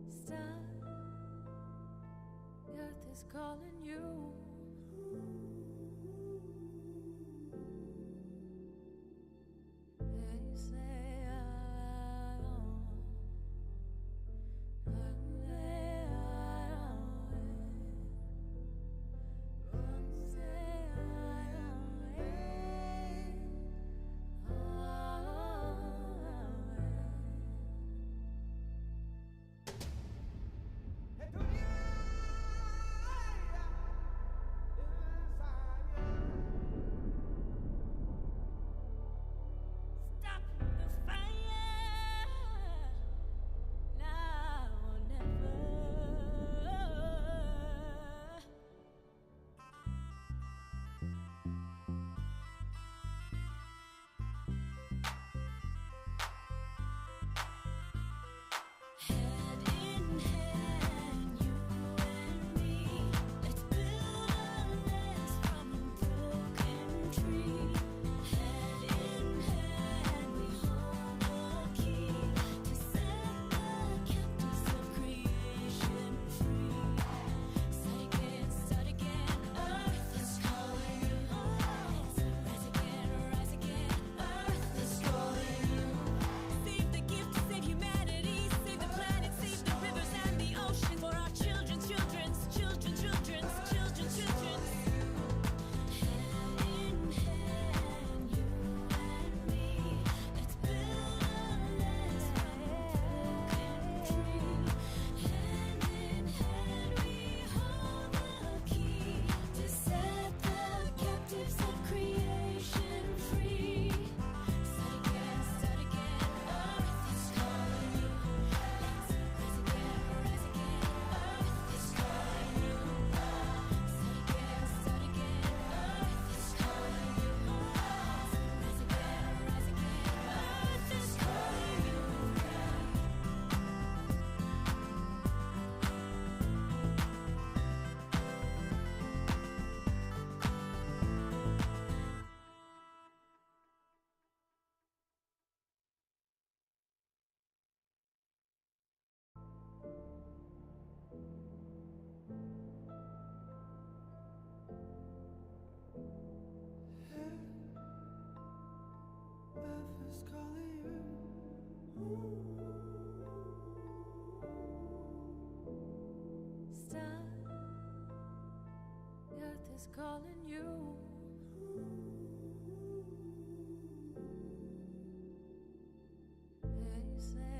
Stop, the earth is calling you. They say I is calling you. They say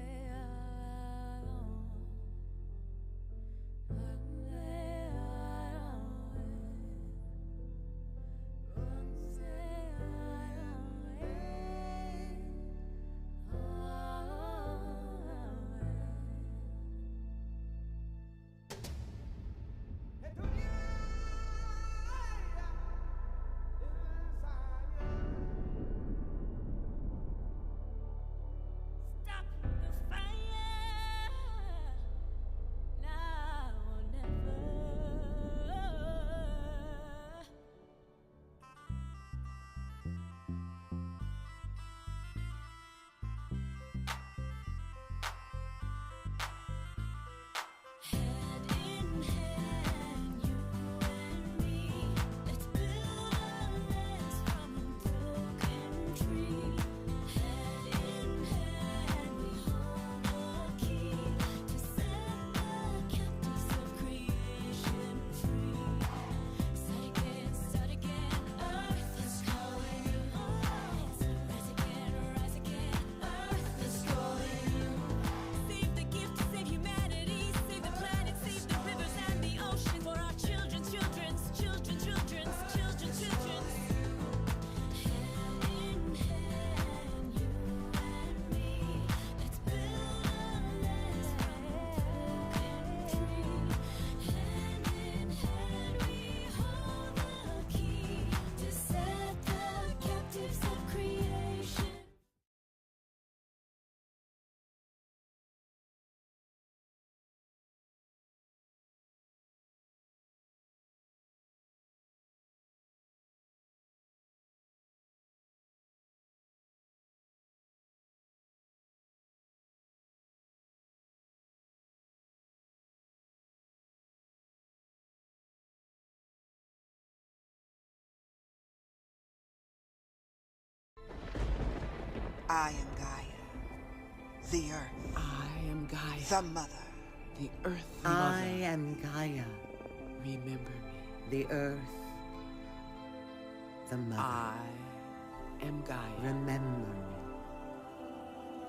I am Gaia, the earth. I am Gaia, The mother. the earth mother. I am Gaia, Remember me. the earth, the mother. I am Gaia, Remember me.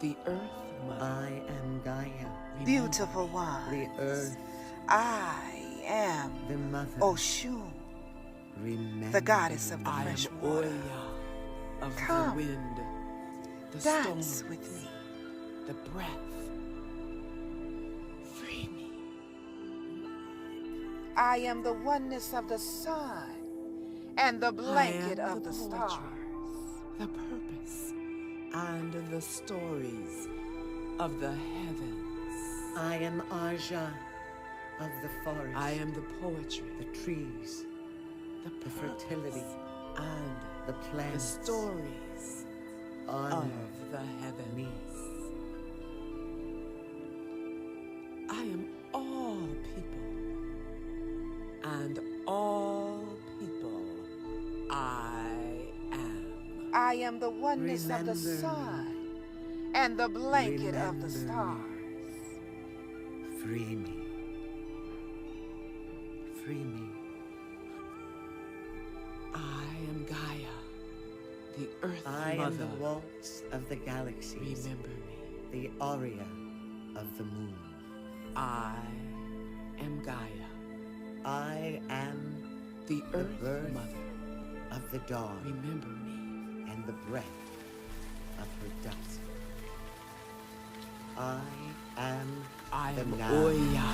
the earth mother. I am Gaia, Remember Beautiful me. one. the earth, I am the mother. Oshun, Remember the goddess of the I fresh am water. Oya of Come, the wind, the dance storms, with me. the breath. Free me. I am the oneness of the sun and the blanket I am of the poetry, stars. the purpose, and the stories of the heavens. I am Aja of the forest. I am the poetry, the trees, the the purpose, fertility, and the the plants. stories Honor of the heavens. me. I am all people, and all people I am. I am the oneness of the Remember sun and the blanket of the Remember stars. Free me. Free me. I am Gaia, the earth I mother. am the waltz of the galaxies, Remember me. the aria of the moon. I am Gaia, I am the the earth birth mother. of the dawn Remember me. and the breath of her dusk. I I the am now Oya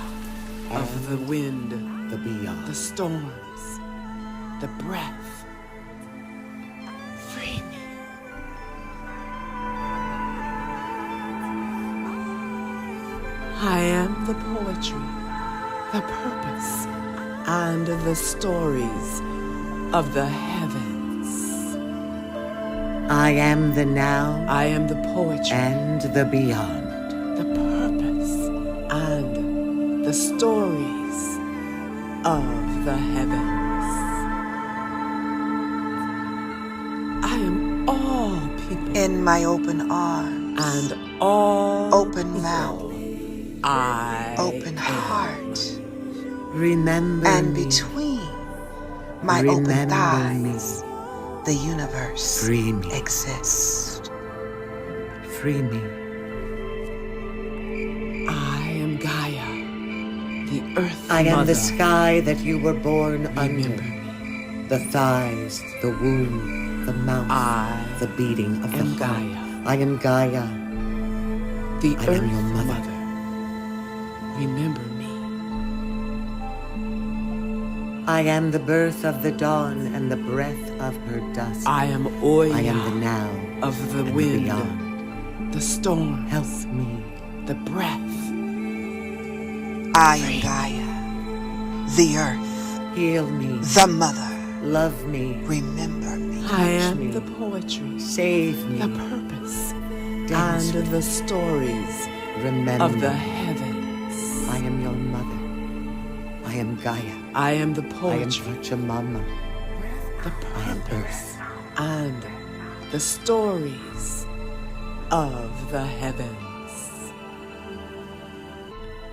of and the wind, the beyond. the storms, the breath. Free me. I am the poetry, the purpose, and the stories of the heavens. I am the now I am the poetry, and the beyond. the purpose, and the stories of the heavens. I am all people In my open arms, and all open people mouth, I open am. heart, Remember and me. between my Remember open me. thighs, the universe Free me. exists. Free me. I am Gaia, the earth I am mother. the sky that you were born Remember under. me. The thighs, the womb, the mouth, I the beating of the am heart. Gaia, I am Gaia. the I earth am your mother. mother. Remember me. I am the birth of the dawn and the breath of her dusk. I am Oya I am the now of the and wind, beyond. the storm, Help me. the breath. I am Gaia, the earth, Heal me. the mother. Love me. Remember me. I am me. the poetry, Save me. the purpose, Dance and with the stories Remember of the me. heavens. I am your mother. I am Gaia. I am the I am poetry, Pachamama. the I am purpose, earth. and the stories of the heavens.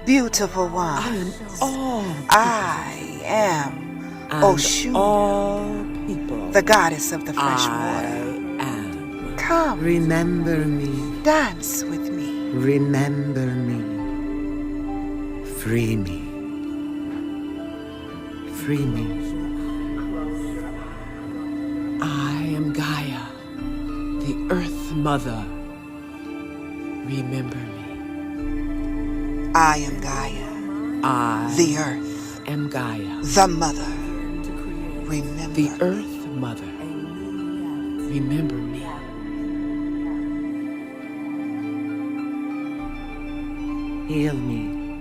Beautiful I am one. all I am and Oshun, all people the goddess of the fresh I water. am. Come, Remember me. dance with me. Remember me. Free me. Free me. I am Gaia, the earth mother. Remember me. I am Gaia, I the earth, am Gaia, the mother. Remember the me. earth mother. Remember me. Heal me.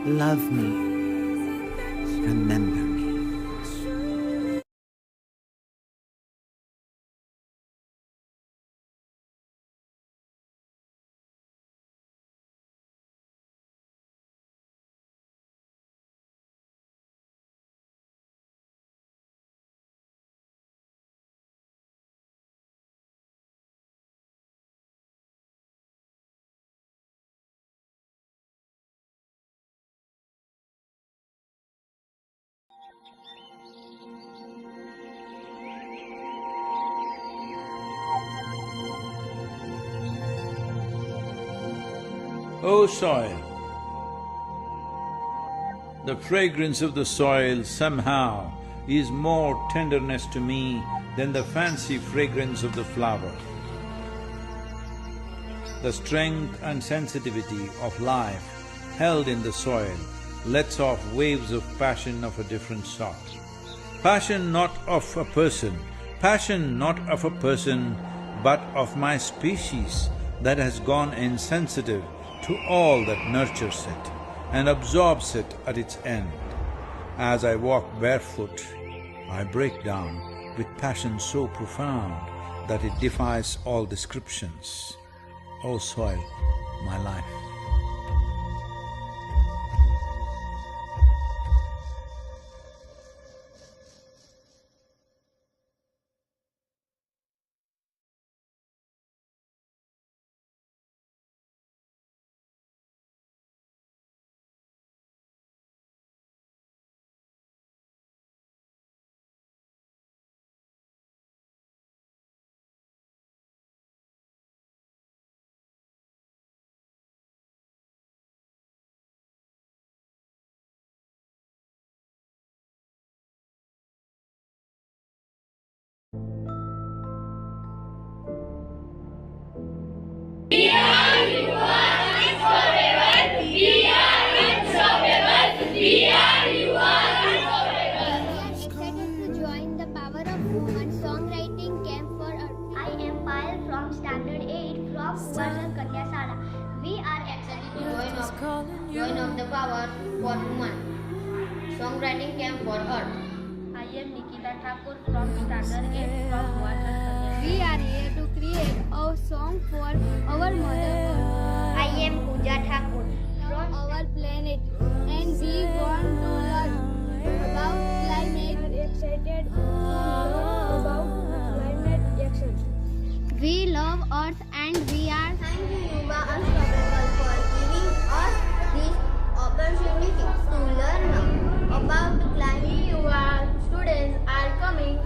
Love me. Remember me. O soil, the fragrance of the soil somehow is more tenderness to me than the fancy fragrance of the flower. The strength and sensitivity of life held in the soil lets off waves of passion of a different sort. Passion not of a person, but of my species that has gone insensitive to all that nurtures it and absorbs it at its end. As I walk barefoot, I break down with passion so profound that it defies all descriptions. O soil, my life. Excited to join the Power of Woman Songwriting Camp for Earth. I am Payal from Standard 8 from Varsal Kanya Sala. We are excited to join of the Power for Woman Songwriting Camp for Earth. I am Nikita Thakur from Standard 8 from Varsal Kanya. We are here to create a song for our Mother Earth. I am Pooja Thakur from our planet, and we want to learn about climate. Excited to learn about climate action. We love Earth and we are. Thank you, Yuva Unstoppable, for giving us this opportunity to learn about climate. Yuva students are coming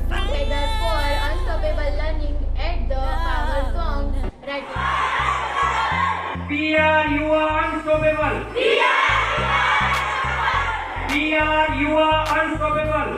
together for unstoppable learning at the Power Song Writing. You are unstoppable. You are unstoppable.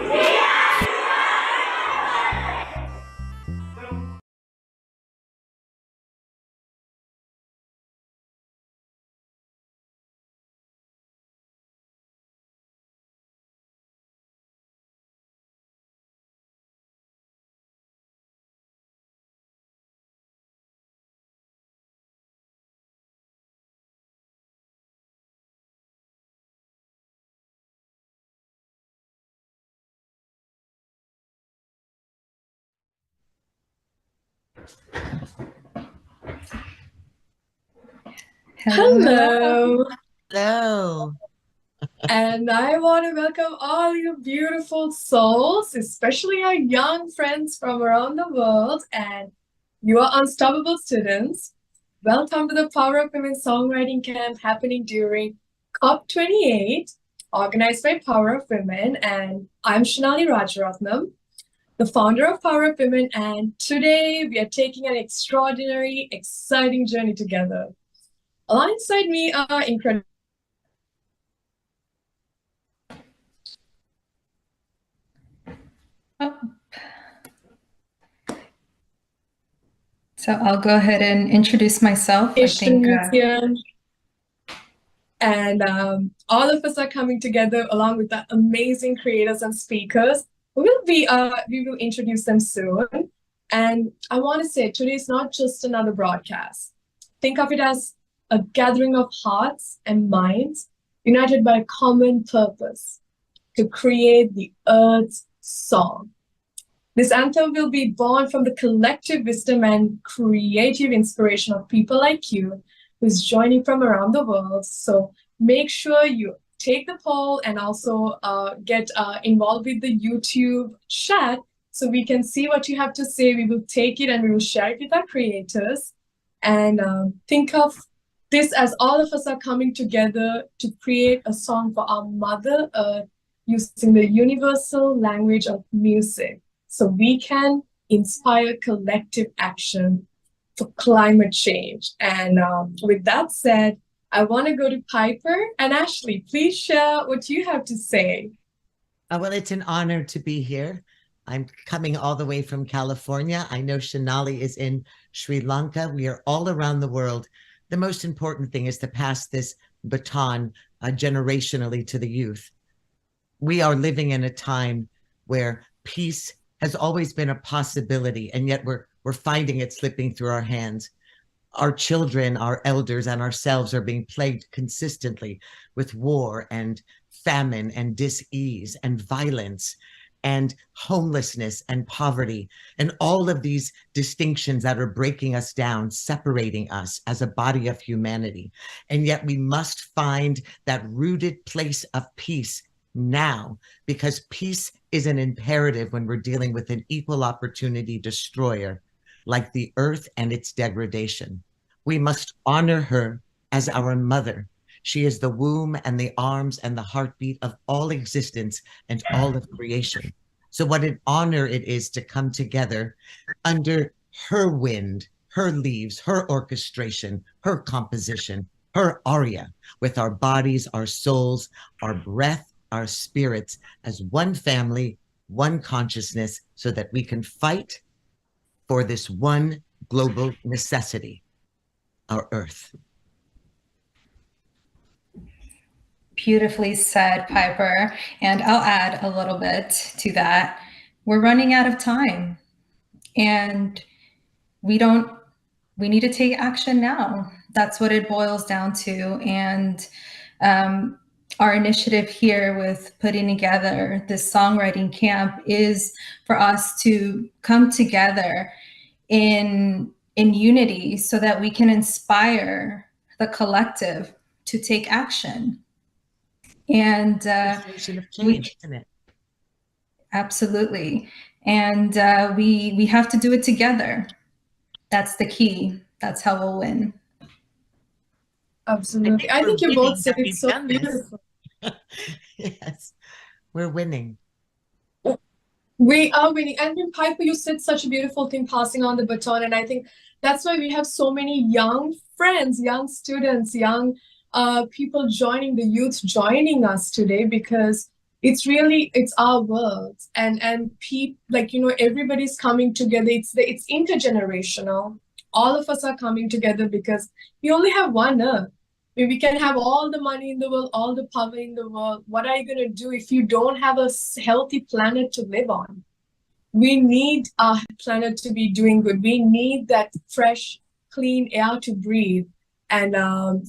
Hello. Hello. And I want to welcome all you beautiful souls, especially our young friends from around the world and you are unstoppable students. Welcome to the Power of Women Songwriting Camp happening during Cop28, organized by Power of Women. And I'm Shanali Rajaratnam, the founder of Power of Women. And today we are taking an extraordinary, exciting journey together. Alongside me are incredible. So I'll go ahead and introduce myself. And all of us are coming together along with the amazing creators and speakers. We will introduce them soon. And I want to say today is not just another broadcast. Think of it as a gathering of hearts and minds united by a common purpose to create the Earth's song. This anthem will be born from the collective wisdom and creative inspiration of people like you who's joining from around the world. So make sure you take the poll and also get involved with the YouTube chat so we can see what you have to say. We will take it and we will share it with our creators. And think of this as all of us are coming together to create a song for our Mother Earth using the universal language of music, so we can inspire collective action for climate change. And with that said, I want to go to Piper and Ashley. Please share what you have to say. Well, it's an honor to be here. I'm coming all the way from California. I know Shanali is in Sri Lanka. We are all around the world. The most important thing is to pass this baton generationally to the youth. We are living in a time where peace has always been a possibility, and yet we're finding it slipping through our hands. Our children, our elders, and ourselves are being plagued consistently with war and famine and dis-ease and violence and homelessness and poverty and all of these distinctions that are breaking us down, separating us as a body of humanity. And yet we must find that rooted place of peace now, because peace is an imperative when we're dealing with an equal opportunity destroyer like the earth and its degradation. We must honor her as our mother. She is the womb and the arms and the heartbeat of all existence and all of creation. So what an honor it is to come together under her wind, her leaves, her orchestration, her composition, her aria, with our bodies, our souls, our breath, our spirits, as one family, one consciousness, so that we can fight for this one global necessity, our earth. Beautifully said, Piper. And I'll add a little bit to that. We're running out of time, and we need to take action now. That's what it boils down to. And our initiative here with putting together this songwriting camp is for us to come together in unity so that we can inspire the collective to take action. And Of change, isn't it? Absolutely. And we have to do it together. That's the key. That's how we'll win. Absolutely. I think you both said it so beautiful. Yes, we're winning. We are winning. And then Piper, you said such a beautiful thing, passing on the baton. And I think that's why we have so many young friends, young students, young people joining, the youth joining us today, because it's our world. And people, like, everybody's coming together. It's intergenerational. All of us are coming together because we only have one earth. We can have all the money in the world, all the power in the world. What are you going to do if you don't have a healthy planet to live on? We need our planet to be doing good. We need that fresh, clean air to breathe. And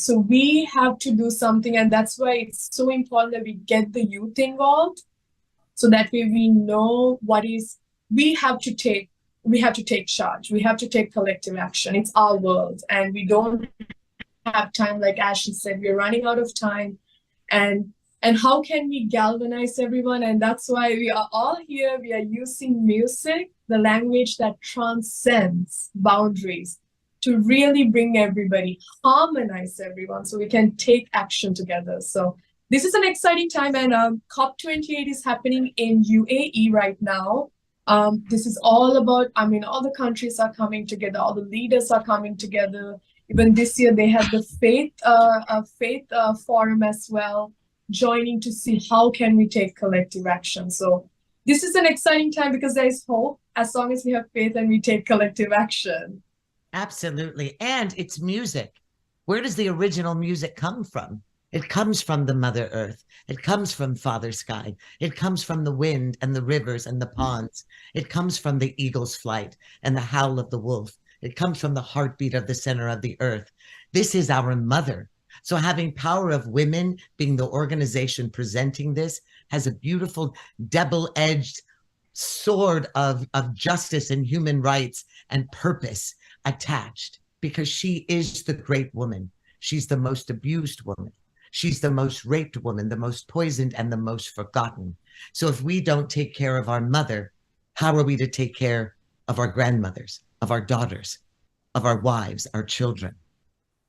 so we have to do something. And that's why it's so important that we get the youth involved, so that way we know we have to take charge. We have to take collective action. It's our world. And we don't have time. Like Ashley said, we're running out of time. And how can we galvanize everyone? And that's why we are all here. We are using music, the language that transcends boundaries, to really bring everybody, harmonize everyone, so we can take action together. So this is an exciting time. And Cop28 is happening in UAE right now. This is all about, all the countries are coming together, all the leaders are coming together. Even this year, they had the faith forum as well, joining to see how can we take collective action. So this is an exciting time because there is hope as long as we have faith and we take collective action. Absolutely. And it's music. Where does the original music come from? It comes from the Mother Earth. It comes from Father Sky. It comes from the wind and the rivers and the ponds. It comes from the eagle's flight and the howl of the wolf. It comes from the heartbeat of the center of the earth. This is our mother. So having Power of Women being the organization presenting this has a beautiful double-edged sword of justice and human rights and purpose attached, because she is the great woman. She's the most abused woman. She's the most raped woman, the most poisoned, and the most forgotten. So if we don't take care of our mother, how are we to take care of our grandmothers, of our daughters, of our wives, our children?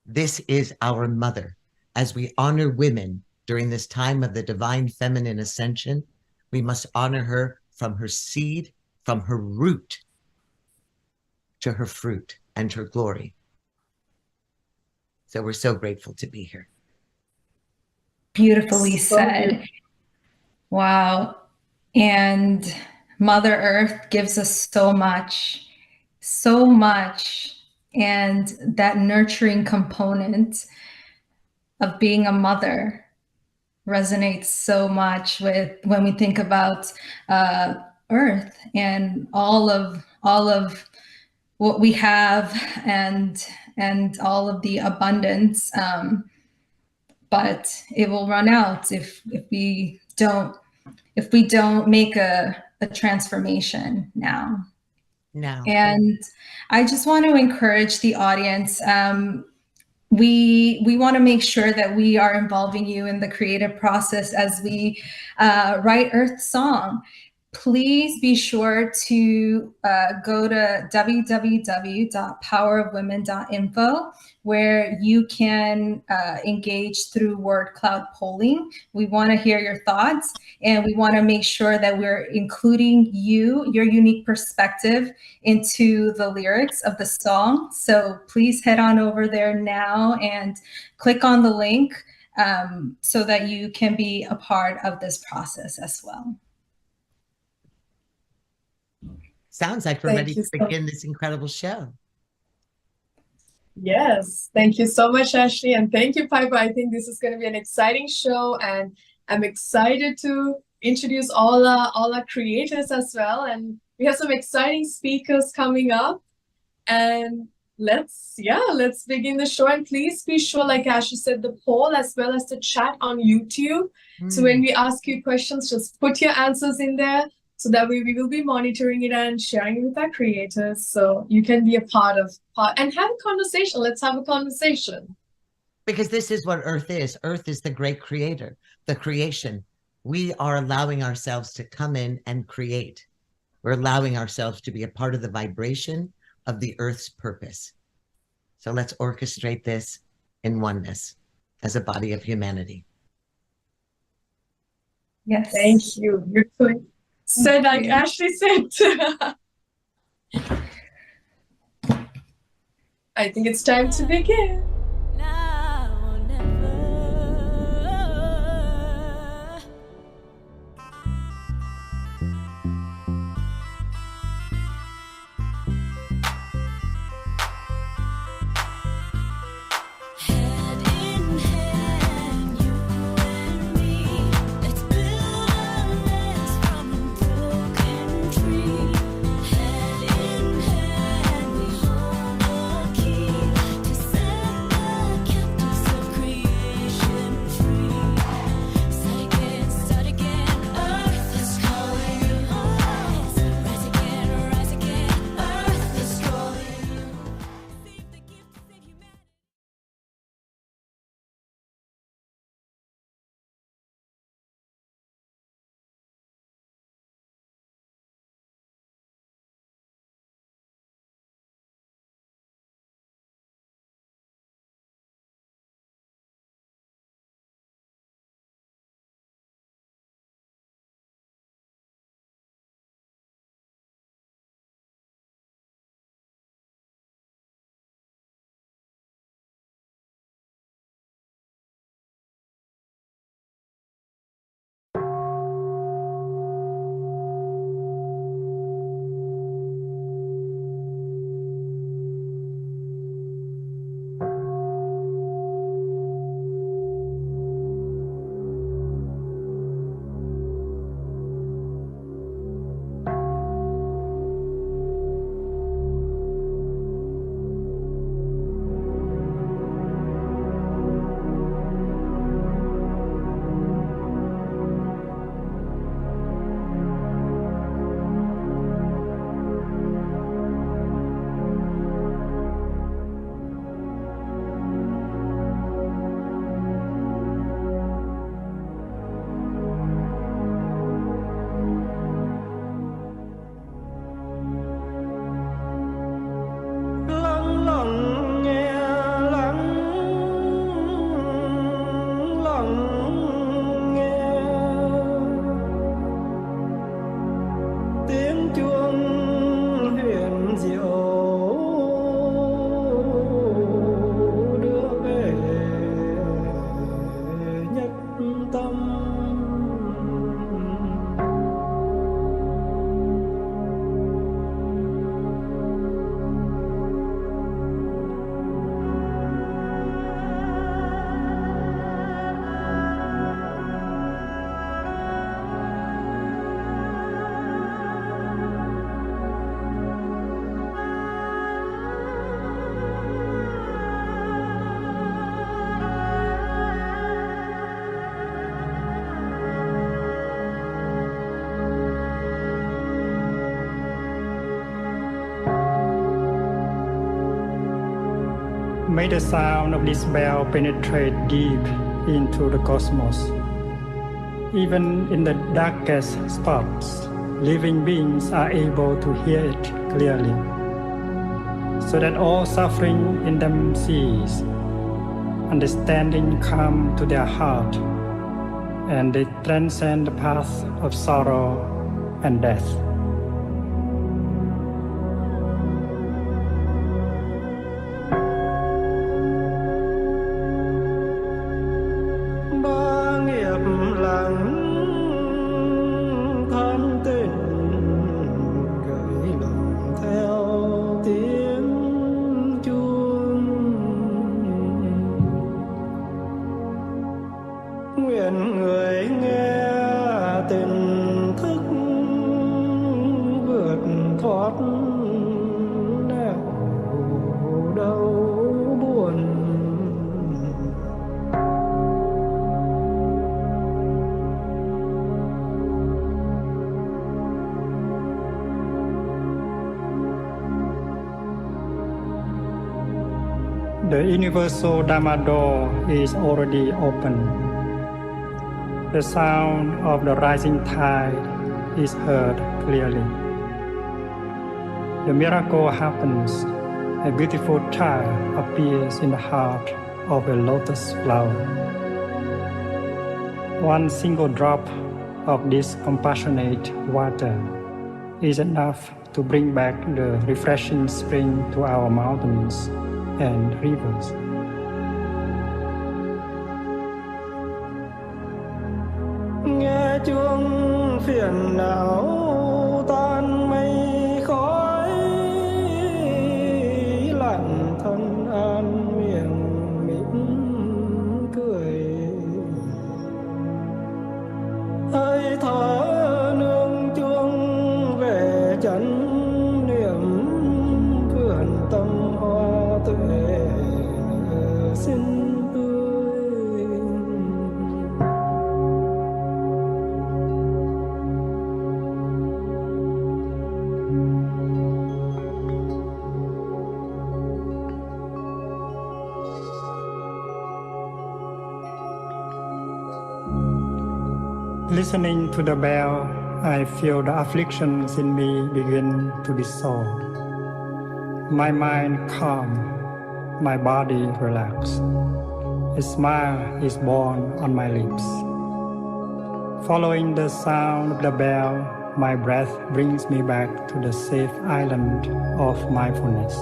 This is our mother. As we honor women during this time of the divine feminine ascension, we must honor her from her seed, from her root to her fruit. and her glory. So we're so grateful to be here. Beautifully So said. beautiful. Wow. And Mother Earth gives us so much, so much. And that nurturing component of being a mother resonates so much with when we think about Earth and all of what we have and all of the abundance. But it will run out if we don't make a transformation now. Now. And I just want to encourage the audience. We want to make sure that we are involving you in the creative process as we write Earth Song. Please be sure to go to www.powerofwomen.info, where you can engage through word cloud polling. We want to hear your thoughts, and we want to make sure that we're including your unique perspective into the lyrics of the song. So please head on over there now and click on the link so that you can be a part of this process as well. Sounds like we're ready to begin this incredible show. Yes, thank you so much, Ashley, and thank you, Piper. I think this is going to be an exciting show, and I'm excited to introduce all our creators as well. And we have some exciting speakers coming up, and let's begin the show. And please be sure, like Ashley said, the poll as well as the chat on YouTube. So when we ask you questions, just put your answers in there, so that way we will be monitoring it and sharing it with our creators, so you can be a part and have a conversation. Let's have a conversation. Because this is what Earth is. Earth is the great creator, the creation. We are allowing ourselves to come in and create. We're allowing ourselves to be a part of the vibration of the Earth's purpose. So let's orchestrate this in oneness as a body of humanity. Yes. Thank you. You're good. Said like Ashley said. I think it's time to begin. Now or never. Hand in hand, you and me. Let's build a nest from a broken tree. Hand in hand, we hold the key to set May the sound of this bell penetrate deep into the cosmos. Even in the darkest spots, living beings are able to hear it clearly, so that all suffering in them cease, understanding come to their heart, and they transcend the path of sorrow and death. Ba nghiệp lặng than tình gửi lòng theo tiếng chuông, nguyện người nghe tình thức vượt thoát nẻo đau buồn. The universal Dharma door is already open. The sound of the rising tide is heard clearly. The miracle happens. A beautiful child appears in the heart of a lotus flower. One single drop of this compassionate water is enough to bring back the refreshing spring to our mountains and rivers. Nghe chuông phiền não tan mây khói, lặng thân an miệng mỉm cười. Hơi thở nương chuông về chánh niệm, vườn tâm hoa tuệ xinh tươi. Listening to the bell, I feel the afflictions in me begin to dissolve. My mind calm, my body relaxed. A smile is born on my lips. Following the sound of the bell, my breath brings me back to the safe island of mindfulness.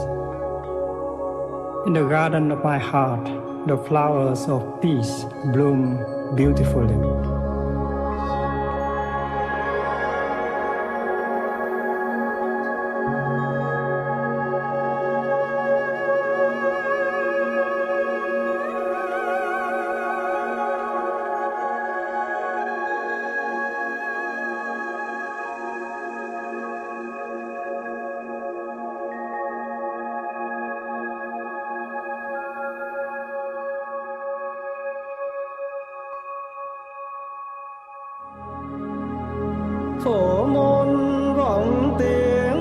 In the garden of my heart, the flowers of peace bloom beautifully. Phổ môn vọng tiếng.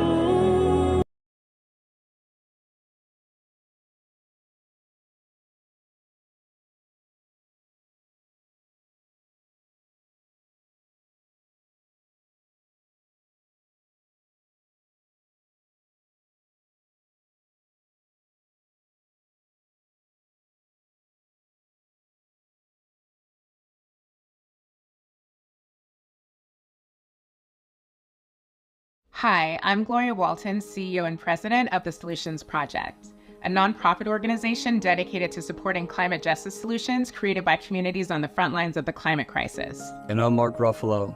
Hi, I'm Gloria Walton, CEO and President of the Solutions Project, a nonprofit organization dedicated to supporting climate justice solutions created by communities on the front lines of the climate crisis. And I'm Mark Ruffalo.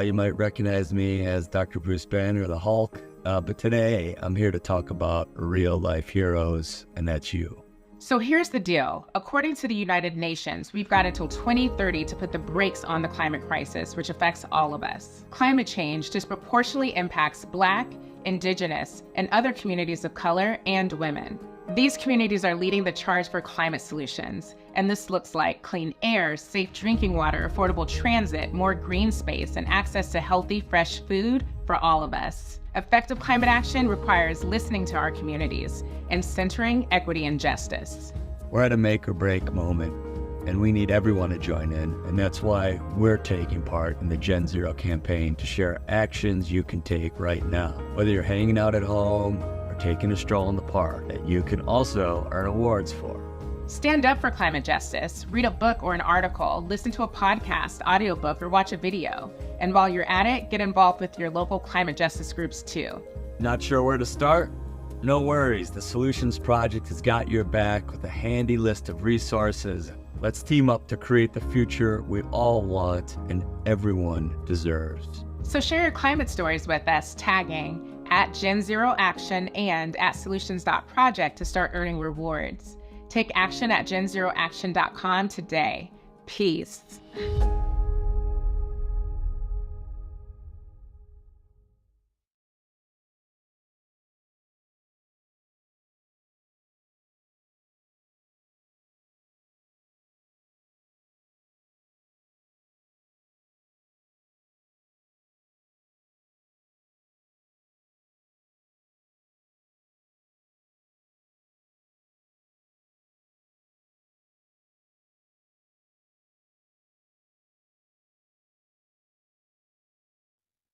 You might recognize me as Dr. Bruce Banner, the Hulk, but today I'm here to talk about real-life heroes, and that's you. So here's the deal. According to the United Nations, we've got until 2030 to put the brakes on the climate crisis, which affects all of us. Climate change disproportionately impacts Black, Indigenous, and other communities of color and women. These communities are leading the charge for climate solutions, and this looks like clean air, safe drinking water, affordable transit, more green space, and access to healthy, fresh food for all of us. Effective climate action requires listening to our communities and centering equity and justice. We're at a make or break moment, and we need everyone to join in, and that's why we're taking part in the Gen Zero campaign to share actions you can take right now. Whether you're hanging out at home or taking a stroll in the park, that you can also earn awards for. Stand up for climate justice, read a book or an article, listen to a podcast, audiobook, or watch a video. And while you're at it, get involved with your local climate justice groups too. Not sure where to start? No worries, the Solutions Project has got your back with a handy list of resources. Let's team up to create the future we all want and everyone deserves. So share your climate stories with us, tagging @Gen Zero Action and @Solutions.project to start earning rewards. Take action at genzeroaction.com today. Peace.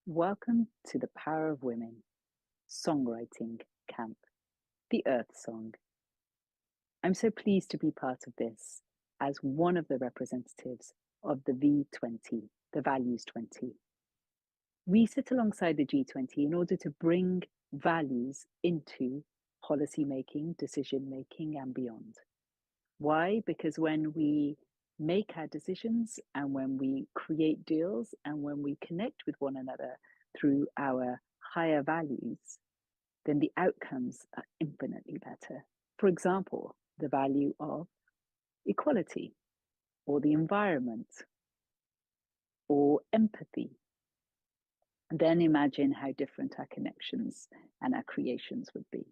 Welcome to the Power of Women Songwriting Camp, the Earth Song. I'm so pleased to be part of this as one of the representatives of the V20, the Values 20. We sit alongside the G20 in order to bring values into policy making, decision making, and beyond. Why? Because when we make our decisions and when we create deals and when we connect with one another through our higher values, then the outcomes are infinitely better. For example, the value of equality or the environment or empathy. Then imagine how different our connections and our creations would be.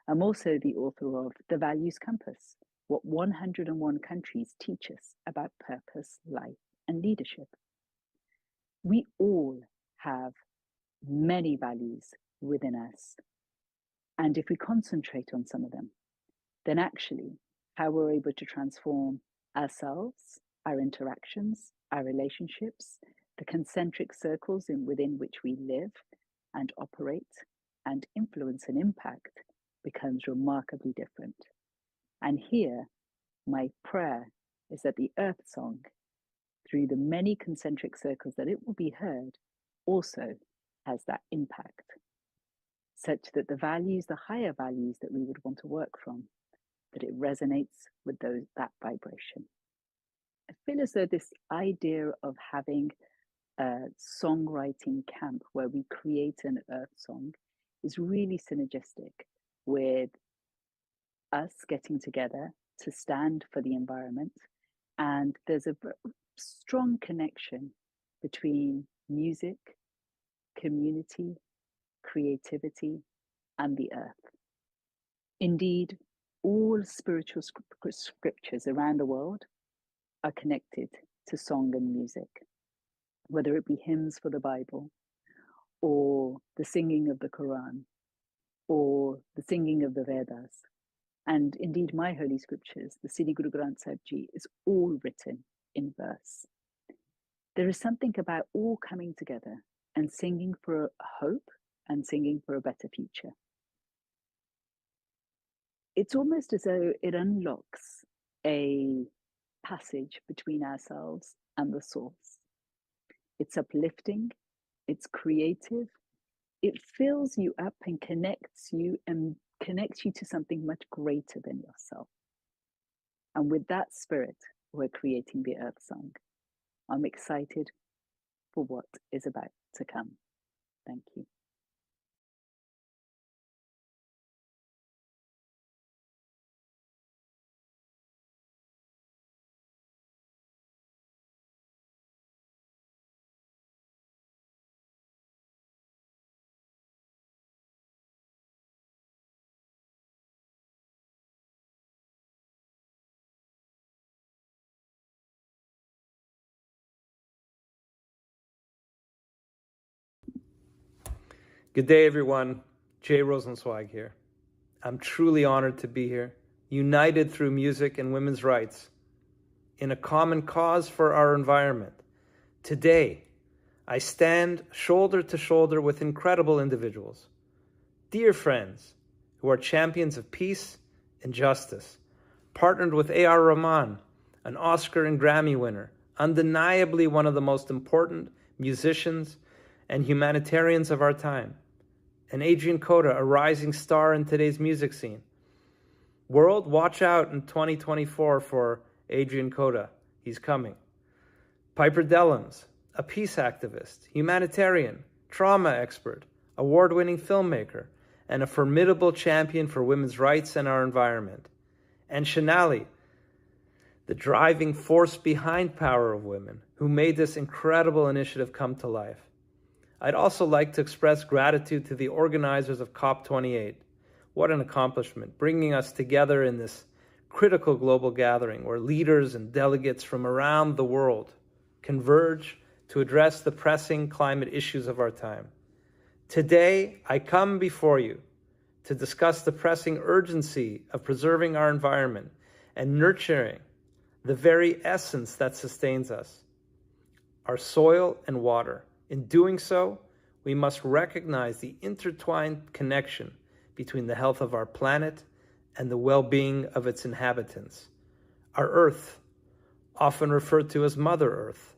I'm also the author of The Values Compass, what 101 countries teach us about purpose, life, and leadership. We all have many values within us. And if we concentrate on some of them, then actually how we're able to transform ourselves, our interactions, our relationships, the concentric circles within which we live and operate and influence and impact becomes remarkably different. And here, my prayer is that the Earth Song, through the many concentric circles that it will be heard, also has that impact, such that the values, the higher values that we would want to work from, that it resonates with that vibration. I feel as though this idea of having a songwriting camp where we create an Earth Song is really synergistic with us getting together to stand for the environment. And there's a strong connection between music, community, creativity, and the earth. Indeed, all spiritual scriptures around the world are connected to song and music, whether it be hymns for the Bible, or the singing of the Quran, or the singing of the Vedas. And indeed, my holy scriptures, the Sri Guru Granth Sahib Ji, is all written in verse. There is something about all coming together and singing for hope and singing for a better future. It's almost as though it unlocks a passage between ourselves and the source. It's uplifting, it's creative, it fills you up and connects you to something much greater than yourself. And with that spirit, we're creating the Earth Song. I'm excited for what is about to come. Thank you. Good day, everyone. Jay Rosenzweig here. I'm truly honored to be here, united through music and women's rights, in a common cause for our environment. Today, I stand shoulder to shoulder with incredible individuals, dear friends who are champions of peace and justice, partnered with A.R. Rahman, an Oscar and Grammy winner, undeniably one of the most important musicians and humanitarians of our time, and Adrian Coda, a rising star in today's music scene. World, watch out in 2024 for Adrian Coda. He's coming. Piper Dellums, a peace activist, humanitarian, trauma expert, award-winning filmmaker, and a formidable champion for women's rights and our environment. And Shanali, the driving force behind Power of Women, who made this incredible initiative come to life. I'd also like to express gratitude to the organizers of Cop28. What an accomplishment, bringing us together in this critical global gathering where leaders and delegates from around the world converge to address the pressing climate issues of our time. Today, I come before you to discuss the pressing urgency of preserving our environment and nurturing the very essence that sustains us, our soil and water. In doing so, we must recognize the intertwined connection between the health of our planet and the well-being of its inhabitants. Our Earth, often referred to as Mother Earth,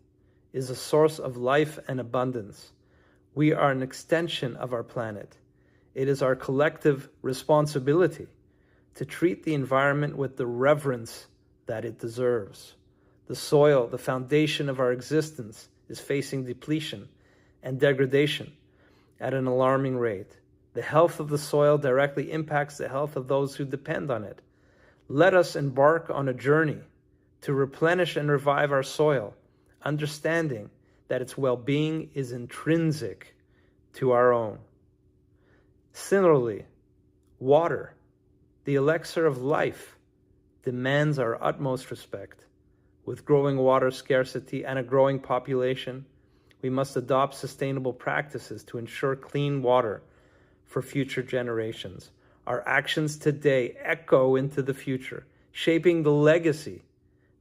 is a source of life and abundance. We are an extension of our planet. It is our collective responsibility to treat the environment with the reverence that it deserves. The soil, the foundation of our existence, is facing depletion and degradation at an alarming rate. The health of the soil directly impacts the health of those who depend on it. Let us embark on a journey to replenish and revive our soil, understanding that its well-being is intrinsic to our own. Similarly, water, the elixir of life, demands our utmost respect. With growing water scarcity and a growing population, we must adopt sustainable practices to ensure clean water for future generations. Our actions today echo into the future, shaping the legacy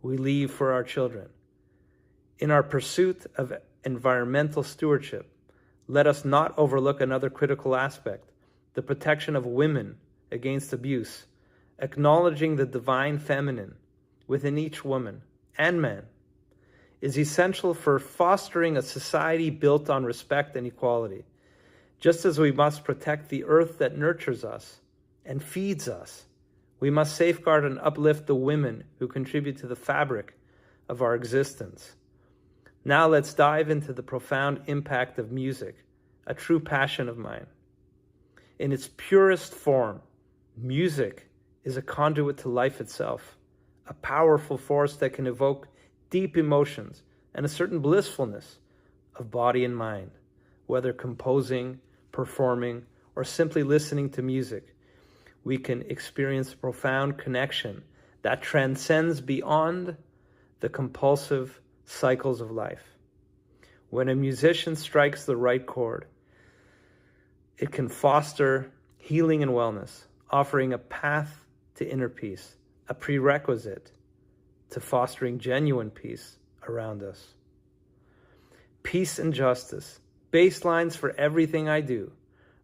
we leave for our children. In our pursuit of environmental stewardship, let us not overlook another critical aspect, the protection of women against abuse, acknowledging the divine feminine within each woman and man is essential for fostering a society built on respect and equality. Just as we must protect the earth that nurtures us and feeds us, we must safeguard and uplift the women who contribute to the fabric of our existence. Now let's dive into the profound impact of music, a true passion of mine. In its purest form, music is a conduit to life itself, a powerful force that can evoke deep emotions and a certain blissfulness of body and mind. Whether composing, performing, or simply listening to music, we can experience a profound connection that transcends beyond the compulsive cycles of life. When a musician strikes the right chord, it can foster healing and wellness, offering a path to inner peace, a prerequisite to fostering genuine peace around us. Peace and justice, baselines for everything I do,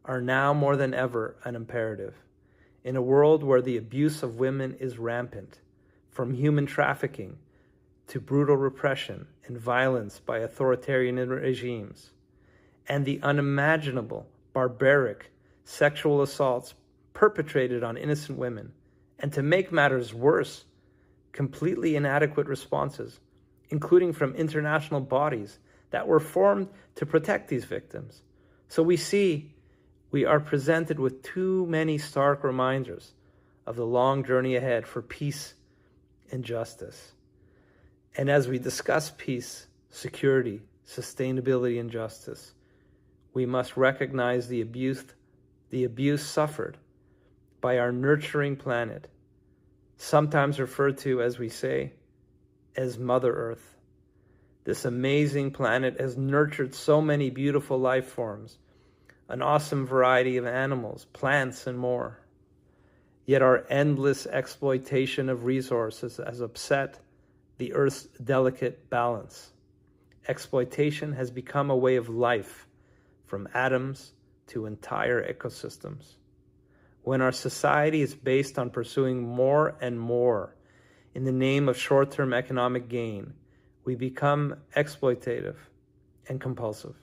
are now more than ever an imperative. In a world where the abuse of women is rampant, from human trafficking to brutal repression and violence by authoritarian regimes, and the unimaginable, barbaric sexual assaults perpetrated on innocent women, and to make matters worse, completely inadequate responses, including from international bodies that were formed to protect these victims. So we are presented with too many stark reminders of the long journey ahead for peace and justice. And as we discuss peace, security, sustainability, and justice, we must recognize the abuse suffered by our nurturing planet, sometimes referred to, as we say, as Mother Earth. This amazing planet has nurtured so many beautiful life forms, an awesome variety of animals, plants, and more. Yet our endless exploitation of resources has upset the Earth's delicate balance. Exploitation has become a way of life, from atoms to entire ecosystems. When our society is based on pursuing more and more in the name of short-term economic gain, we become exploitative and compulsive.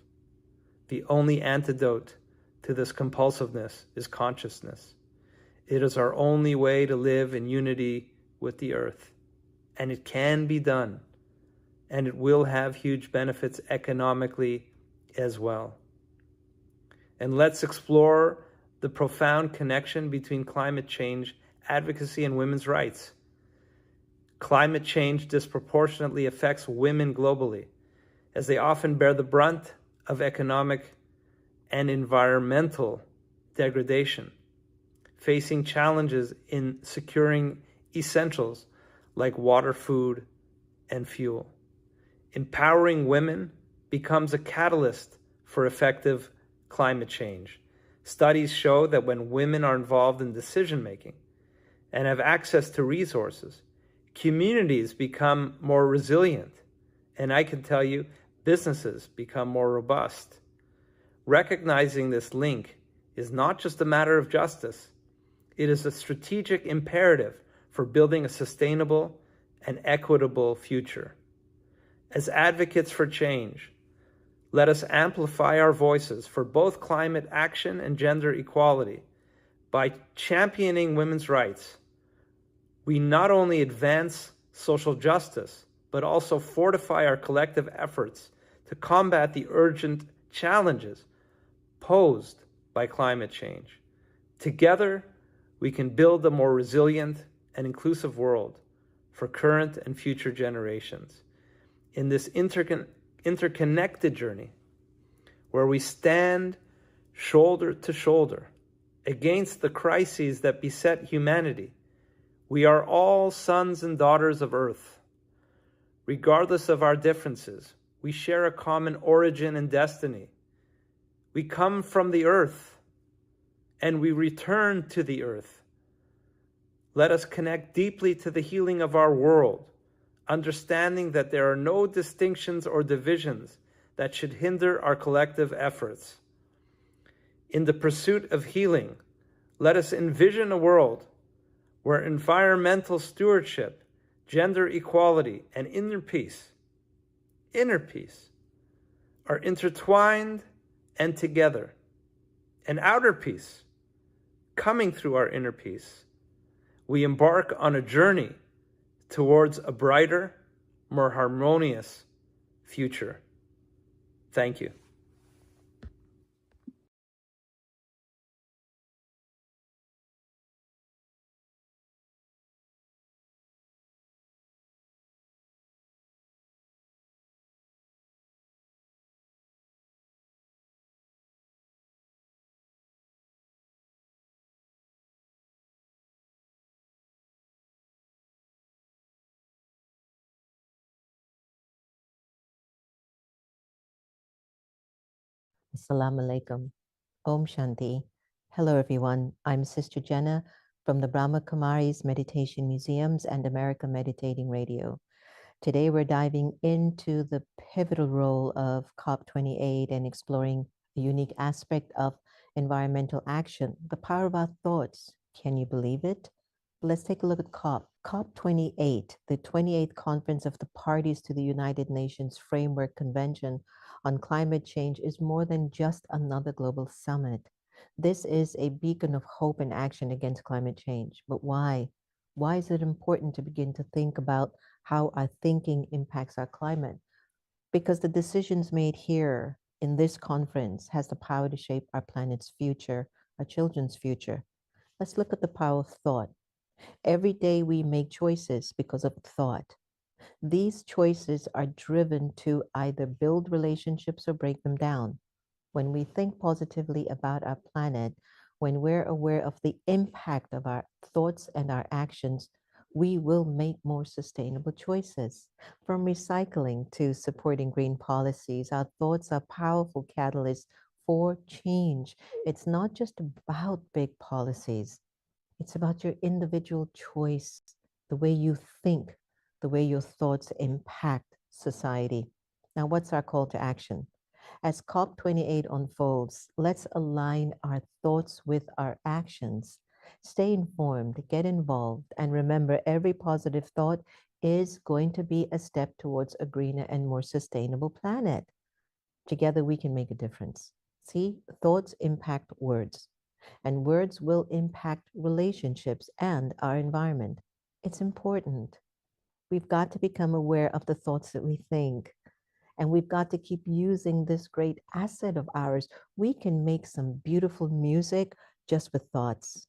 The only antidote to this compulsiveness is consciousness. It is our only way to live in unity with the earth. And it can be done. And it will have huge benefits economically as well. And let's explore the profound connection between climate change, advocacy, and women's rights. Climate change disproportionately affects women globally, as they often bear the brunt of economic and environmental degradation, facing challenges in securing essentials like water, food, and fuel. Empowering women becomes a catalyst for effective climate change. Studies show that when women are involved in decision-making and have access to resources, communities become more resilient, and I can tell you, businesses become more robust. Recognizing this link is not just a matter of justice, it is a strategic imperative for building a sustainable and equitable future. As advocates for change, let us amplify our voices for both climate action and gender equality. By championing women's rights, we not only advance social justice, but also fortify our collective efforts to combat the urgent challenges posed by climate change. Together, we can build a more resilient and inclusive world for current and future generations. In this interconnected journey, where we stand shoulder to shoulder against the crises that beset humanity, we are all sons and daughters of Earth. Regardless of our differences, we share a common origin and destiny. We come from the earth, and we return to the earth. Let us connect deeply to the healing of our world, understanding that there are no distinctions or divisions that should hinder our collective efforts. In the pursuit of healing, let us envision a world where environmental stewardship, gender equality, and inner peace are intertwined and together, and outer peace coming through our inner peace. We embark on a journey towards a brighter, more harmonious future. Thank you. Assalamu alaikum. Om Shanti. Hello, everyone. I'm Sister Jenna from the Brahma Kumaris Meditation Museums and America Meditating Radio. Today, we're diving into the pivotal role of Cop28 and exploring a unique aspect of environmental action, the power of our thoughts. Can you believe it? Let's take a look at COP28, the 28th Conference of the Parties to the United Nations Framework Convention on Climate Change is more than just another global summit. This is a beacon of hope and action against climate change. But why? Why is it important to begin to think about how our thinking impacts our climate? Because the decisions made here in this conference has the power to shape our planet's future, our children's future. Let's look at the power of thought. Every day we make choices because of thought. These choices are driven to either build relationships or break them down. When we think positively about our planet, when we're aware of the impact of our thoughts and our actions, we will make more sustainable choices. From recycling to supporting green policies, our thoughts are powerful catalysts for change. It's not just about big policies. It's about your individual choice, the way you think, the way your thoughts impact society. Now, what's our call to action? As COP28 unfolds, let's align our thoughts with our actions. Stay informed, get involved, and remember every positive thought is going to be a step towards a greener and more sustainable planet. Together, we can make a difference. See, thoughts impact words, and words will impact relationships and our environment. It's important. We've got to become aware of the thoughts that we think, and we've got to keep using this great asset of ours. We can make some beautiful music just with thoughts.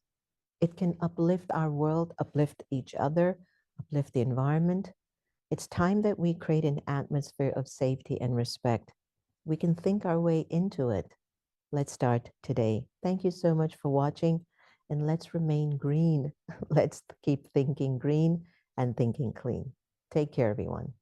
It can uplift our world, uplift each other, uplift the environment. It's time that we create an atmosphere of safety and respect. We can think our way into it. Let's start today. Thank you so much for watching, and let's remain green. Let's keep thinking green and thinking clean. Take care, everyone.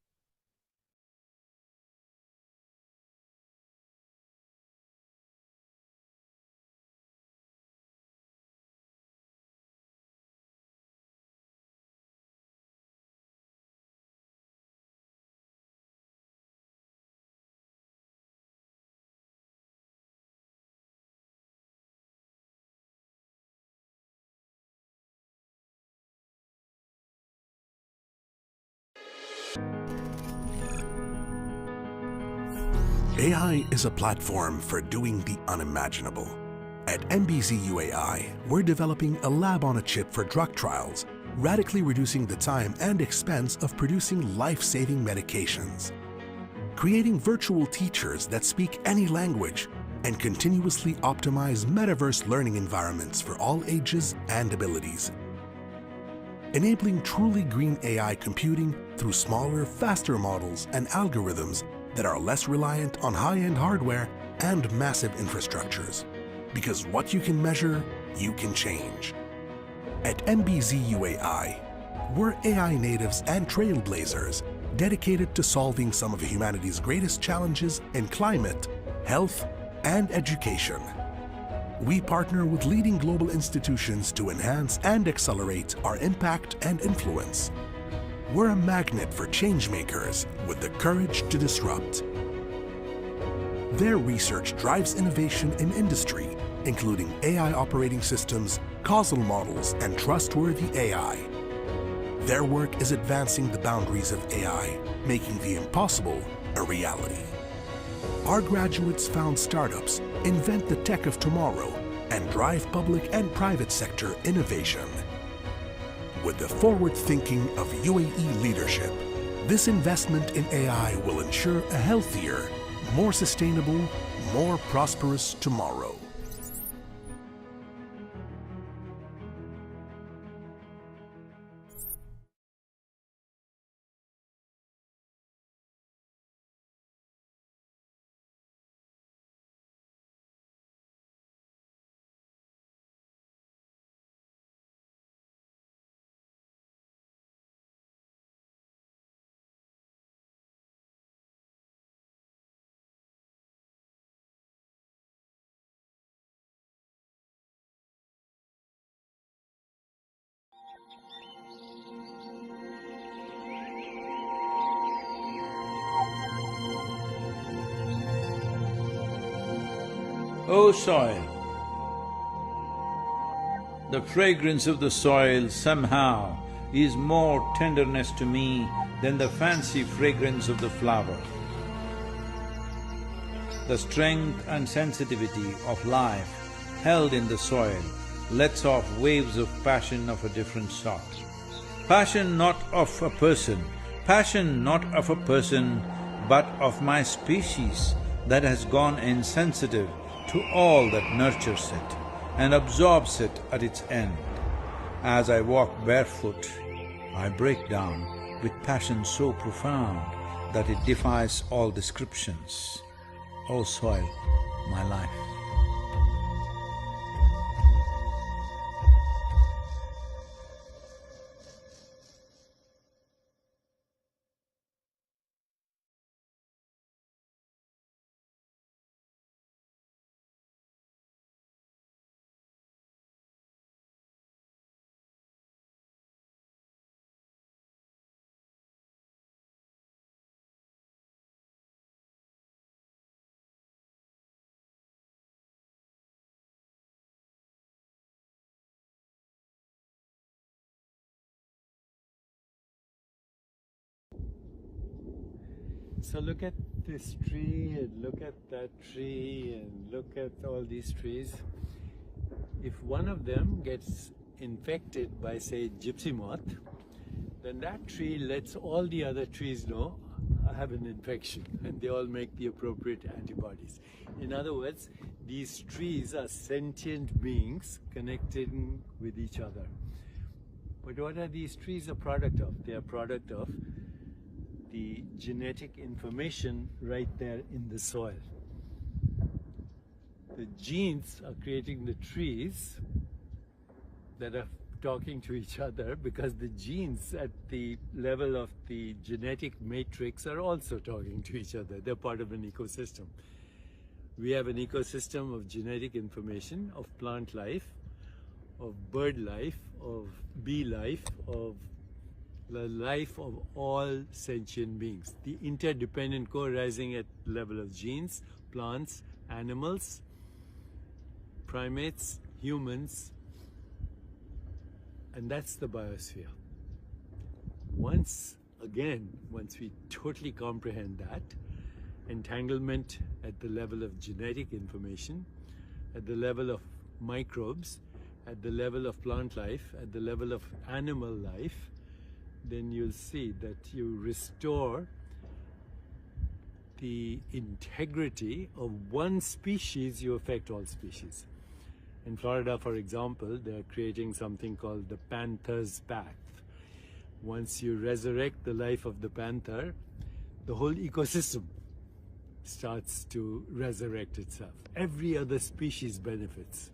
AI is a platform for doing the unimaginable. At MBZ UAI, we're developing a lab-on-a-chip for drug trials, radically reducing the time and expense of producing life-saving medications. Creating virtual teachers that speak any language and continuously optimize metaverse learning environments for all ages and abilities. Enabling truly green AI computing through smaller, faster models and algorithms that are less reliant on high-end hardware and massive infrastructures. Because what you can measure, you can change. At MBZ UAI, we're AI natives and trailblazers dedicated to solving some of humanity's greatest challenges in climate, health, and education. We partner with leading global institutions to enhance and accelerate our impact and influence. We're a magnet for changemakers with the courage to disrupt. Their research drives innovation in industry, including AI operating systems, causal models, and trustworthy AI. Their work is advancing the boundaries of AI, making the impossible a reality. Our graduates found startups, invent the tech of tomorrow, and drive public and private sector innovation. With the forward thinking of UAE leadership, this investment in AI will ensure a healthier, more sustainable, more prosperous tomorrow. O soil, the fragrance of the soil somehow is more tenderness to me than the fancy fragrance of the flower. The strength and sensitivity of life held in the soil lets off waves of passion of a different sort. Passion not of a person, but of my species that has gone insensitive to all that nurtures it and absorbs it at its end. As I walk barefoot, I break down with passion so profound that it defies all descriptions. O soil, my life. So look at this tree and look at that tree and look at all these trees. If one of them gets infected by, say, gypsy moth, then that tree lets all the other trees know I have an infection, and they all make the appropriate antibodies. In other words, these trees are sentient beings connected with each other. But what are these trees a product of? They are a product of the genetic information right there in the soil. The genes are creating the trees that are talking to each other, because the genes at the level of the genetic matrix are also talking to each other. They're part of an ecosystem. We have an ecosystem of genetic information, of plant life, of bird life, of bee life, of the life of all sentient beings. The interdependent co-arising at the level of genes, plants, animals, primates, humans, and that's the biosphere. Once we totally comprehend that, entanglement at the level of genetic information, at the level of microbes, at the level of plant life, at the level of animal life, then you'll see that you restore the integrity of one species, you affect all species. In Florida, for example, they're creating something called the Panther's Path. Once you resurrect the life of the panther, the whole ecosystem starts to resurrect itself. Every other species benefits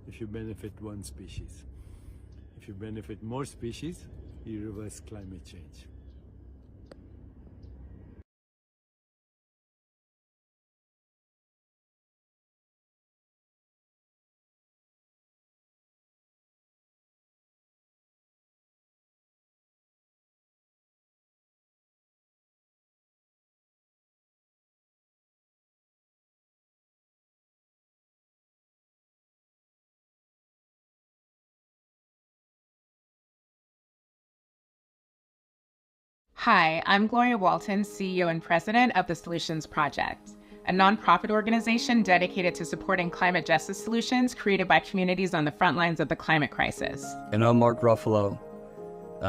if you benefit one species. If you benefit more species, you reverse climate change. Hi, I'm Gloria Walton, CEO and President of the Solutions Project, a nonprofit organization dedicated to supporting climate justice solutions created by communities on the front lines of the climate crisis. And I'm Mark Ruffalo.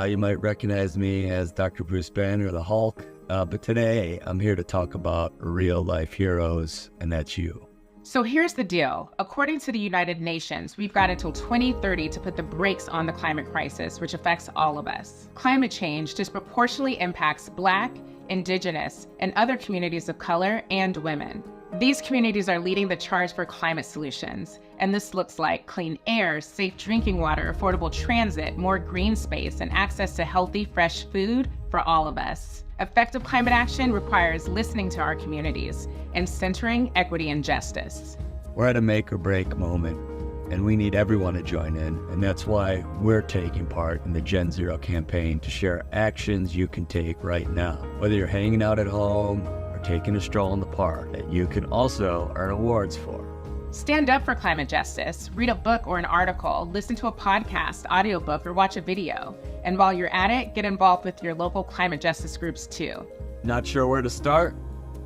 You might recognize me as Dr. Bruce Banner, the Hulk, but today I'm here to talk about real life heroes, and that's you. So here's the deal. According to the United Nations, we've got until 2030 to put the brakes on the climate crisis, which affects all of us. Climate change disproportionately impacts Black, Indigenous, and other communities of color and women. These communities are leading the charge for climate solutions, and this looks like clean air, safe drinking water, affordable transit, more green space, and access to healthy, fresh food for all of us. Effective climate action requires listening to our communities and centering equity and justice. We're at a make or break moment, and we need everyone to join in, and that's why we're taking part in the Gen Zero campaign to share actions you can take right now. Whether you're hanging out at home or taking a stroll in the park, that you can also earn awards for. Stand up for climate justice, read a book or an article, listen to a podcast, audiobook, or watch a video. And while you're at it, get involved with your local climate justice groups too. Not sure where to start?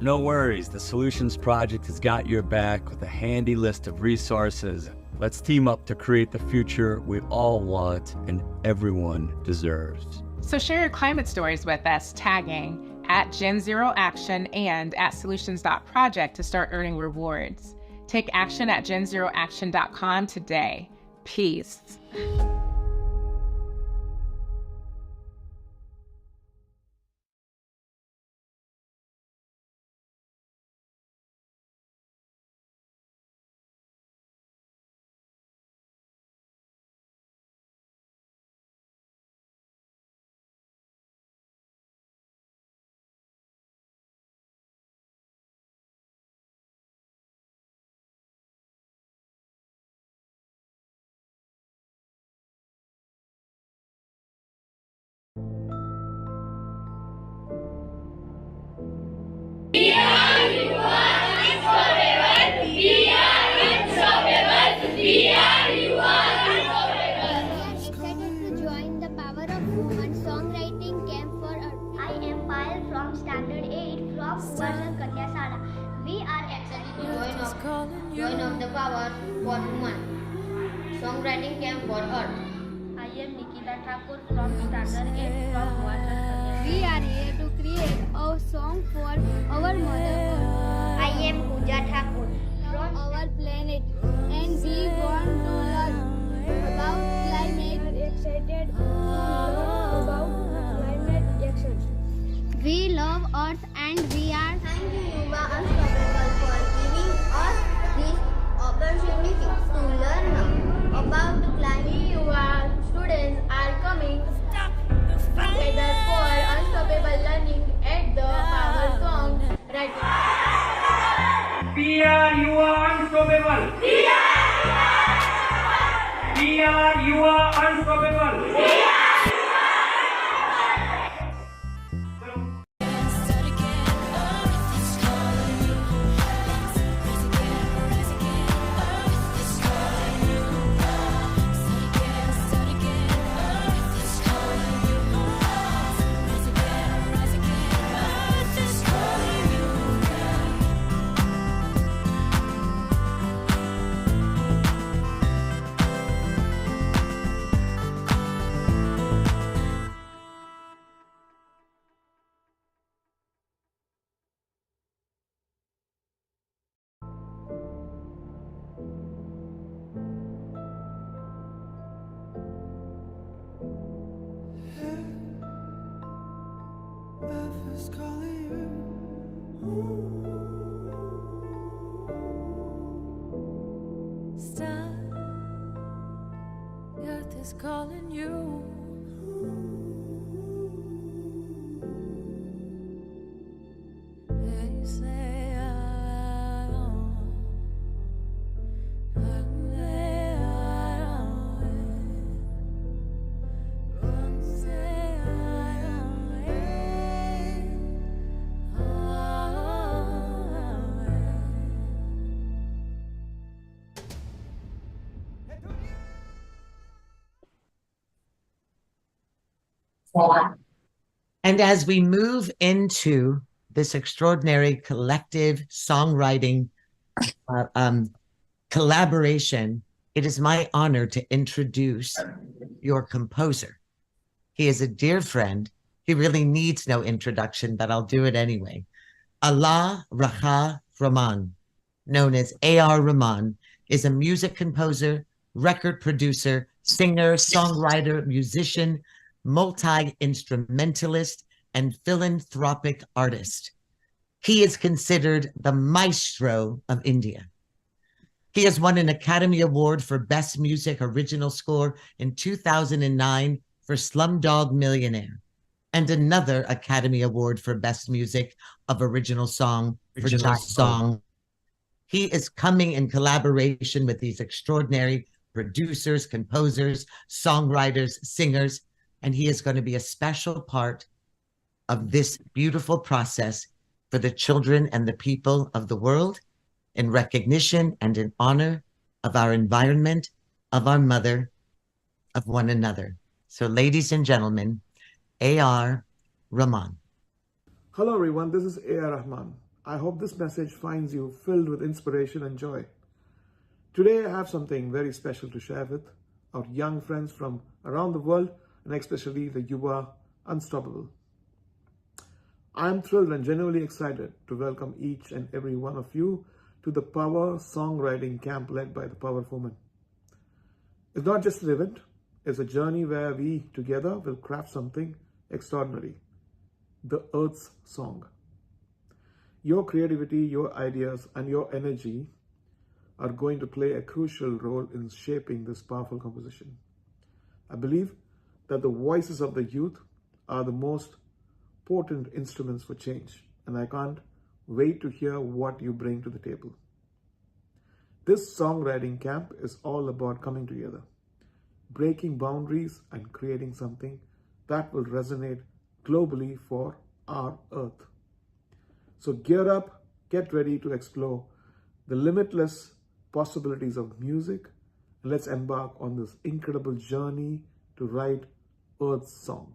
No worries, the Solutions Project has got your back with a handy list of resources. Let's team up to create the future we all want and everyone deserves. So share your climate stories with us, tagging @GenZeroAction and @Solutions.project to start earning rewards. Take action at genzeroaction.com today. Peace. Power for Women Songwriting Camp for Earth. I am Nikita Thakur from Standard 8 from Water. We are here to create a song for our Mother Earth. I am Pooja Thakur from our planet, and we want to learn about climate. We are excited to learn about climate action. We love Earth and we are. Thank you, Yuva Unstoppable, for giving us this opportunity to learn about climate. Yuva students are coming together for unstoppable learning at the Power Song Writing. We are you are unstoppable. We are you are unstoppable. Earth is calling you. Stop. The earth is calling you. Hey, say, And as we move into this extraordinary collective songwriting collaboration, it is my honor to introduce your composer. He is a dear friend. He really needs no introduction, but I'll do it anyway. Allah Raha Rahman, known as A.R. Rahman, is a music composer, record producer, singer, songwriter, musician, multi-instrumentalist, and philanthropic artist. He is considered the maestro of India. He has won an Academy Award for Best Music Original Score in 2009 for Slumdog Millionaire, and another Academy Award for Best Music of Original Song for Just Song. He is coming in collaboration with these extraordinary producers, composers, songwriters, singers, and he is going to be a special part of this beautiful process for the children and the people of the world, in recognition and in honor of our environment, of our mother, of one another. So, ladies and gentlemen, A.R. Rahman. Hello everyone, this is A.R. Rahman. I hope this message finds you filled with inspiration and joy. Today I have something very special to share with our young friends from around the world, and especially the Yuva Unstoppable. I am thrilled and genuinely excited to welcome each and every one of you to the Power Songwriting Camp led by the Power Women. It's not just an event, it's a journey where we together will craft something extraordinary, the Earth's Song. Your creativity, your ideas, and your energy are going to play a crucial role in shaping this powerful composition. I believe that the voices of the youth are the most potent instruments for change, and I can't wait to hear what you bring to the table. This songwriting camp is all about coming together, breaking boundaries, and creating something that will resonate globally for our Earth. So gear up, get ready to explore the limitless possibilities of music, and let's embark on this incredible journey to write Earth's song.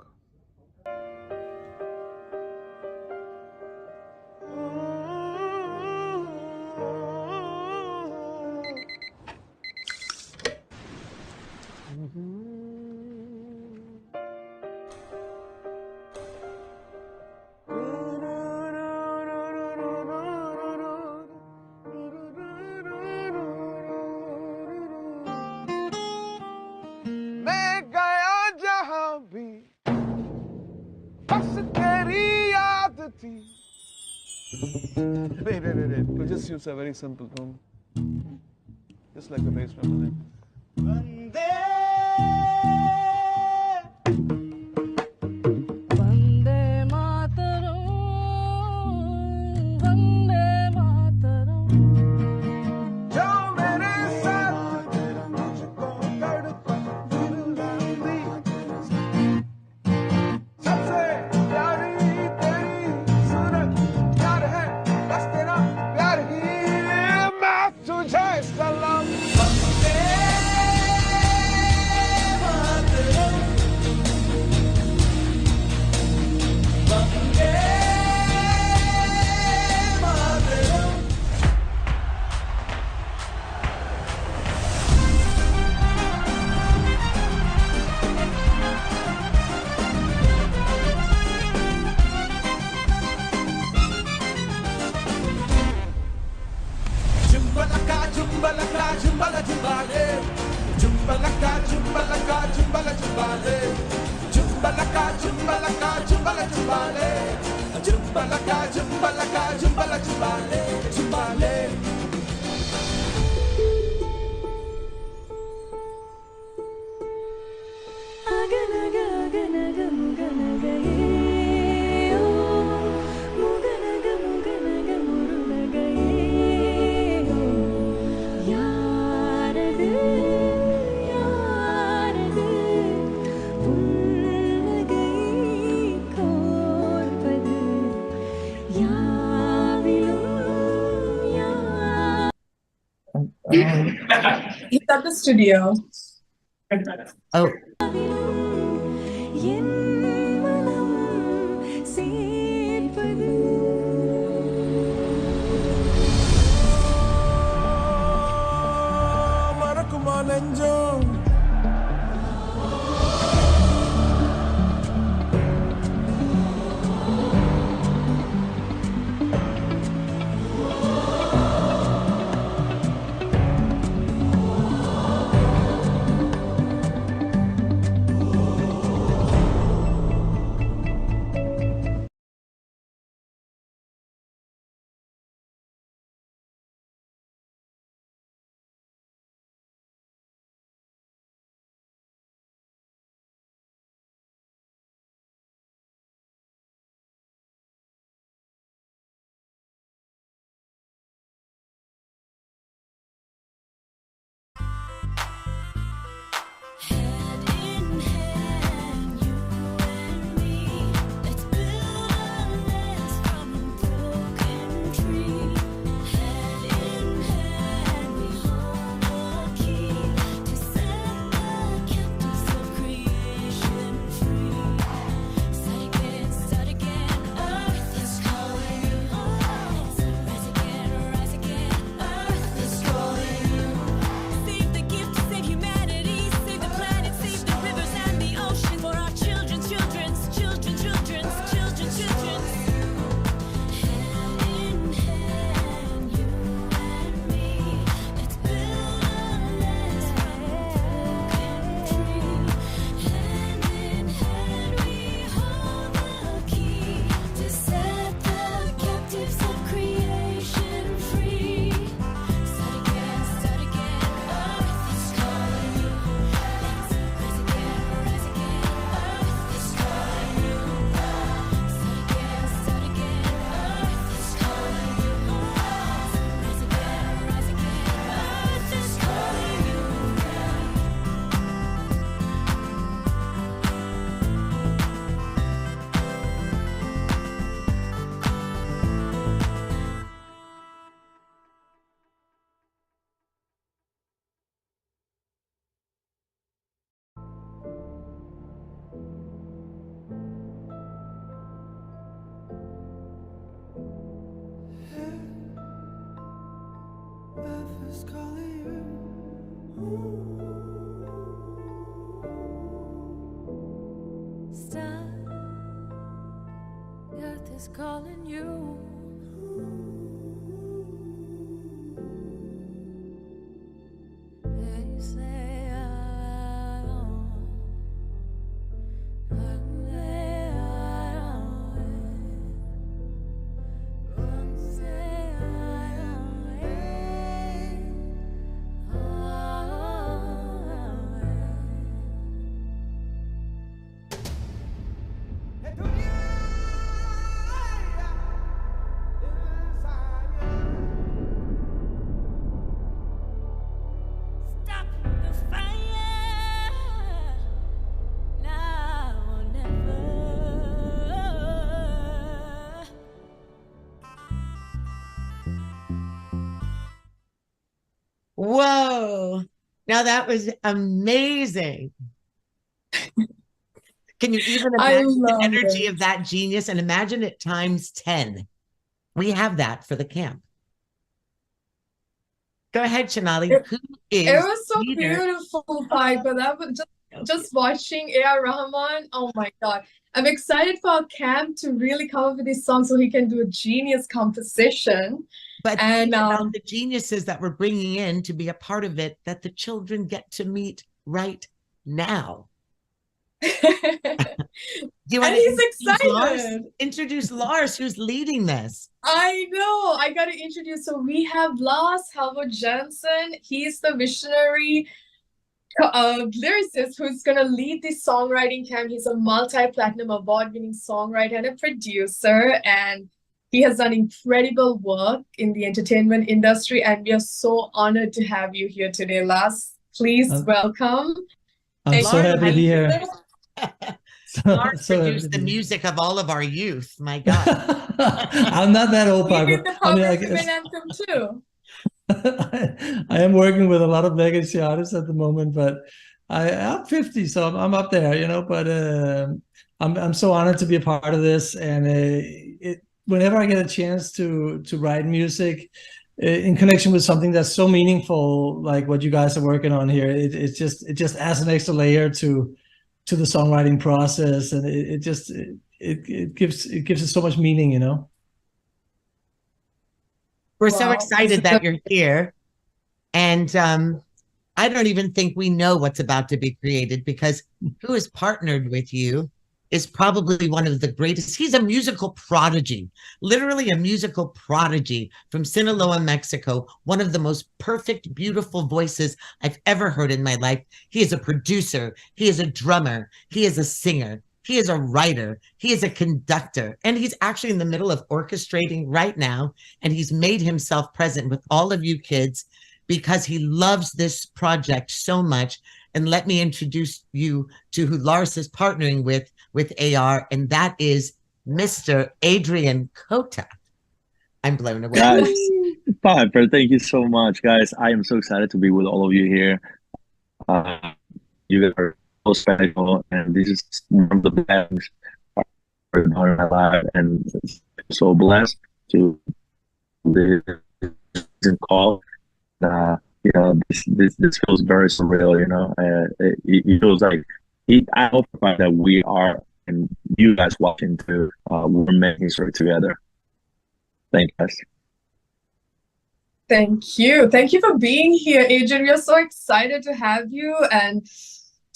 बस तेरी याद थी. Wait. We'll just use a very simple tone. Just like the bass drum. Vande Mataram, Vande Mataram. जो मेरे साथ मुझको तड़पा दिल लंबी. सबसे प्यारी तेरी सूरत प्यार है बस तेरा प्यार ही मैं तुझे सलाम. Vande Mataram, Vande Mataram. Jumbalaka, jumbalaka, jumbala, jumbale. Jumbalaka, jumbalaka, jumbala, jumbale. Jumbalaka, jumbalaka, jumbala, jumbale. Jumbalaka, jumbalaka, jumbala, jumbale, jumbale. He's at the studio. Oh, மறக்குமா நெஞ்சம். is calling you. Stop. The earth is calling you. They say I Whoa. Now that was amazing. Can you even I imagine the love energy it. of that genius? And imagine it times 10. We have that for the camp. Go ahead, Shanali. Who It is was so leader? beautiful, Piper. That was just watching A.R. Rahman. Oh my God. I'm excited for our camp to really come up with this song so he can do a genius composition. But And think about the geniuses that we're bringing in to be a part of it that the children get to meet right now. Do you want and to he's introduce Lars? excited. Introduce Lars, who's leading this. I know. I got to introduce. So we have Lars Halvor Jensen. He's the visionary lyricist who's going to lead this songwriting camp. He's a multi-platinum award-winning songwriter and a producer, and he has done incredible work in the entertainment industry, and we are so honored to have you here today, Lars. Please welcome. I'm so happy to be here. Lars produced the music of all of our youth. My God. I'm not that old, You Piper. did the Power Women Anthem too. I am working with a lot of legacy artists at the moment, but I'm 50, so I'm up there, you know. But I'm so honored to be a part of this, and whenever I get a chance to write music in connection with something that's so meaningful, like what you guys are working on here, it just adds an extra layer to the songwriting process, and it gives it so much meaning, you know. We're so excited that you're here. And I don't even think we know what's about to be created, because who has partnered with you is probably one of the greatest. He's a musical prodigy, literally a musical prodigy from Sinaloa, Mexico, one of the most perfect, beautiful voices I've ever heard in my life. He is a producer. He is a drummer. He is a singer. He is a writer. He is a conductor. And he's actually in the middle of orchestrating right now. And he's made himself present with all of you kids because he loves this project so much. And let me introduce you to who Lars is partnering with AR, and that is Mr. Adrian Cota. I'm blown away. Guys, Piper, thank you so much, guys. I am so excited to be with all of you here. You guys are so special, and this is one of the best parts of my life, and so blessed to this call. You know, this feels very surreal. You know, it feels like I hope that we are, and you guys watching too. We're making history together. Thank you, guys. Thank you. Thank you for being here, Adrian. We are so excited to have you and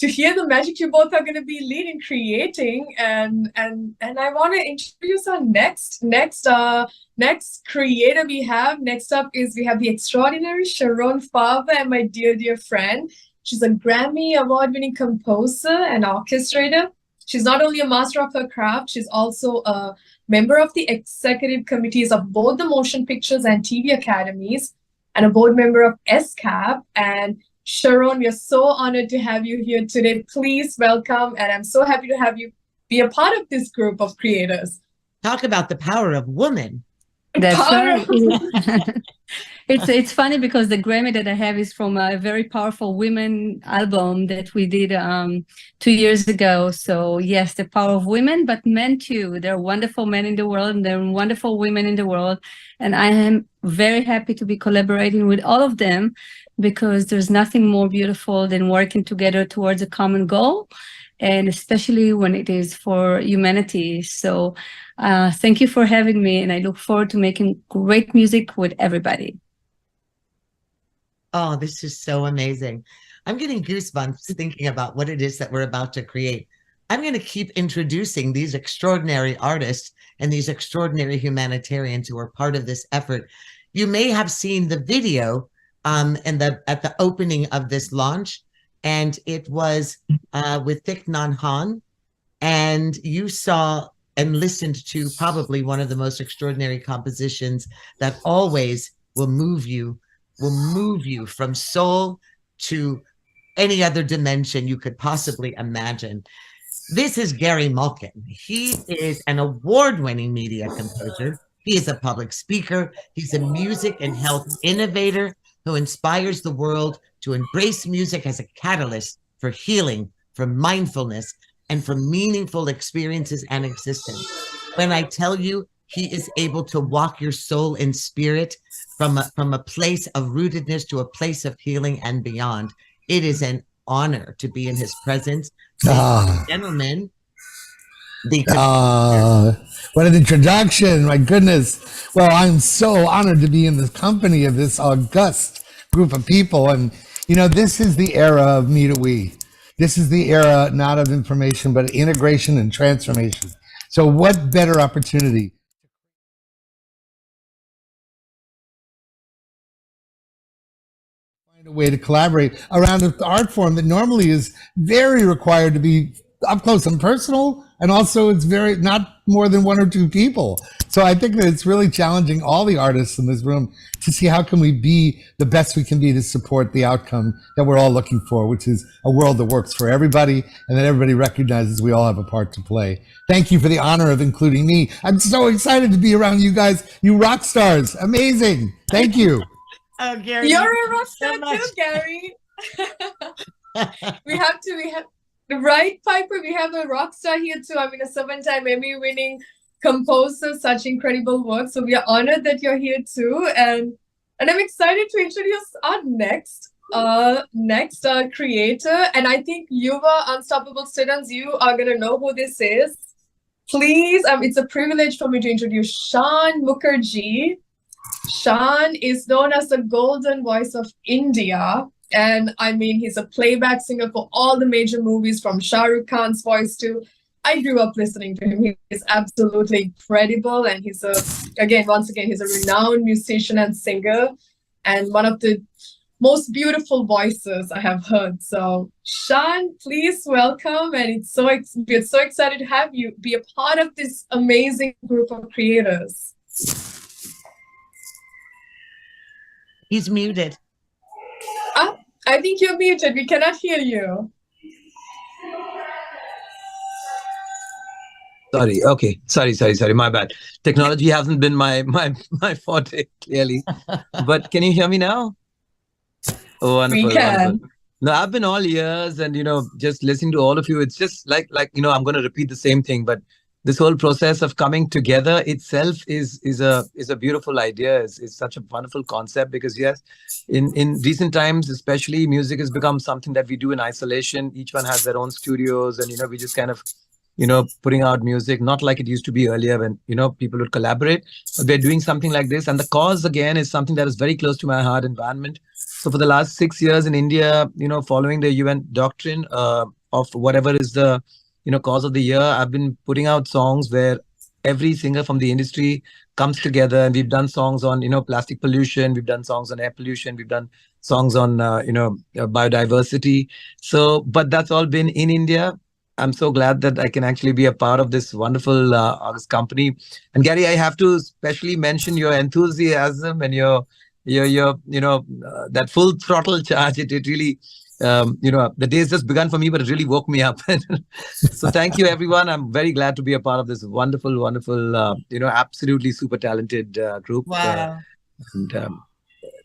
to hear the magic you both are going to be leading, creating. And I want to introduce our next creator we have. Next up is we have the extraordinary Sharon Farber, and my dear friend. She's a Grammy award-winning composer and orchestrator. She's not only a master of her craft, she's also a member of the executive committees of both the Motion Pictures and TV Academies, and a board member of SCAP. And Sharon, we are so honored to have you here today. Please welcome, and I'm so happy to have you be a part of this group of creators. Talk about the power of woman. That's right. It's funny because the Grammy that I have is from a very powerful women album that we did 2 years ago. So yes, the power of women, but men too. There are wonderful men in the world, and there are wonderful women in the world. And I am very happy to be collaborating with all of them, because there's nothing more beautiful than working together towards a common goal, and especially when it is for humanity. So thank you for having me, and I look forward to making great music with everybody. Oh, this is so amazing. I'm getting goosebumps thinking about what it is that we're about to create. I'm going to keep introducing these extraordinary artists and these extraordinary humanitarians who are part of this effort. You may have seen the video at the opening of this launch, and it was with Thich Nhat Hanh, and you saw and listened to probably one of the most extraordinary compositions that always will move you from soul to any other dimension you could possibly imagine. This is Gary Malkin. He is an award-winning media composer. He is a public speaker. He's a music and health innovator, who inspires the world to embrace music as a catalyst for healing, for mindfulness, and for meaningful experiences and existence. When I tell you he is able to walk your soul and spirit from a place of rootedness to a place of healing and beyond, it is an honor to be in his presence. Gentlemen, what an introduction. My goodness. Well, I'm so honored to be in the company of this august group of people. And, you know, this is the era of me to we. This is the era not of information, but integration and transformation. So what better opportunity? Find a way to collaborate around an art form that normally is very required to be up close and personal, and also it's very not more than one or two people. So I think that it's really challenging all the artists in this room to see how can we be the best we can be to support the outcome that we're all looking for, which is a world that works for everybody and that everybody recognizes we all have a part to play. Thank you for the honor of including me. I'm so excited to be around you guys, you rock stars. Amazing. Thank you. Oh, Gary, You're a rock star too, Gary. we have right, Piper, we have a rock star here too. I mean, a 7-time Emmy winning composer, such incredible work. So we are honored that you're here too. And I'm excited to introduce our next creator. And I think Yuva Unstoppable Students, you are gonna know who this is. Please, it's a privilege for me to introduce Shan Mukherjee. Shan is known as the golden voice of India. And I mean, he's a playback singer for all the major movies, from Shah Rukh Khan's voice to, I grew up listening to him. He is absolutely incredible. And he's once again, he's a renowned musician and singer, and one of the most beautiful voices I have heard. So Shan, please welcome. And we're so excited to have you be a part of this amazing group of creators. He's muted. I think you're muted. We cannot hear you. Sorry. Okay. Sorry. My bad. Technology hasn't been my forte, clearly. But can you hear me now? Oh, wonderful. We can. Wonderful. No, I've been all ears, and just listening to all of you. It's just like I'm going to repeat the same thing, but this whole process of coming together itself is a beautiful idea. It's such a wonderful concept, because yes, in recent times, especially, music has become something that we do in isolation. Each one has their own studios, and we just kind of putting out music, not like it used to be earlier when people would collaborate. But we're doing something like this, and the cause again is something that is very close to my heart, environment. So for the last 6 years in India, following the UN doctrine of whatever is the cause of the year, I've been putting out songs where every singer from the industry comes together, and we've done songs on plastic pollution, we've done songs on air pollution, we've done songs on biodiversity. So, but that's all been in India. I'm so glad that I can actually be a part of this wonderful August company. And Gary, I have to especially mention your enthusiasm and your that full throttle charge. It really the day's just begun for me, but it really woke me up. So thank you, everyone. I'm very glad to be a part of this wonderful, absolutely super talented group. Wow. And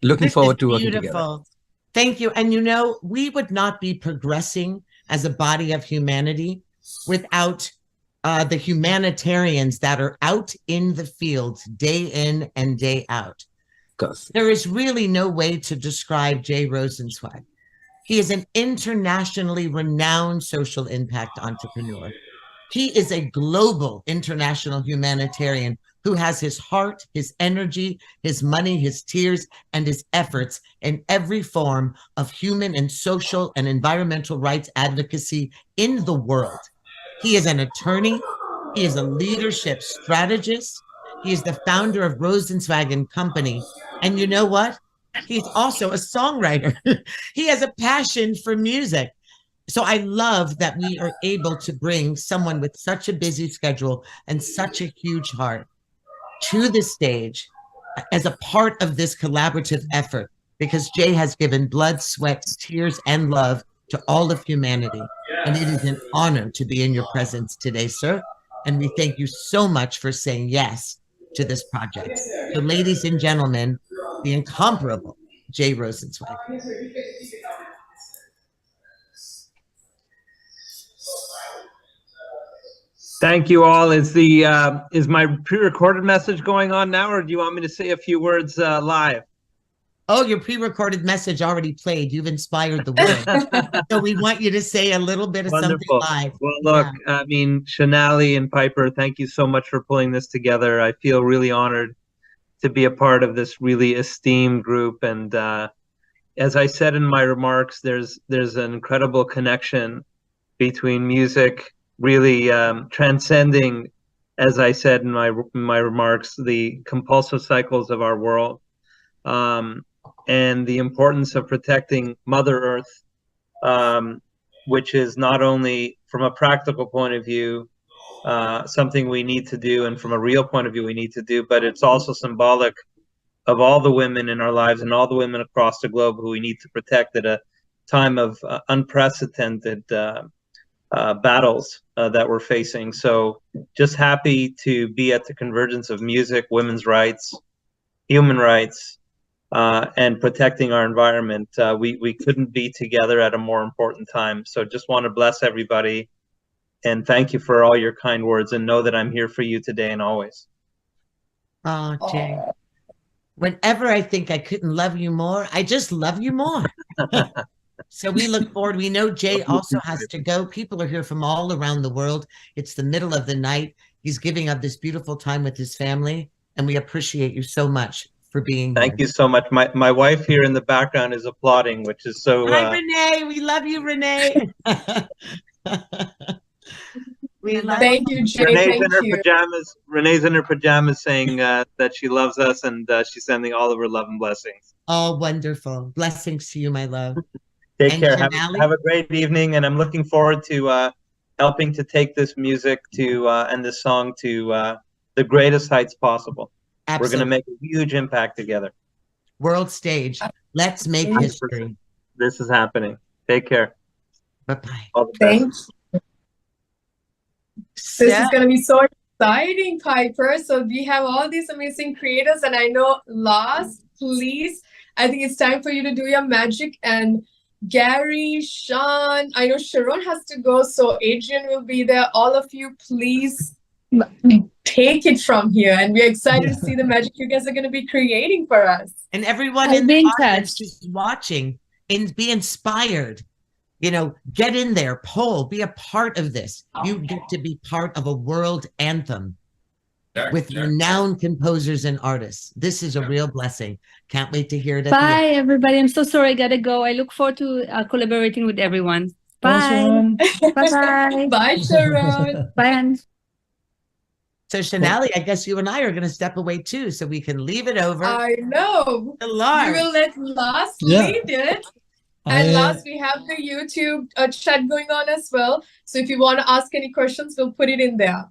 looking forward to working together. Thank you. And we would not be progressing as a body of humanity without the humanitarians that are out in the fields day in and day out. There is really no way to describe Jay Rosenzweig. He is an internationally renowned social impact entrepreneur. He is a global international humanitarian who has his heart, his energy, his money, his tears, and his efforts in every form of human and social and environmental rights advocacy in the world. He is an attorney. He is a leadership strategist. He is the founder of Rosenzweig and Company. And you know what? He's also a songwriter. He has a passion for music. So I love that we are able to bring someone with such a busy schedule and such a huge heart to the stage as a part of this collaborative effort, because Jay has given blood, sweat, tears, and love to all of humanity. And it is an honor to be in your presence today, sir. And we thank you so much for saying yes to this project. So ladies and gentlemen, the incomparable Jay Rosenzweig. Thank you all. Is my pre-recorded message going on now, or do you want me to say a few words live? Oh, your pre-recorded message already played. You've inspired the world. So we want you to say a little bit of Wonderful. something live. Well, look, I mean, Shanali and Piper, thank you so much for pulling this together. I feel really honored to be a part of this really esteemed group. And as I said in my remarks, there's an incredible connection between music, really transcending, as I said in my remarks, the compulsive cycles of our world, and the importance of protecting Mother Earth, which is not only from a practical point of view something we need to do, and from a real point of view we need to do, but it's also symbolic of all the women in our lives and all the women across the globe who we need to protect at a time of unprecedented battles that we're facing. So just happy to be at the convergence of music, women's rights, human rights, and protecting our environment. We couldn't be together at a more important time. So just want to bless everybody and thank you for all your kind words, and know that I'm here for you today and always. Oh, Jay. Whenever I think I couldn't love you more, I just love you more. So we look forward. We know Jay also has to go. People are here from all around the world. It's the middle of the night. He's giving up this beautiful time with his family, and we appreciate you so much for being here. Thank you so much. My wife here in the background is applauding, which is so... Hi, Renee. We love you, Renee. We love Thank you, Jay. Renee's Thank in her you. pajamas. Renee's in her pajamas saying that she loves us, and she's sending all of her love and blessings. Oh, wonderful. Blessings to you, my love. Take And care. Shanali? Have a great evening, and I'm looking forward to helping to take this music to and this song to the greatest heights possible. Absolutely. We're going to make a huge impact together. World stage. Let's make history. This is happening. Take care. Bye-bye. All the best. Thanks. This is going to be so exciting, Piper. So we have all these amazing creators, and I know, Lars, please, I think it's time for you to do your magic. And Gary, Sean, I know Sharon has to go, so Adrian will be there. All of you, please take it from here. And we're excited to see the magic you guys are going to be creating for us. And everyone in the audience who's watching, and be inspired. You know, get in there, poll, be a part of this. You get to be part of a world anthem with renowned composers and artists. This is a real blessing. Can't wait to hear it. Bye, everybody. I'm so sorry. I gotta go. I look forward to collaborating with everyone. Bye. Bye-bye. Bye, Sharon. Bye, Anne. So, Shanali, I guess you and I are going to step away too, so we can leave it over. I know. To Lars. We will let Lars Yeah. lead it. And last, we have the YouTube chat going on as well. So if you want to ask any questions, we'll put it in there.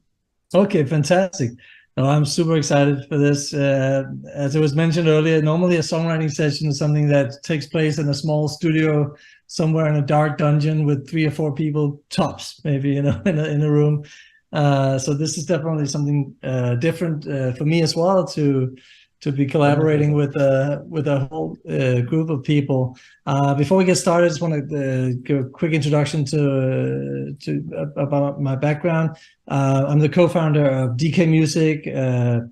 Okay, fantastic. No, I'm super excited for this. As it was mentioned earlier, normally a songwriting session is something that takes place in a small studio somewhere in a dark dungeon with 3 or 4 people tops, maybe, you know, in a room. So this is definitely something different for me as well, to be collaborating with a whole group of people. Before we get started, I just want to give a quick introduction to about my background. I'm the co-founder of DK Music,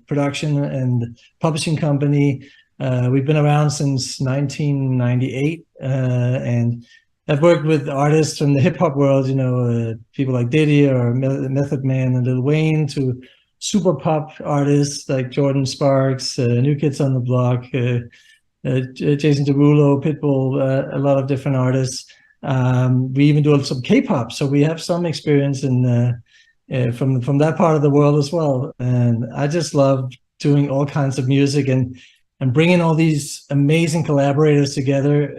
production and publishing company. We've been around since 1998, and I've worked with artists from the hip hop world, you know, people like Diddy or Method Man and Lil Wayne, to super pop artists like Jordan Sparks, New Kids on the Block, Jason Derulo, Pitbull, a lot of different artists. We even do some K-pop, so we have some experience in from that part of the world as well. And I just love doing all kinds of music and bringing all these amazing collaborators together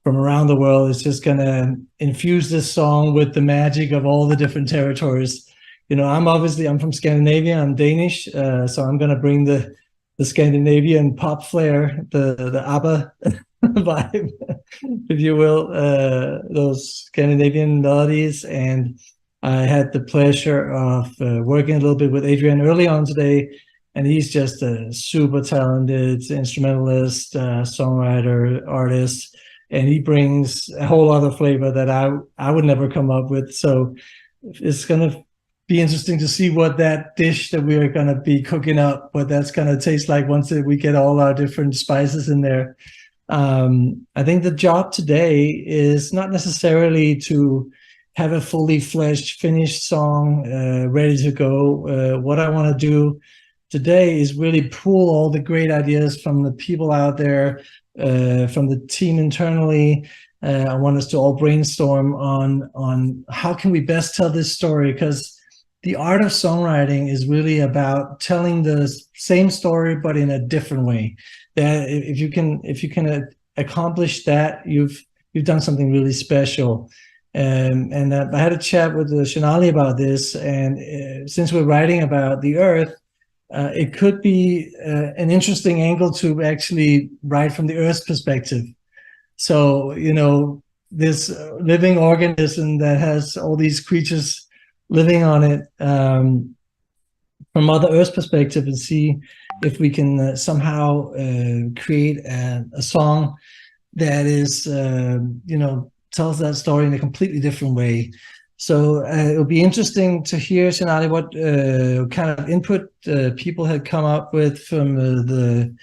from around the world. It's just gonna infuse this song with the magic of all the different territories. You know, I'm from Scandinavia, I'm Danish, so I'm gonna bring the Scandinavian pop flair, the ABBA vibe, if you will, those Scandinavian melodies. And I had the pleasure of working a little bit with Adrian early on today, and he's just a super talented instrumentalist, songwriter, artist, and he brings a whole other flavor that I would never come up with. So it's gonna be interesting to see what that dish that we're gonna be cooking up, what that's gonna taste like once we get all our different spices in there. I think the job today is not necessarily to have a fully fledged, finished song ready to go. What I want to do today is really pull all the great ideas from the people out there, from the team internally. I want us to all brainstorm on how can we best tell this story, because the art of songwriting is really about telling the same story but in a different way. That if you can accomplish that, you've done something really special. And I had a chat with Shonali about this, and since we're writing about the Earth, it could be an interesting angle to actually write from the Earth's perspective. So, this living organism that has all these creatures living on it, from Mother Earth's perspective, and see if we can somehow create a song that is, tells that story in a completely different way. So it'll be interesting to hear, Shonali, what kind of input people had come up with from the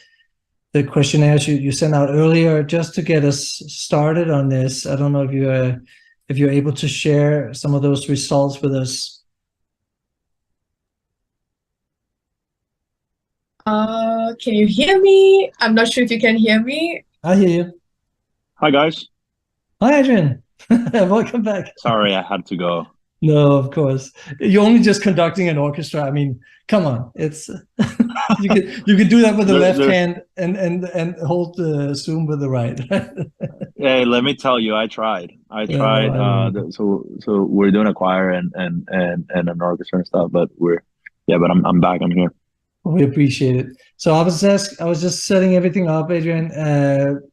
questionnaires you sent out earlier, just to get us started on this. I don't know if you're able to share some of those results with us. Can you hear me? I'm not sure if you can hear me. I hear you. Hi, guys. Hi, Adrian. Welcome back. Sorry, I had to go. No, of course. You're only just conducting an orchestra. I mean, come on. It's you can do that with the left hand and hold the Zoom with the right. Hey, let me tell you, I tried. I Yeah, tried. no, I know. So we're doing a choir and an orchestra and stuff, but but I'm back. I'm here. We appreciate it. So I was just setting everything up, Adrian,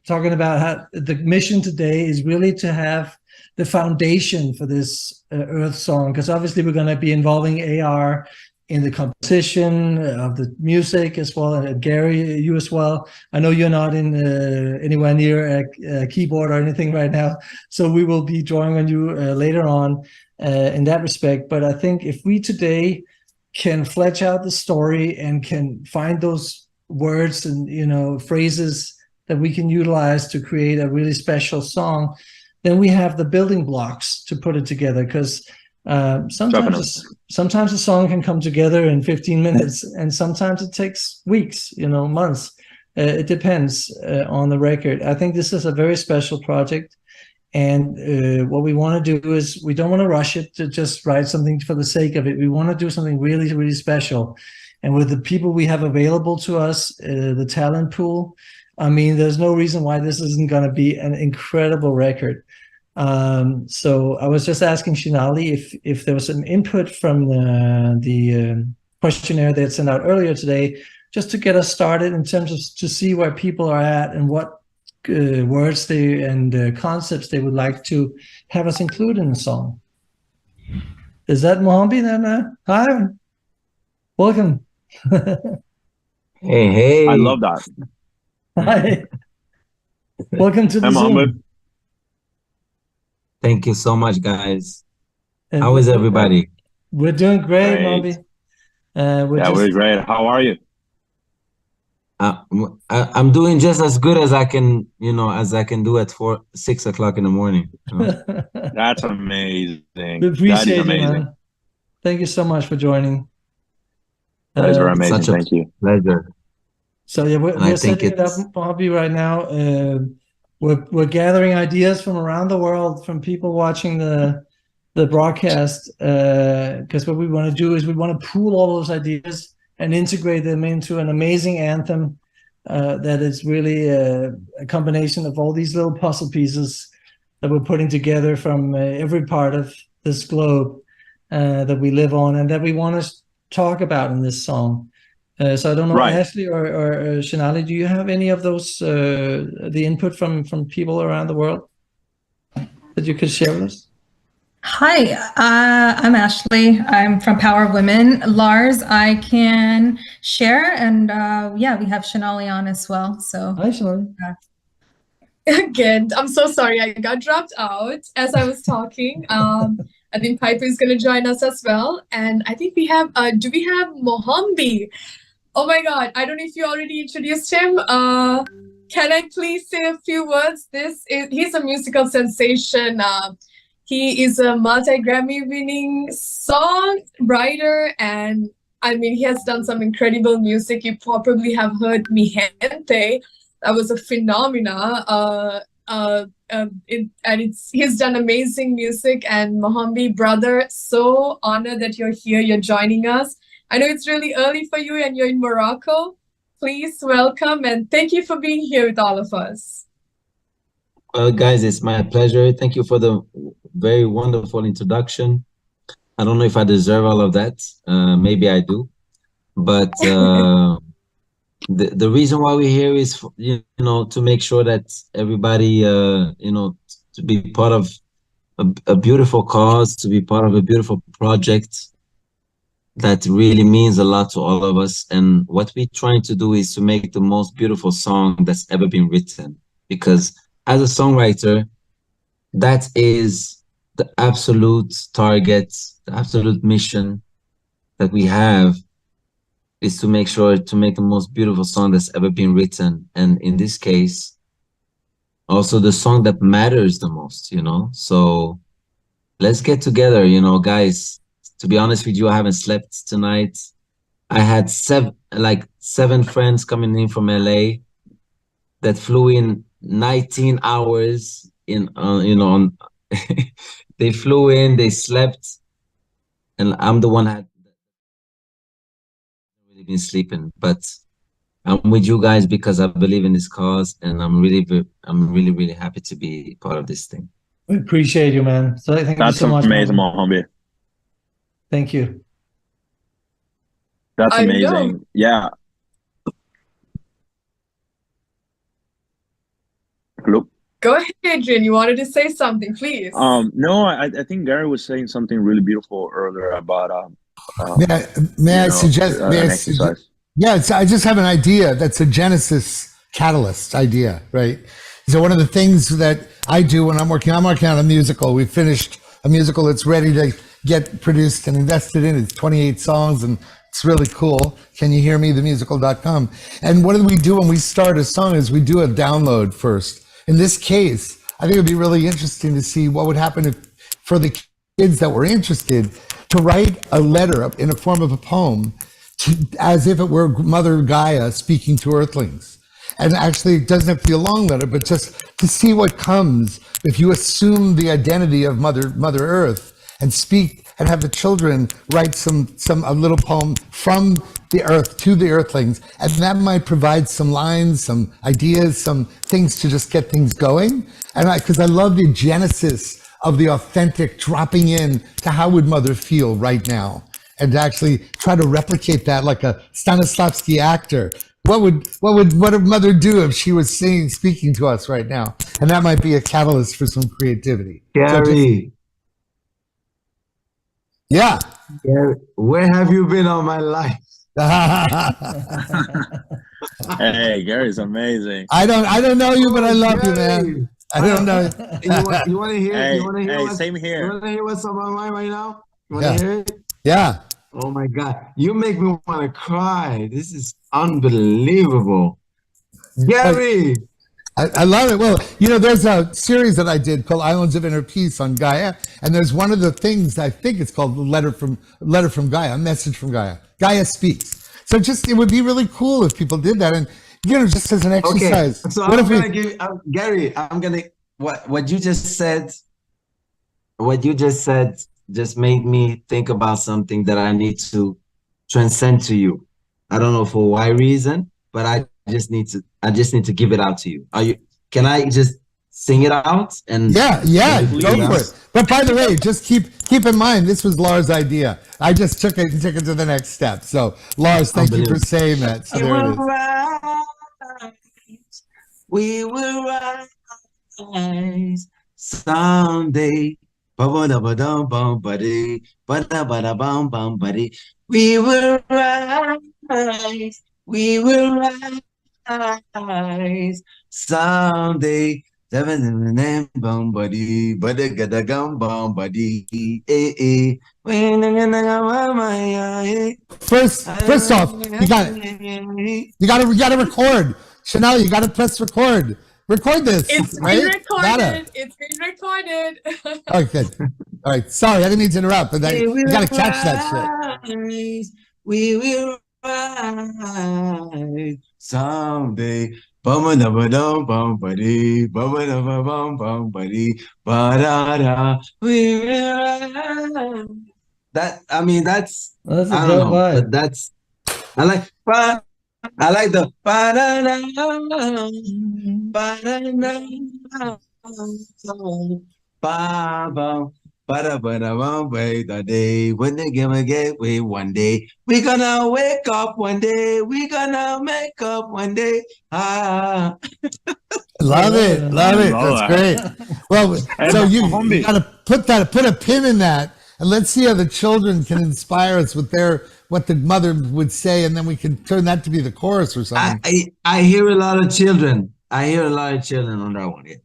talking about how the mission today is really to have the foundation for this Earth song, because obviously we're going to be involving AR in the composition of the music as well, and Gary, you as well. I know you're not in anywhere near a keyboard or anything right now, so we will be drawing on you later on in that respect. But I think if we today can flesh out the story and can find those words and phrases that we can utilize to create a really special song, then we have the building blocks to put it together. Because sometimes a song can come together in 15 minutes, and sometimes it takes weeks, months. It depends on the record. I think this is a very special project. And what we want to do is we don't want to rush it to just write something for the sake of it. We want to do something really, really special. And with the people we have available to us, the talent pool, I mean, there's no reason why this isn't going to be an incredible record. So I was just asking Shonali if there was some input from the questionnaire they had sent out earlier today, just to get us started in terms of to see where people are at and what words and concepts they would like to have us include in the song. Is that Mohammed then? Hi, welcome. Hey. I love that. Hi. Welcome to the Hi, Zoom. Mohammed. Thank you so much, guys. And How is everybody? We're doing great, Great. Mohammed. We're great. How are you? I'm doing just as good as I can, as I can do at 6 o'clock in the morning. That's amazing. We appreciate That is you, amazing. man. Thank you so much for joining. That is very amazing. Such a Thank you. pleasure. So yeah, And I we're think setting it up, it's Bobby, right now. We're gathering ideas from around the world, from people watching the broadcast, because what we want to do is we want to pool all those ideas and integrate them into an amazing anthem that is really a combination of all these little puzzle pieces that we're putting together from every part of this globe that we live on and that we want to talk about in this song. So I don't know, Right. Ashley or Shonali, do you have any of those, the input from people around the world that you could share with us? Hi, I'm Ashley. I'm from Power of Women. Lars, I can share, and yeah, we have Shanali on as well. So Hi, Shanali. Again, I'm so sorry. I got dropped out as I was talking. I think Piper is going to join us as well. And I think we have, do we have Mohambi? Oh my God. I don't know if you already introduced him. Can I please say a few words? He's a musical sensation. He is a multi-Grammy winning songwriter, and I mean, he has done some incredible music. You probably have heard Mi Gente. That was a phenomena. He's done amazing music. And Mohambi, brother, so honored that you're here. You're joining us. I know it's really early for you and you're in Morocco. Please welcome and thank you for being here with all of us. Well, guys, it's my pleasure. Thank you for the very wonderful introduction. I don't know if I deserve all of that. Maybe I do. But the reason why we're here is, to make sure that everybody, to be part of a beautiful cause, to be part of a beautiful project that really means a lot to all of us. And what we're trying to do is to make the most beautiful song that's ever been written. Because as a songwriter, that is the absolute target, the absolute mission that we have, is to make sure to make the most beautiful song that's ever been written. And in this case, also the song that matters the most, So let's get together, guys. To be honest with you, I haven't slept tonight. I had seven friends coming in from LA that flew in 19 hours they flew in, they slept, and I'm the one that had really been sleeping. But I'm with you guys because I believe in this cause, and I'm really, really happy to be part of this thing. We appreciate you, man. So thank you so much. That's amazing, Mohammed. Thank you. That's amazing. Yeah. Hello. Go ahead, Adrian. You wanted to say something, please. No, I think Gary was saying something really beautiful earlier about May I suggest? Yeah, I just have an idea that's a Genesis catalyst idea, right? So one of the things that I do when I'm working on a musical. We finished a musical that's ready to get produced and invested in. It's 28 songs and it's really cool. Can you hear me? TheMusical.com. And what do we do when we start a song is we do a download first. In this case, I think it'd be really interesting to see what would happen if, for the kids that were interested, to write a letter in a form of a poem as if it were Mother Gaia speaking to Earthlings. And actually, it doesn't have to be a long letter, but just to see what comes if you assume the identity of Mother Earth and speak and have the children write a little poem from the earth to the Earthlings. And that might provide some lines, some ideas, some things to just get things going. And because I love the genesis of the authentic dropping in to how would Mother feel right now, and to actually try to replicate that like a Stanislavski actor. What would Mother do if she was speaking to us right now? And that might be a catalyst for some creativity. Gary. Yeah. Gary, where have you been all my life? Hey, Gary's amazing. I don't know you, but I love you, man. I don't know. You want to hear? Hey, you want to hear? same here. You want to hear what's on my mind right now? You want to hear it? Yeah. Oh my God! You make me want to cry. This is unbelievable, Gary. I love it. Well, there's a series that I did called Islands of Inner Peace on Gaia, and there's one of the things I think it's called Letter from Gaia, a message from Gaia. Gaia speaks. So it would be really cool if people did that, and just as an exercise. Okay. So I'm gonna give Gary. I'm gonna what you just said. What you just said just made me think about something that I need to transcend to you. I don't know for why reason, but I just need to give it out to you. Can I just sing it out? And yeah, go for it. But by the way, just keep in mind this was Lars' idea. I just took it to the next step. So Lars, thank you for saying that. So there it is. We will rise someday. Ba-ba-da-ba-dum-bum-ba-dee, ba-da-ba-da-bum-bum-ba-dee. We will rise, we will rise someday. Bum-ba-dee, ba-da-ga-da-gum-bum-ba-dee, eh. First off, you gotta record. Chanel, you gotta press record. Record this, It's right? been Gotta. recorded. It's been recorded. Oh, good. All right. Sorry, I didn't mean to interrupt, but We you will gotta catch that shit. rise, we will rise someday. Bum-ba-da-ba-dum-bum-ba-dee, bum-ba-da-ba-bum-bum-ba-dee, ba-da-da. We will rise. That's a I don't dope know, but vibe. I like the ba-da-da, ba-da-da, ba-bum, ba-da-ba-da-bum, wait the day when they give a gateway one day. We gonna wake up one day. We gonna make up one day. Ah. Love it. Love it. That's great. Well, Hey, so you homie. gotta put a pin in that, and let's see how the children can inspire us with what the mother would say, and then we can turn that to be the chorus or something. I hear a lot of children. I hear a lot of children on that one. Yeah.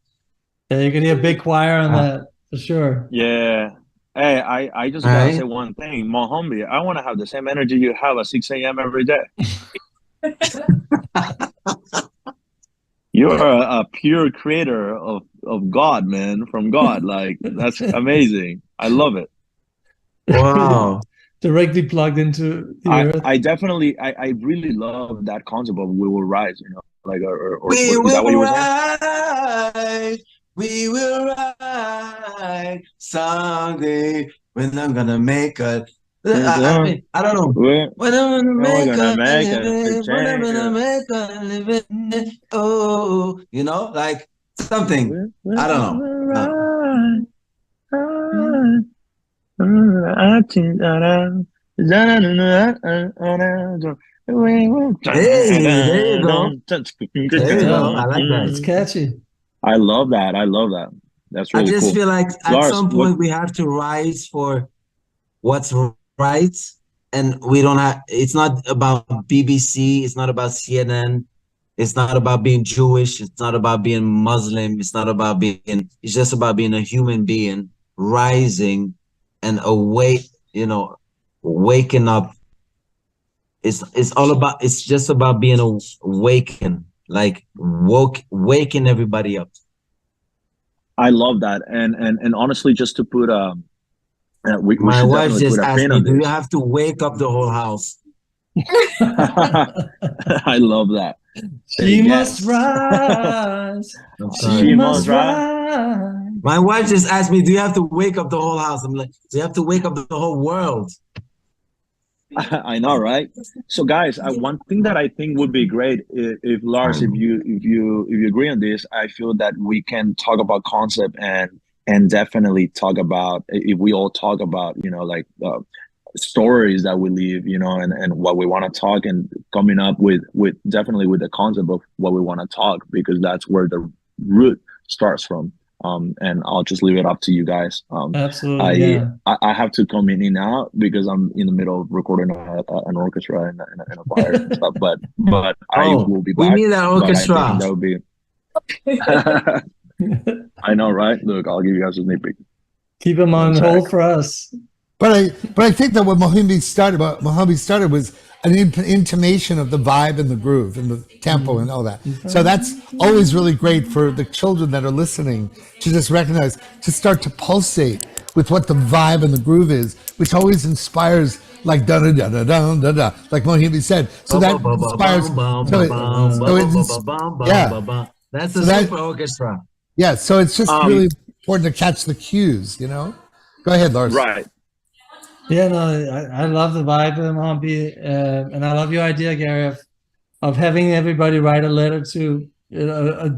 Yeah, you can hear a big choir on that for sure. Yeah. Hey, I just gotta say one thing, Mohambi. I want to have the same energy you have at 6 a.m. every day. You're a pure creator of God, man, from God. Like, that's amazing. I love it. Wow. Directly plugged into the earth. I definitely, I really love that concept of we will rise, you know, like, or We is that what will you were saying? rise. We will rise someday when I'm gonna make a. I mean, I don't know. When I'm gonna make a living, when I'm gonna make a living. Oh, like something. I don't know. Hey, there you go. There you go. I like that. It's catchy. I love that. I love that. That's really I just cool. feel like at Lars, some point we have to rise for what's right, and we don't have. It's not about BBC. It's not about CNN. It's not about being Jewish. It's not about being Muslim. It's not about being. It's just about being a human being rising and awake. Waking up. It's all about. It's just about being awakened, like waking everybody up. I love that, and honestly, just to put we My should wife definitely just put a asked pin me, on "Do you this. have to wake up the whole house?" I love that. She Yes. must rise. I'm sorry. She must rise. My wife just asked me, "Do you have to wake up the whole house?" I'm like, "Do you have to wake up the whole world?" I know, right? So, guys, one thing that I think would be great if Lars, if you agree on this, I feel that we can talk about concept and definitely talk about, if we all talk about, like stories that we live, and what we want to talk, and coming up with definitely with the concept of what we want to talk, because that's where the root starts from. And I'll just leave it up to you guys. Absolutely. I have to come in now because I'm in the middle of recording an orchestra and a choir and stuff. But I will be back. We need an orchestra. I think that would be. I know, right? Look, I'll give you guys a sneak peek. Keep them on hold for us. But I think that what Mohambi started was an intimation of the vibe and the groove and the tempo and all that. So that's always really great for the children that are listening to just recognize, to start to pulsate with what the vibe and the groove is, which always inspires, like da da da da da da da, like Mohambi said. So that inspires. That's the super orchestra. Yeah, so it's just really important to catch the cues. Go ahead, Lars. Right. Yeah, no, I love the vibe of Mohambi, and I love your idea, Gary, of having everybody write a letter to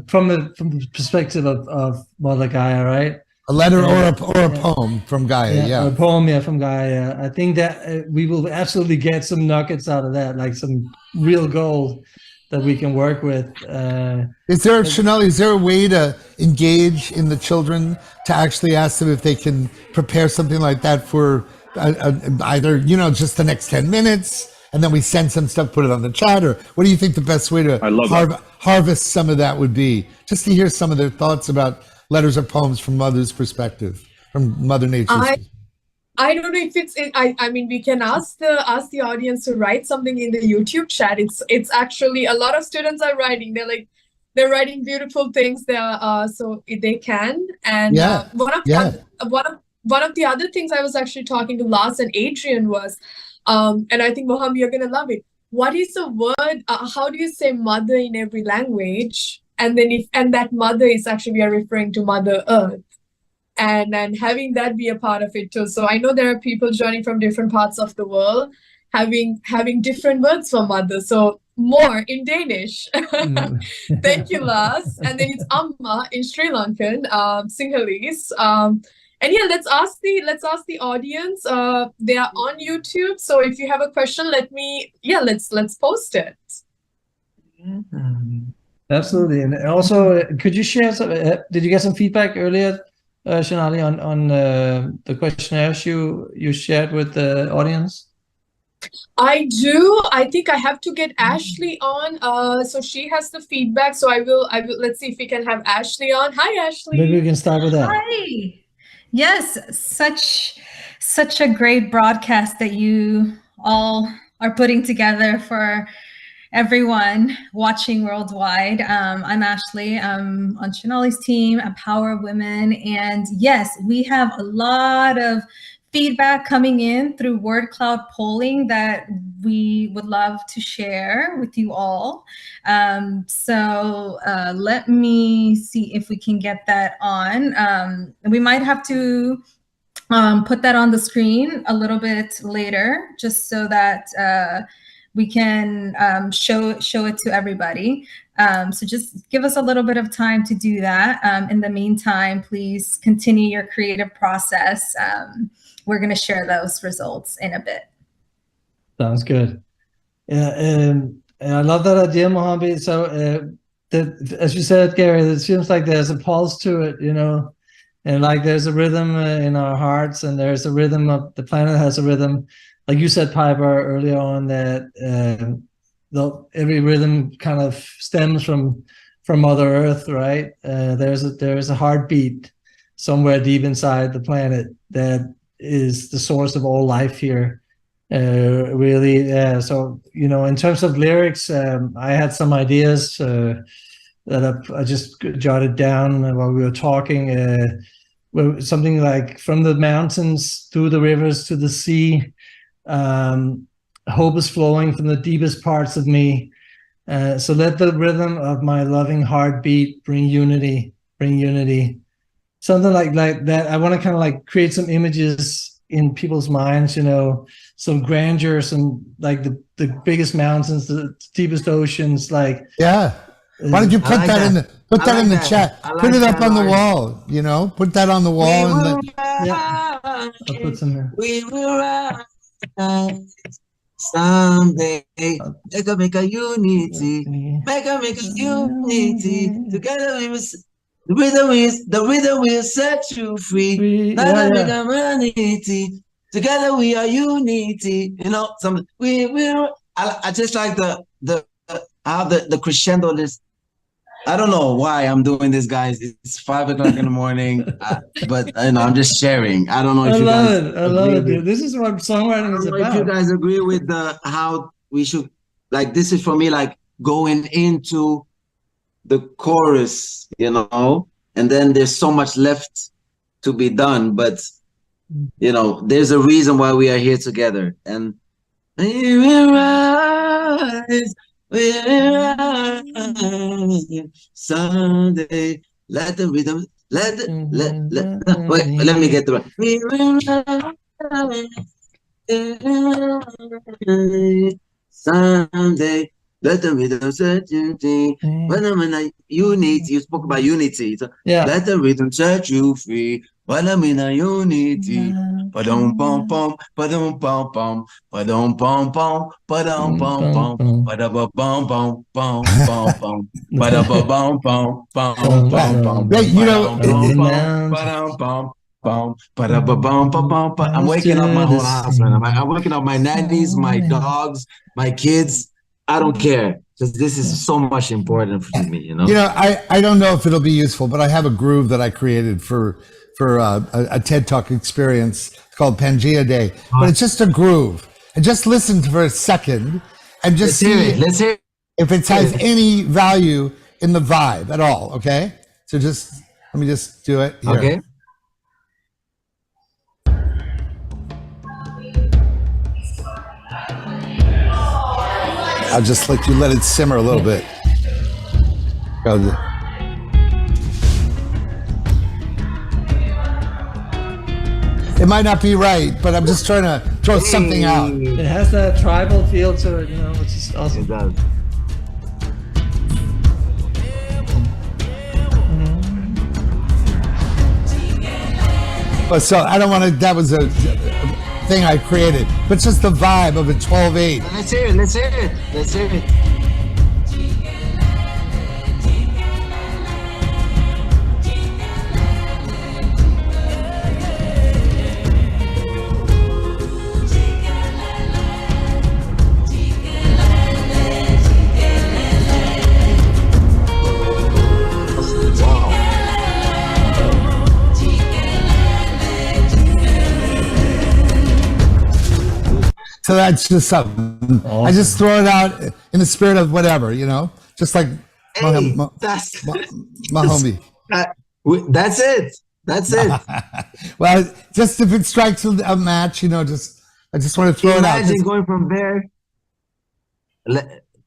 from the perspective of Mother Gaia, right? A letter or a poem from Gaia, yeah. A poem, from Gaia. I think that we will absolutely get some nuggets out of that, like some real gold. that we can work with. Is there, Chanel, is there a way to engage in the children to actually ask them if they can prepare something like that for either, you know, just the next 10 minutes and then we send some stuff, put it on the chat? Or what do you think the best way to harvest some of that would be? Just to hear some of their thoughts about letters or poems from Mother's perspective, from Mother Nature's. I don't know if I mean we can ask the audience to write something in the YouTube chat. It's actually a lot of students are writing. They're writing beautiful things there, so they can. And one of the other things I was actually talking to Lars and Adrian was, and I think Mohammed, you're gonna love it. What is a word? How do you say mother in every language? And then and that mother is actually, we are referring to Mother Earth. And having that be a part of it too. So I know there are people joining from different parts of the world, having different words for mother. So more in Danish. Thank you, Lars. And then it's Amma in Sri Lankan, Sinhalese. And yeah, let's ask the audience. They are on YouTube. So if you have a question, let's post it. Absolutely. And also, could you share some? Did you get some feedback earlier, Shanali, on the questionnaires you shared with the audience? I do. I think I have to get Ashley on. So she has the feedback. So I will. Let's see if we can have Ashley on. Hi, Ashley. Maybe we can start with that. Hi. Yes, such a great broadcast that you all are putting together for everyone watching worldwide. I'm Ashley. I'm on Shanali's team at Power of Women. And yes, we have a lot of feedback coming in through word cloud polling that we would love to share with you all. So let me see if we can get that on. We might have to put that on the screen a little bit later, just so that we can show it to everybody. So just give us a little bit of time to do that. In the meantime, please continue your creative process. We're going to share those results in a bit. Sounds good. Yeah, and I love that idea, Mohammed. So as you said, Gary, it seems like there's a pulse to it, you know, and like there's a rhythm in our hearts, and there's a rhythm of the planet has a rhythm. Like you said, Piper, earlier on, that every rhythm kind of stems from Mother Earth, right? There's a heartbeat somewhere deep inside the planet that is the source of all life here. Really, so you know, in terms of lyrics, I had some ideas that I just jotted down while we were talking. Something like, from the mountains through the rivers to the sea. Hope is flowing from the deepest parts of me. So let the rhythm of my loving heartbeat bring unity, Something like that. I want to kind of like create some images in people's minds, you know, some grandeur, some like the biggest mountains, the deepest oceans, like. Yeah. Why don't you put that in the chat? Put it up on the wall, you know, put that on the wall. I'll put some there. We will rise someday. Make a unity. Make a unity. Together we will. The rhythm will set you free. Make a unity. Together we are unity. You know, I just like the how the crescendo is. I don't know why I'm doing this, guys. It's 5 o'clock in the morning, but you know, I'm just sharing. I don't know if I you guys. I love it, dude. This is what songwriting is about. If you guys agree with how we should, like, this is for me, like going into the chorus, you know, and then there's so much left to be done, but you know, there's a reason why we are here together, and we will rise. Someday, let the rhythm, wait, let me get the right. Someday, let the rhythm set you free. When you spoke about unity. So let the rhythm set you free. Walamina unity. Padum pom pom, padum pom pom, padum pom pom, padum pom pom, padaba bom bom bom bom bom, padaba bom bom bom bom bom, Yeah, you know, padum pom pom, padum pom pom, padaba bom bom bom. I'm waking up my whole house, man. I'm waking up my nannies, my dogs, my kids. I don't care because this is so much important to me, you know. You know, I don't know if it'll be useful, but I have a groove that I created for a TED Talk experience called Pangea Day. But it's just a groove. And just listen for a second and just Let's hear it. If it has any value in the vibe at all. Okay, so just let me just do it here. Okay. I'll just let you let it simmer a little bit. It might not be right, but I'm just trying to throw something out. It has that tribal feel to it, you know, which is awesome. It does. But so I don't want to. That was a thing I created, but just the vibe of a 12/8. Let's hear it. Let's hear it. Let's hear it. So that's just something. Awesome. I just throw it out in the spirit of whatever, you know, just like my homie. That's it. That's it. Well, just if it strikes a match, you know, I just want to throw it out. Imagine going from there.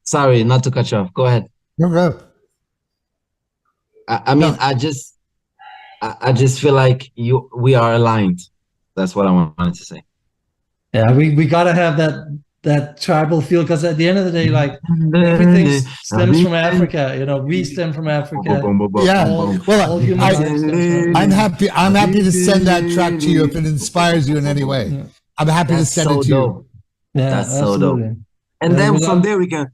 Sorry, not to cut you off. Go ahead. No, go. I mean, I just feel like we are aligned. That's what I wanted to say. Yeah, we gotta have that tribal feel, because at the end of the day, like, everything stems from Africa. You know, we stem from Africa. Yeah. All human life stems from Africa. I'm happy to send that track to you if it inspires you in any way. Yeah. I'm happy to send it to you. Yeah, that's so dope. And then from there we can.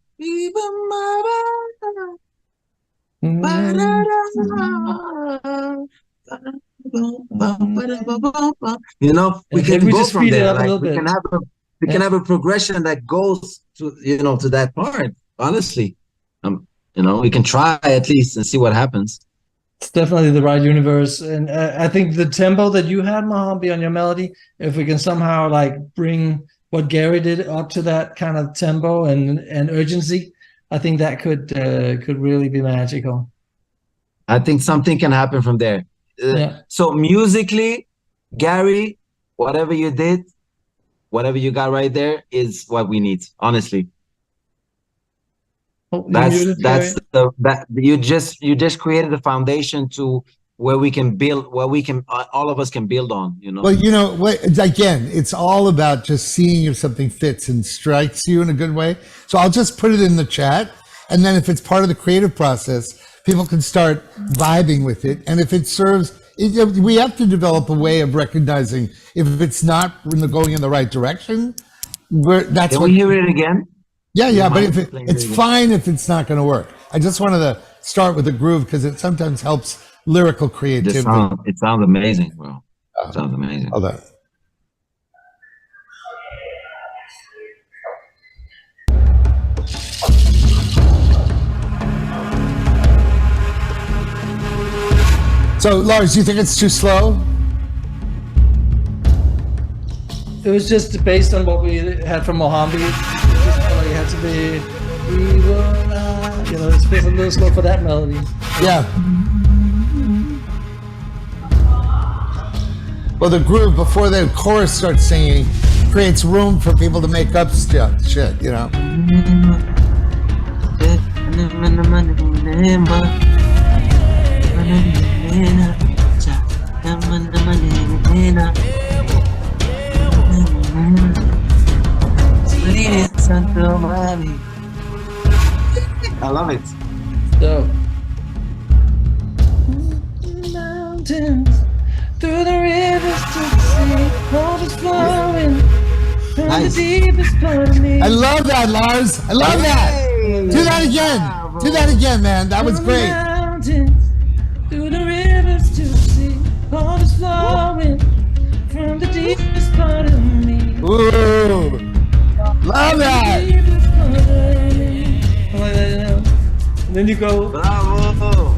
You know, we can go just from speed it there. up a Like, little we bit. can have a progression that goes to, you know, to that part. Honestly, you know, we can try at least and see what happens. It's definitely the right universe, and I think the tempo that you had, Mohambi, on your melody, if we can somehow like bring what Gary did up to that kind of tempo and urgency, I think that could really be magical. I think something can happen from there. Yeah. So musically, Gary, whatever you did, whatever you got right there is what we need. Honestly, you just created a foundation to where we can build, where we can all of us can build on. You know. Well, you know, again, it's all about just seeing if something fits and strikes you in a good way. So I'll just put it in the chat, and then if it's part of the creative process, people can start vibing with it. And if it serves, we have to develop a way of recognizing if it's not going in the right direction. Can we hear it again? Yeah, but if it's fine if it's not going to work. I just wanted to start with a groove because it sometimes helps lyrical creativity. It sounds amazing, bro. It sounds amazing. Hold on. So, Lars, do you think it's too slow? It was just based on what we had from Mohambi. It just felt like it had to be, you know, it's a little slow for that melody. Yeah. Well, the groove before the chorus starts singing creates room for people to make up shit, you know? I love it. So, mountains, through the rivers to the sea, all is flowing from Nice. the deepest part of me. I love that, Lars. I love that. Do that again. Do that again, man. That was From the great. mountains, through the rivers to the sea, all is flowing from the deepest part of me. Ooh, love that. And then you go, Bravo.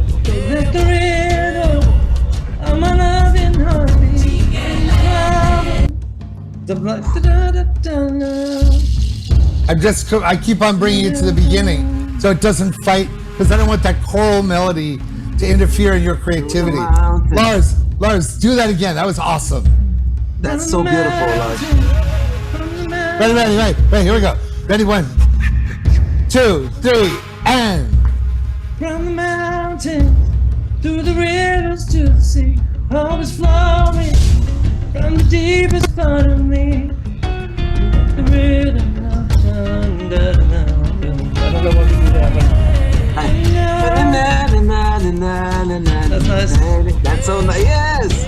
let the rhythm of my loving heartbeat. I keep on bringing it to the beginning so it doesn't fight, because I don't want that choral melody to interfere in your creativity. Lars, do that again. That was awesome. That's so beautiful, Lars. Ready, here we go. Ready, 1, 2, 3, and. From the mountains, through the rivers to the sea, all is flowing from the deepest part of me. The rhythm of I don't know what to do there, but that's nice. That's so nice. Yes.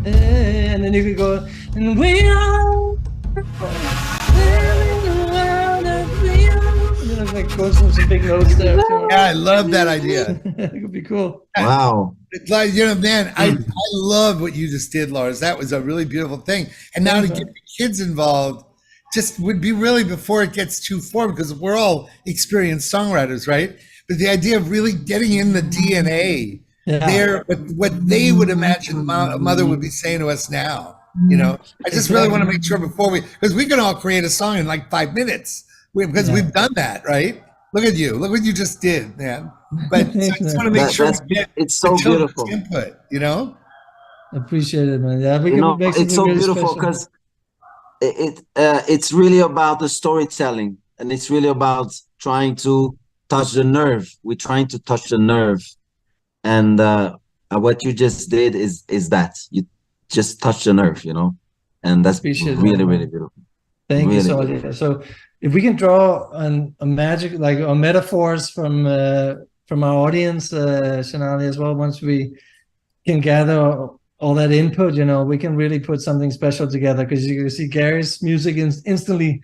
And then you could go, and we are living in the world that we are. You know, like goes from some big notes there. Yeah, I love that idea. It could be cool. Wow. It's like, you know, man, I love what you just did, Lars. That was a really beautiful thing. And now to get the kids involved just would be really before it gets too formal, because we're all experienced songwriters, right? But the idea of really getting in the DNA there, what they would imagine mother would be saying to us now, you know? I just really want to make sure before because we can all create a song in like 5 minutes because we've done that, right? Look at you. Look what you just did, man. But so I just want to make sure it's so beautiful. Input, you know? Appreciate it, man. Yeah, it's so beautiful because it's really about the storytelling, and it's really about trying to touch the nerve. We're trying to touch the nerve, and what you just did is that you just touch the nerve, you know, and that's really beautiful. Thank you so much. So if we can draw a magic, like metaphors from our audience, Shanali, as well, once we can gather all that input, you know, we can really put something special together, because you can see Gary's music instantly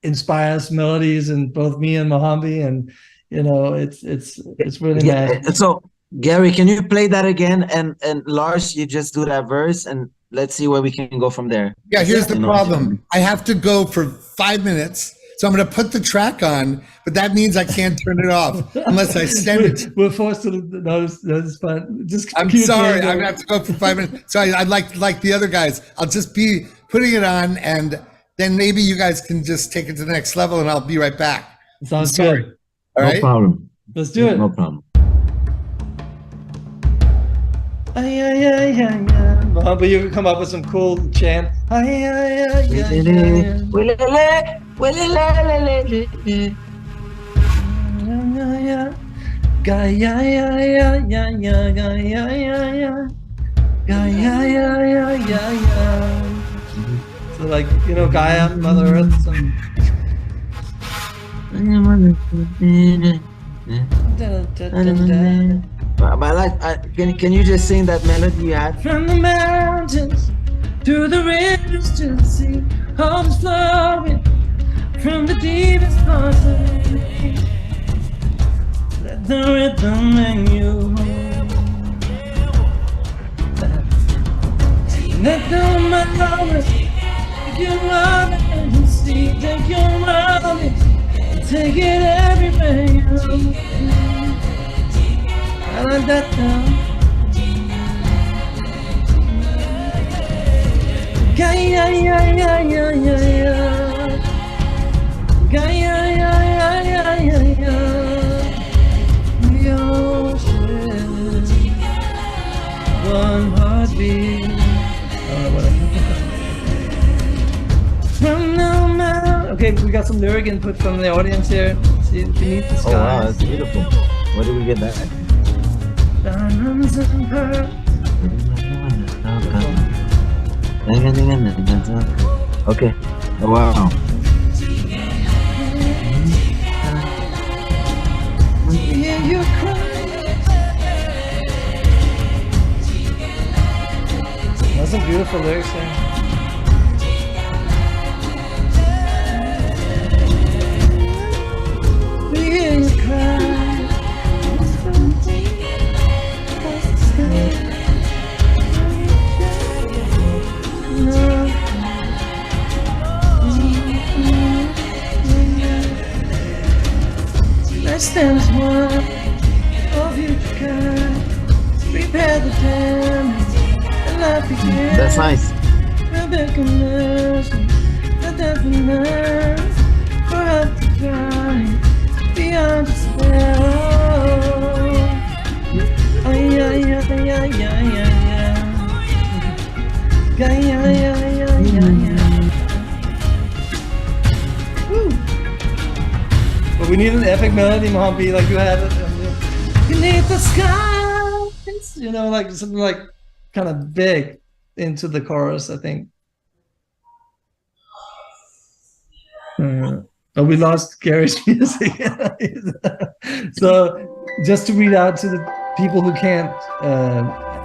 inspires melodies in both me and Mohambi, and you know, it's really magic. So Gary, can you play that again? And Lars, you just do that verse, and let's see where we can go from there. Yeah, here's the problem. I have to go for 5 minutes. So I'm going to put the track on, but that means I can't turn it off unless I send it. We're forced to notice fun. I'm sorry. I'm going to have to go for 5 minutes. So I'd like the other guys. I'll just be putting it on, and then maybe you guys can just take it to the next level, and I'll be right back. Sounds good. All right? No problem. Let's do it. No problem. But you can come up with some cool chant. So like, you know, Gaia, Mother Earth. But like, can you just sing that melody you had? From the mountains to the rivers to the sea, all is flowing from the deepest parts of me. Let the rhythm bring you home. Let go my love, take your love and see, take your love and take it everywhere you go. I like that now. The ocean, one heartbeat. From the mountain. Okay, we got some lyric input from the audience here. See, beneath the sky. Oh wow, that's beautiful. Where did we get that? Diamonds and pearls. Okay. Oh, wow. hear you cry. That's some beautiful lyrics there. We hear you cry. Less than one of you can prepare the damage and life begins. That's nice. Rebecca Nelson, the definite for help to cry beyond despair. Oh, yeah, yeah, yeah, yeah, yeah, yeah. Yeah, yeah, yeah, yeah, yeah, yeah. Woo. But we need an epic melody, Mohambi, like you had it. Beneath the skies, you know, like something like kind of big into the chorus, I think. But we lost Gary's music. So just to read out to the people who can't,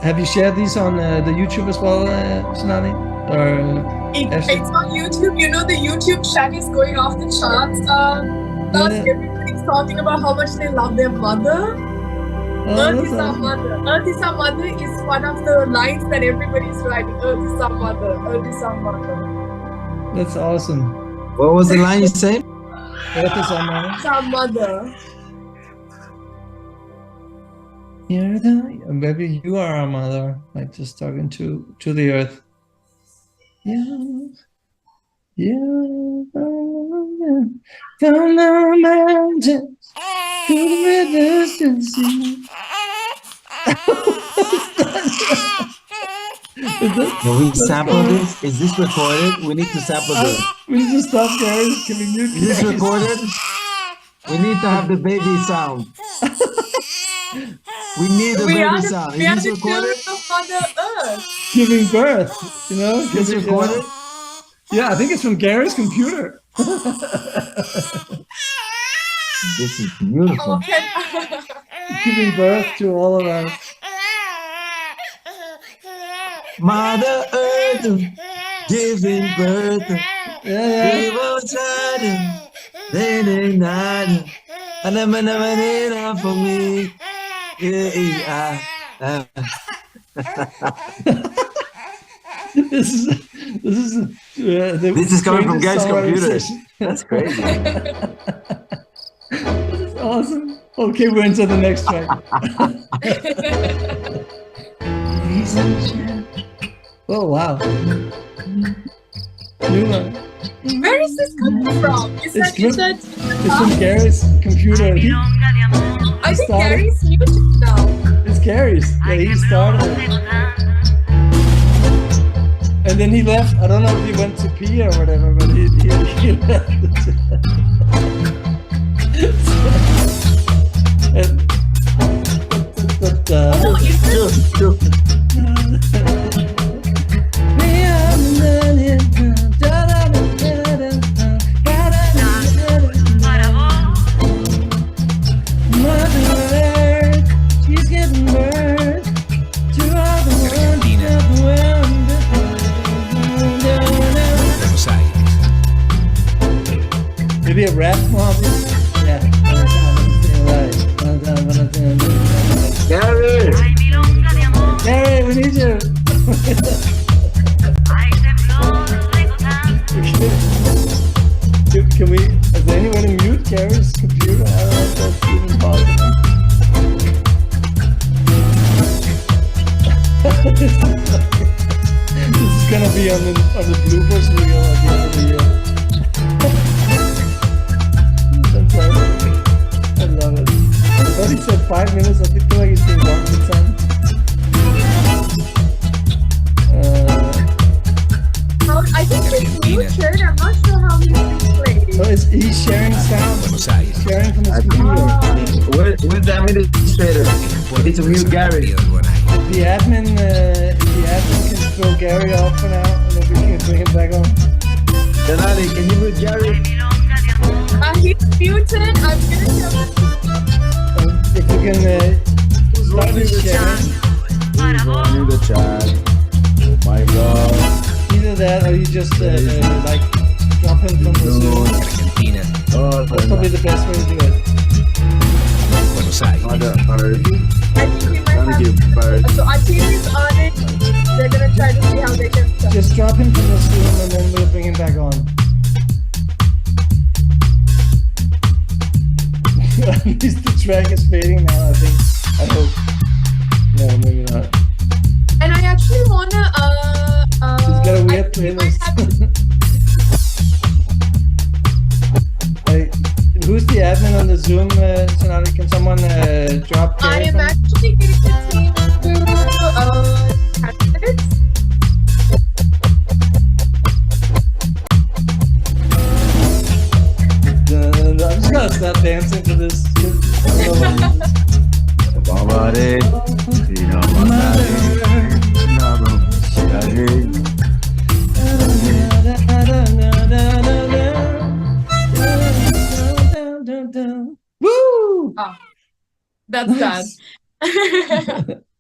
have you shared these on the YouTube as well, Sonali? Or It's on YouTube. You know, the YouTube chat is going off the charts. Everybody's talking about how much they love their mother. Earth is our mother. Earth is our mother is one of the lines that everybody's writing. Earth is our mother. Earth is our mother. That's awesome. What was the line you said? Earth is our mother. It's our mother. You're the, maybe you are our mother, like just talking to the earth. Yeah. Yeah. From the mountains to the rivers and sea. Can we sample this? Is this recorded? We need to sample this. We need to stop, guys. Can we mute? Is this recorded? We need to have the baby sound. We need the baby sound. Is this recorded? Mother Earth. Giving birth, you know? Is this recorded? Yeah, I think it's from Gary's computer. This is beautiful. Giving birth to all of us. Mother Earth, giving birth. Yeah. We will try to, then night, and I'm enough for me. Yeah. This is coming from Gary's songwriting computer. session. That's crazy. This is awesome. Okay, we're into the next track. Oh wow. New one. Where is this coming from? Is that It's from Gary's computer. I think Gary's YouTube now. It's Gary's. Yeah, he started it. And then he left. I don't know if he went to pee or whatever, but he left. She's giving birth to all the maybe a rap mob? Yeah. Gary! Gary, we need you! Can we, is there any way to mute Gary's computer? I don't know if that's even possible. This is gonna be on the bloopers reel at the end of the year. I love it. I thought he said 5 minutes. I feel like he's been gone for 10. I think he's muted. I'm not sure how he's playing. So he's sharing sound. He's sharing from his computer. Where's the administrator? We need to mute Gary. The admin can throw Gary off for now, and then we can bring him back on. Janani, can you mute Gary? He's muted. I'm gonna tell him. can start with sharing. Joining the chat. My God. Either that or you just like drop him from the Zoom. Oh, That's probably the best way to do it. Thank you, Bird. So our team is on it. They're gonna try to see how they can start. Just drop him from the Zoom and then we'll bring him back on. At least the track is fading now, I think. I hope. No, maybe not. And I actually wanna He's got a weird playlist. Hey, who's the admin on the Zoom, Sonali? Can someone drop I Carrie am from- actually getting the team to candidates. I'm just gonna start dancing to this. Woo! Oh, that's done.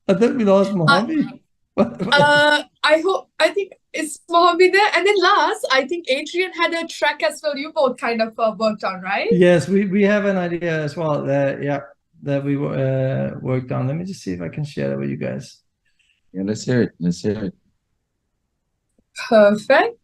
I think we lost Mohammed. I think it's Mohammed there. And then last, I think Adrian had a track as well. You both kind of worked on, right? Yes, we have an idea as well. That we worked on. Let me just see if I can share that with you guys. Yeah, let's hear it. Let's hear it. Perfect.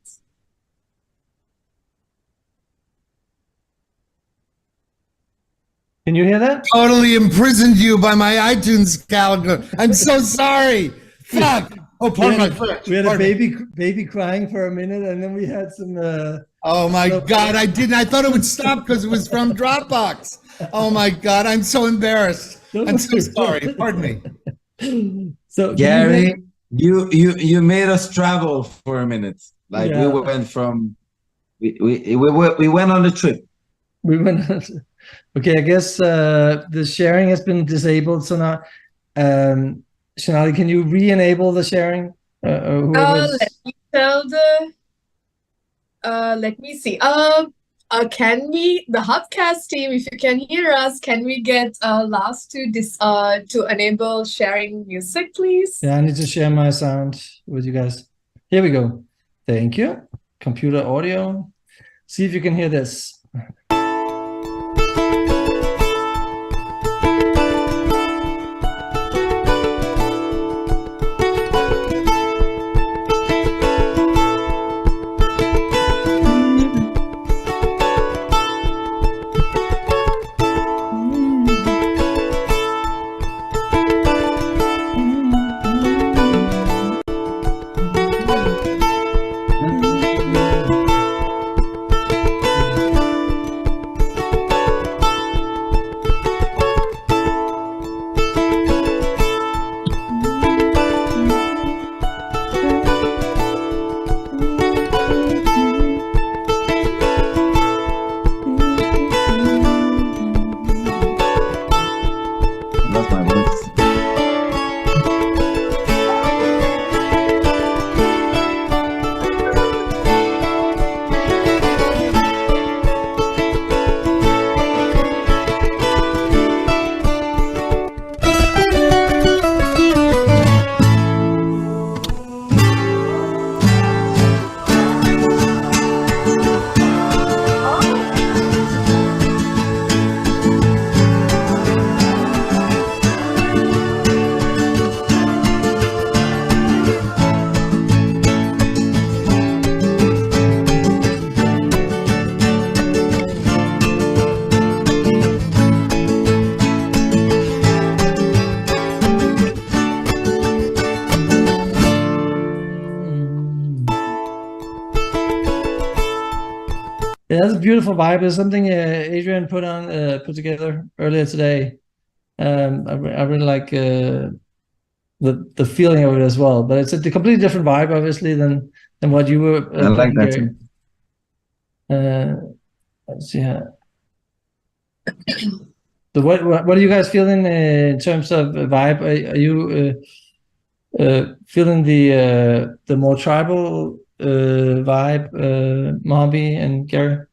Can you hear that? Totally imprisoned you by my iTunes calendar. I'm so sorry. Fuck. Oh, pardon my French. We had a Pardon. baby crying for a minute, and then we had some. Oh my God! I didn't. I thought it would stop because it was from Dropbox. Oh my God! I'm so embarrassed. I'm so sorry. Pardon me. So Gary, you made us travel for a minute. Like Yeah. we went from we went on the trip. We went. Okay, I guess the sharing has been disabled. So now, Shanali, can you re-enable the sharing? Whoever's- Let me tell the. Let me see. Can we, the Hubcast team, if you can hear us, can we get Lars to enable sharing music, please? Yeah, I need to share my sound with you guys. Here we go. Thank you. Computer audio. See if you can hear this. That's my voice. Yeah, that's a beautiful vibe. It's something Adrian put together earlier today. I really like the feeling of it as well. But it's a completely different vibe, obviously, than what you were. I like that Gary. too. Let's see how. So what are you guys feeling in terms of vibe? Are you feeling the more tribal vibe, Mobby and Gary?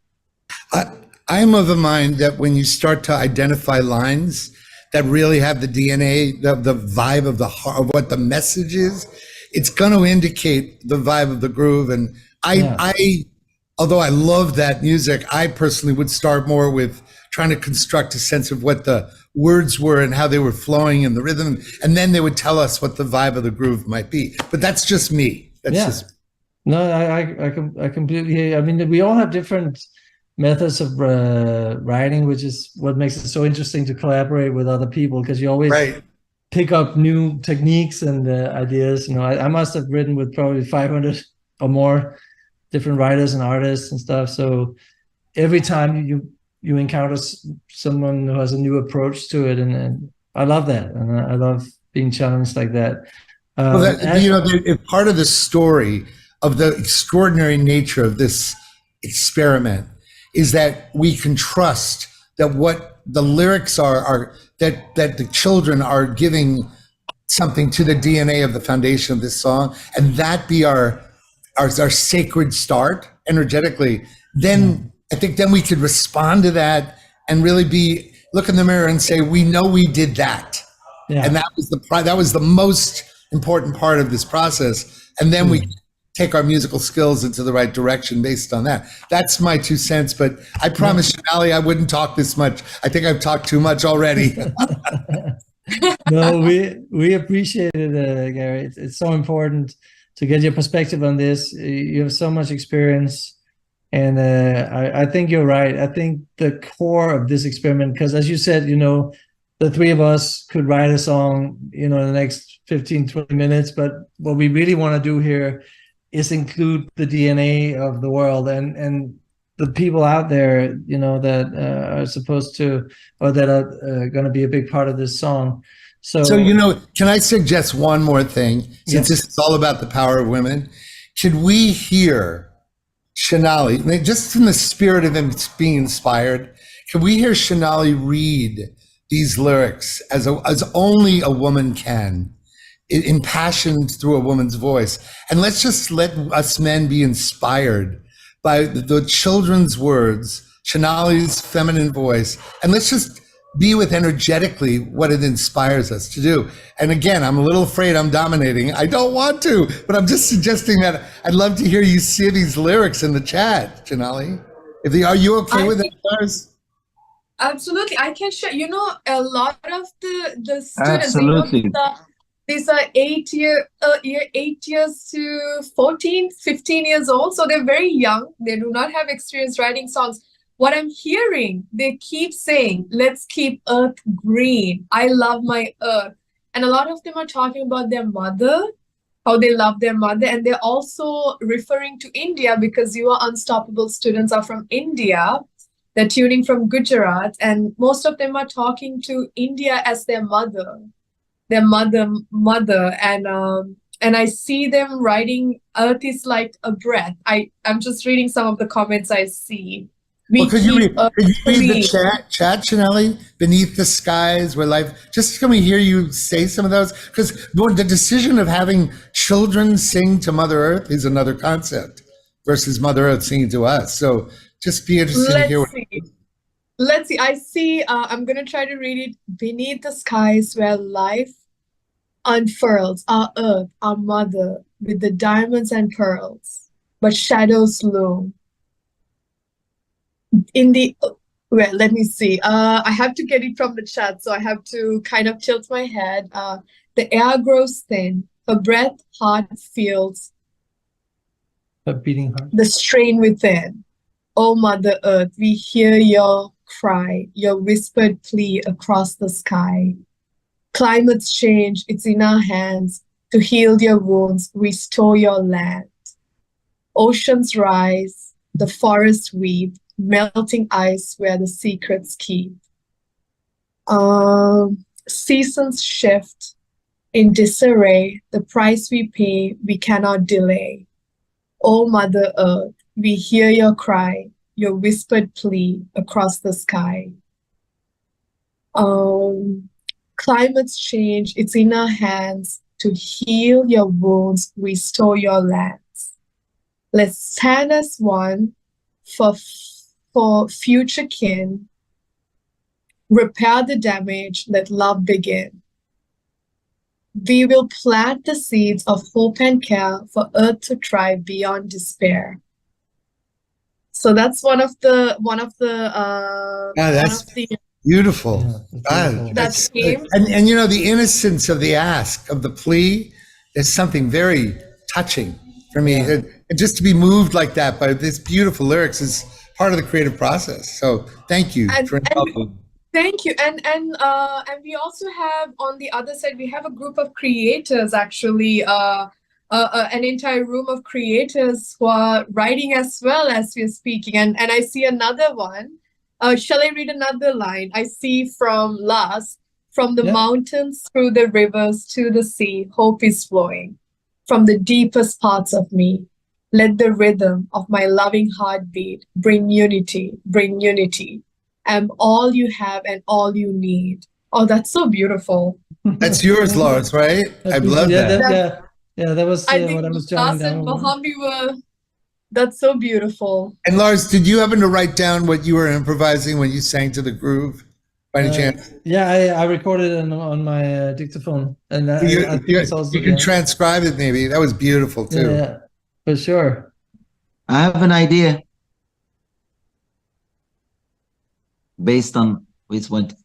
I am of the mind that when you start to identify lines, that really have the DNA, the vibe of the heart, of what the message is, it's going to indicate the vibe of the groove. And although I love that music, I personally would start more with trying to construct a sense of what the words were and how they were flowing and the rhythm. And then they would tell us what the vibe of the groove might be. But that's just me. That's just No, I completely. I mean, we all have different methods of writing, which is what makes it so interesting to collaborate with other people, because you always pick up new techniques and ideas. You know, I must have written with probably 500 or more different writers and artists and stuff. So every time you encounter someone who has a new approach to it, and I love that, and I love being challenged like that. Well, part of the story of the extraordinary nature of this experiment is that we can trust that what the lyrics are that the children are giving something to the DNA of the foundation of this song, and that be our sacred start energetically. Then I think then we could respond to that and really look in the mirror and say, we know we did that. And that was the most important part of this process. And then we take our musical skills into the right direction based on that. That's my 2 cents, but I promise Shonali I wouldn't talk this much. I think I've talked too much already. No, we appreciate it, Gary. It's so important to get your perspective on this. You have so much experience, and I think you're right. I think the core of this experiment, because as you said, you know, the three of us could write a song, you know, in the next 15, 20 minutes, but what we really want to do here is include the DNA of the world and the people out there, you know, that are supposed to, or that are going to be a big part of this song. So, you know, can I suggest one more thing? Since this is all about the power of women, could we hear Shonali, just in the spirit of him being inspired, can we hear Shonali read these lyrics as only a woman can, impassioned through a woman's voice? And let's just let us men be inspired by the children's words, Shonali's feminine voice, and let's just be with energetically what it inspires us to do. And again, I'm a little afraid I'm dominating. I don't want to, but I'm just suggesting that I'd love to hear you see these lyrics in the chat, Shonali. Are you okay with it, Lars? Absolutely, I can share. You know, a lot of the students, Absolutely. you know, these are 8 years to 14, 15 years old, so they're very young. They do not have experience writing songs. What I'm hearing, they keep saying, let's keep Earth green. I love my Earth. And a lot of them are talking about their mother, how they love their mother. And they're also referring to India, because your Unstoppable students are from India. They're tuning from Gujarat. And most of them are talking to India as their mother. Their mother. And I see them writing, Earth is like a breath. I'm just reading some of the comments I see. Could you read the chat, Shonali? Beneath the skies where life, just can we hear you say some of those? Because the decision of having children sing to Mother Earth is another concept versus Mother Earth singing to us. So just be interested to hear Let's see. I see, I'm going to try to read it. Beneath the skies where life unfurls, our Earth, our mother, with the diamonds and pearls, but shadows loom. Well, let me see. I have to get it from the chat, so I have to kind of tilt my head. The air grows thin, her breath, heart feels a beating heart. The strain within. Oh, Mother Earth, we hear your cry, your whispered plea across the sky. Climates change, it's in our hands to heal your wounds, restore your land. Oceans rise, the forests weep, melting ice where the secrets keep. Seasons shift in disarray, the price we pay we cannot delay. Oh, Mother Earth, we hear your cry, your whispered plea across the sky. Climates change, it's in our hands to heal your wounds, restore your lands. Let's stand as one for future kin, Repair the damage, let love begin. We will plant the seeds of hope and care for Earth to thrive beyond despair. So that's one of the That's beautiful. God, That came. and you know, the innocence of the ask, of the plea, is something very touching for me. And just to be moved like that by this beautiful lyrics is part of the creative process. So thank you for helping. Thank you. And we also have on the other side, we have a group of creators actually, an entire room of creators who are writing as well as we're speaking. And I see another one. Shall I read another line? I see from Lars, from the mountains through the rivers to the sea, hope is flowing from the deepest parts of me. Let the rhythm of my loving heartbeat bring unity, bring unity. I'm all you have and all you need. Oh, that's so beautiful. That's yours, Lars, right? I love that. That was I what think I was Lars jotting and down. Mohammed were, that's so beautiful. And Lars, did you happen to write down what you were improvising when you sang to the groove, by any chance? Yeah, I recorded it on my dictaphone, and I think it's also you can transcribe it, maybe. That was beautiful too. Yeah, for sure. I have an idea based on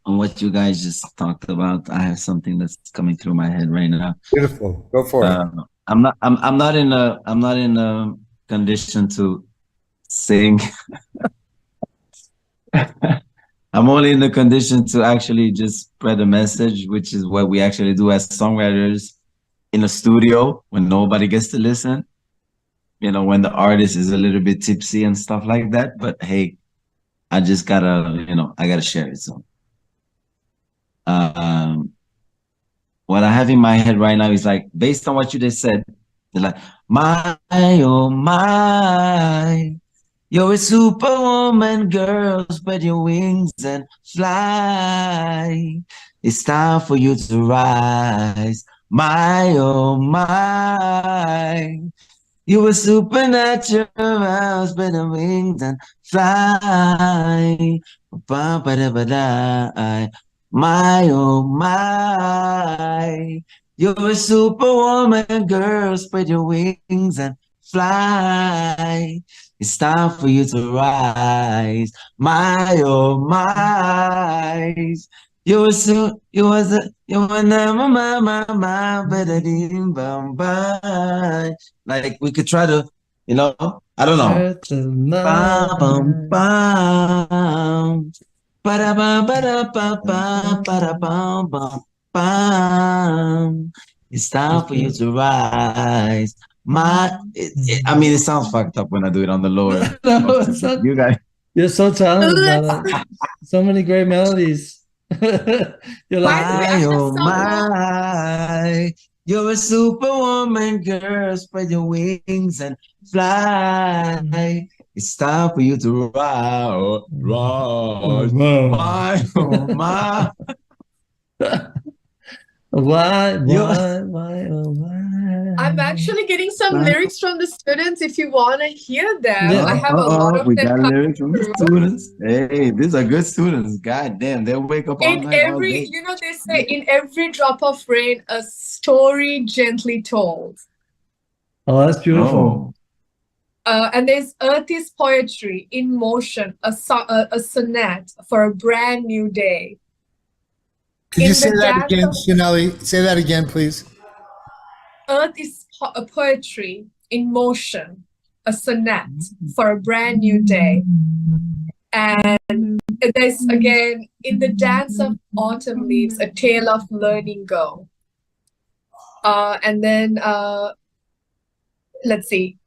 what you guys just talked about. I have something that's coming through my head right now. Beautiful. Go for it. I'm not in a condition to sing. I'm only in the condition to actually just spread a message, which is what we actually do as songwriters in a studio when nobody gets to listen. You know, when the artist is a little bit tipsy and stuff like that. But hey, I just gotta, I gotta share it. So, what I have in my head right now is like, based on what you just said, they're like, my, oh my, you're a superwoman, girl, spread your wings and fly. It's time for you to rise, my, oh my. You were supernatural, spread your wings and fly. Ba-ba-da-ba-da. My, oh my. You're a superwoman, girl, spread your wings and fly. It's time for you to rise. My, oh my. You were my, like we could try to, I don't know. Bum, bum, ba-da-bum, ba-da-ba-bum, ba-da-bum, bum, bum. It's time for you to rise. I mean, it sounds fucked up when I do it on the lower. No, it's not. You guys. You're so talented, brother. So many great melodies. You're like, my, oh my, you're a superwoman, girl, spread your wings and fly. It's time for you to rise, rise. My, oh my. Why, oh why? I'm actually getting some lyrics from the students if you want to hear them. I have a lot of we them got coming lyrics from the students. Hey, these are good students. God damn, they'll wake up all in night, all every, day. they say in every drop of rain, a story gently told. Oh, that's beautiful. And there's Earth is poetry in motion, a sonnet for a brand new day. Could you say that again, Shanelli? Say that again, please. Earth is a poetry in motion, a sonnet for a brand new day. And there's again, in the dance of autumn leaves, a tale of learning go. And then, let's see.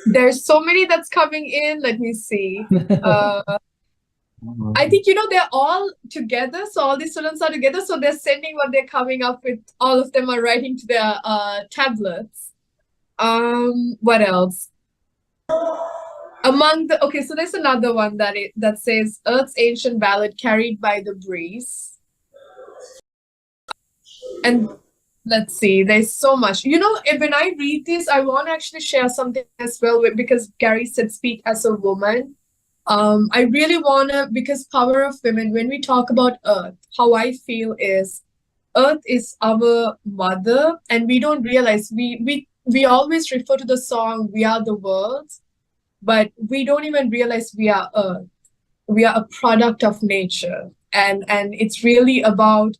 There's so many that's coming in. Let me see. I think, they're all together. So all the students are together. So they're sending what they're coming up with. All of them are writing to their tablets. What else? So there's another one that says Earth's ancient ballad carried by the breeze. And let's see, there's so much. When I read this, I want to actually share something as well because Gary said speak as a woman. I really want to, because power of women, when we talk about Earth, how I feel is Earth is our mother, and we don't realize, we always refer to the song, We Are the World, but we don't even realize we are Earth. We are a product of nature. And it's really about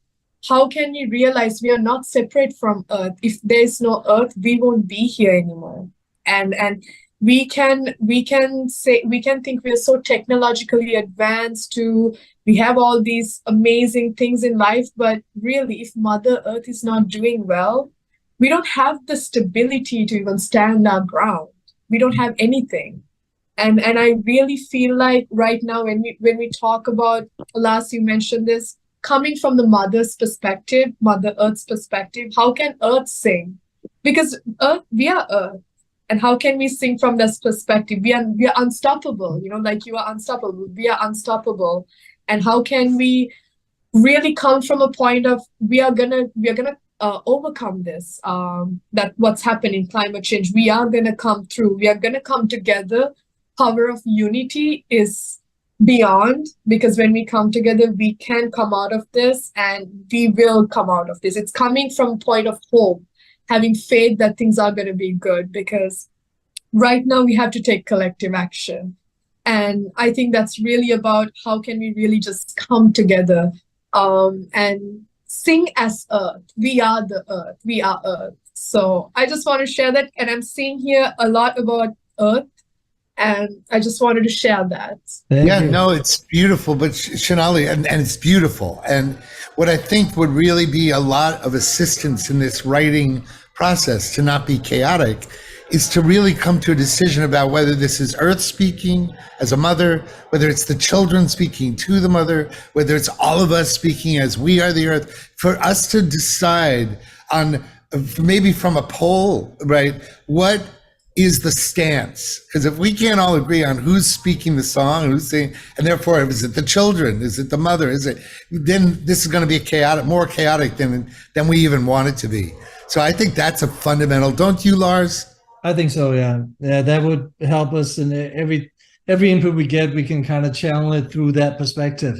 how can we realize we are not separate from Earth. If there's no Earth, we won't be here anymore. And we can think we are so technologically advanced we have all these amazing things in life, but really if Mother Earth is not doing well, we don't have the stability to even stand our ground. We don't have anything. And I really feel like right now when we talk about, Alas, you mentioned this, coming from the mother's perspective, Mother Earth's perspective, how can Earth sing? Because Earth, we are Earth. And how can we sing from this perspective? We are unstoppable, like you are unstoppable. We are unstoppable. And how can we really come from a point of we are gonna overcome this, that what's happening, climate change. We are gonna come through. We are gonna come together. Power of unity is beyond, because when we come together, we can come out of this, and we will come out of this. It's coming from a point of hope, having faith that things are going to be good, because right now we have to take collective action. And I think that's really about how can we really just come together and sing as Earth. We are the Earth. We are Earth. So I just want to share that. And I'm seeing here a lot about Earth. And I just wanted to share that. No, it's beautiful, but Shanali, and it's beautiful. And what I think would really be a lot of assistance in this writing process to not be chaotic is to really come to a decision about whether this is Earth speaking as a mother, whether it's the children speaking to the mother, whether it's all of us speaking as we are the Earth, for us to decide on, maybe from a poll, right, what is the stance? Because if we can't all agree on who's speaking the song, who's saying, and therefore, is it the children? Is it the mother? Is it? Then this is going to be more chaotic than we even want it to be. So I think that's a fundamental. Don't you, Lars? I think so. Yeah, that would help us. And every input we get, we can kind of channel it through that perspective,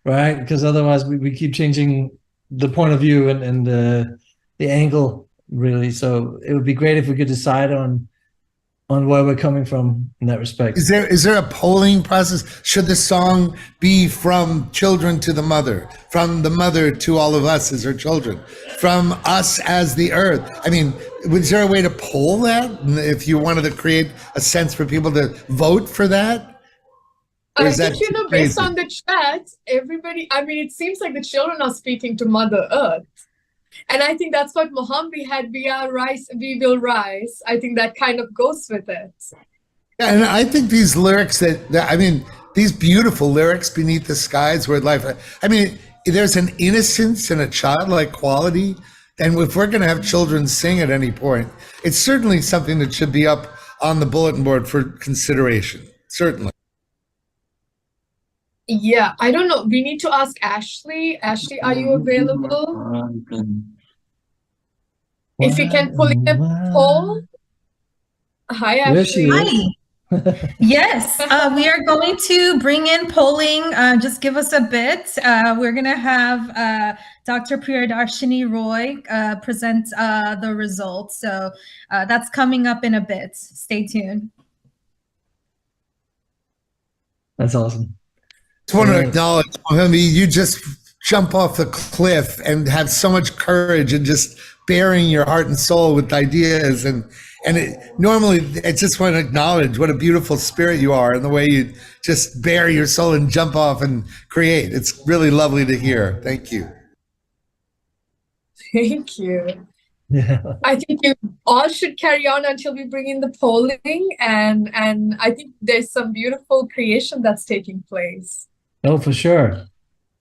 right? Because otherwise, we keep changing the point of view and the angle, really. So it would be great if we could decide on where we're coming from in that respect. Is there a polling process? Should the song be from children to the mother, from the mother to all of us as her children, from us as the Earth? I mean, was there a way to poll that? If you wanted to create a sense for people to vote for that? I think, based on the chat, everybody, it seems like the children are speaking to Mother Earth. And I think that's what Mohambi had, we will rise. I think that kind of goes with it. Yeah, and I think these lyrics these beautiful lyrics, beneath the skies where life, there's an innocence and a childlike quality. And if we're going to have children sing at any point, it's certainly something that should be up on the bulletin board for consideration. Certainly. Yeah, I don't know. We need to ask Ashley. Ashley, are you available? If you can pull in a poll. Hi, Ashley. Hi. Yes, we are going to bring in polling. Just give us a bit. We're going to have Dr. Priyadarshini Roy present the results. So that's coming up in a bit. Stay tuned. That's awesome. I want to acknowledge, Mohambi, you just jump off the cliff and have so much courage and just bearing your heart and soul with ideas. Normally, I just want to acknowledge what a beautiful spirit you are and the way you just bare your soul and jump off and create. It's really lovely to hear. Thank you. Thank you. Yeah. I think you all should carry on until we bring in the polling. And I think there's some beautiful creation that's taking place. Oh, for sure.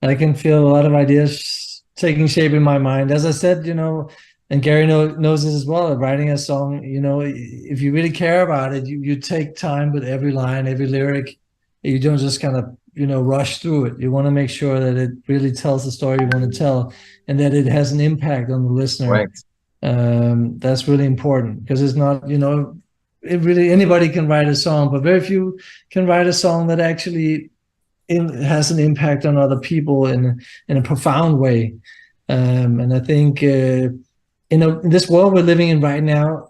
I can feel a lot of ideas taking shape in my mind. As I said, and Gary knows this as well, writing a song, if you really care about it, you take time with every line, every lyric. You don't just kind of, rush through it. You want to make sure that it really tells the story you want to tell and that it has an impact on the listener. Right. That's really important because it's not, really anybody can write a song, but very few can write a song that actually has an impact on other people in a profound way. And I think in this world we're living in right now,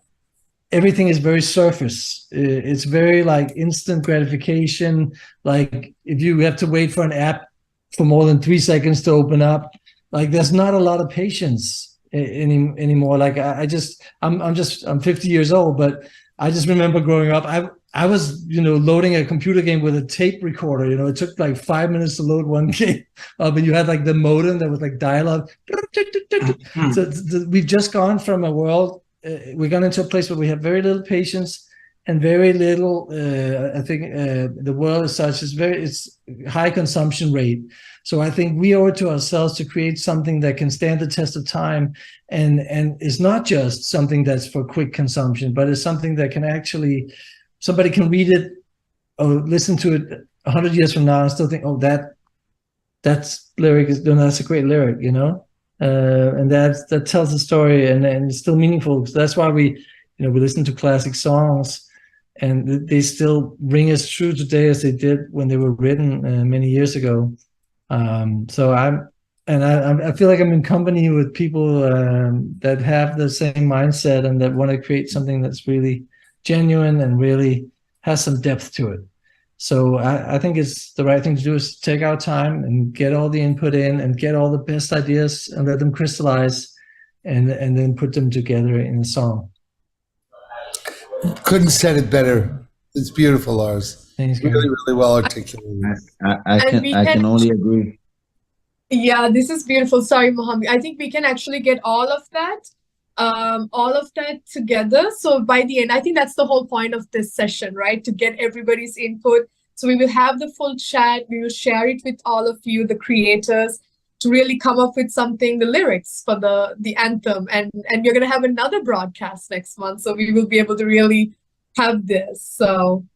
everything is very surface. It's very like instant gratification. Like if you have to wait for an app for more than 3 seconds to open up, like there's not a lot of patience anymore. Like I'm 50 years old, but I just remember growing up, I was, loading a computer game with a tape recorder. It took like 5 minutes to load one game up, and you had like the modem that was like dial-up. So we've just gone from a world, we got into a place where we have very little patience and very little, I think the world as such it's high consumption rate. So I think we owe it to ourselves to create something that can stand the test of time and is not just something that's for quick consumption, but is something that can actually, somebody can read it or listen to it 100 years from now and still think, oh, that's lyric that's a great lyric, and that tells a story and it's still meaningful. So that's why we listen to classic songs and they still ring as true today as they did when they were written many years ago. So I feel like I'm in company with people that have the same mindset and that want to create something that's really genuine and really has some depth to it. So I think it's the right thing to do is take our time and get all the input in and get all the best ideas and let them crystallize and then put them together in a song. Couldn't said it better. It's beautiful, Lars. Thanks, really, really well articulated. I can only agree. Yeah, this is beautiful. Sorry, Mohammed. I think we can actually get all of that together. So by the end, I think that's the whole point of this session, right? To get everybody's input. So we will have the full chat. We will share it with all of you, the creators, to really come up with something, the lyrics for the anthem. And we're going to have another broadcast next month. So we will be able to really have this. So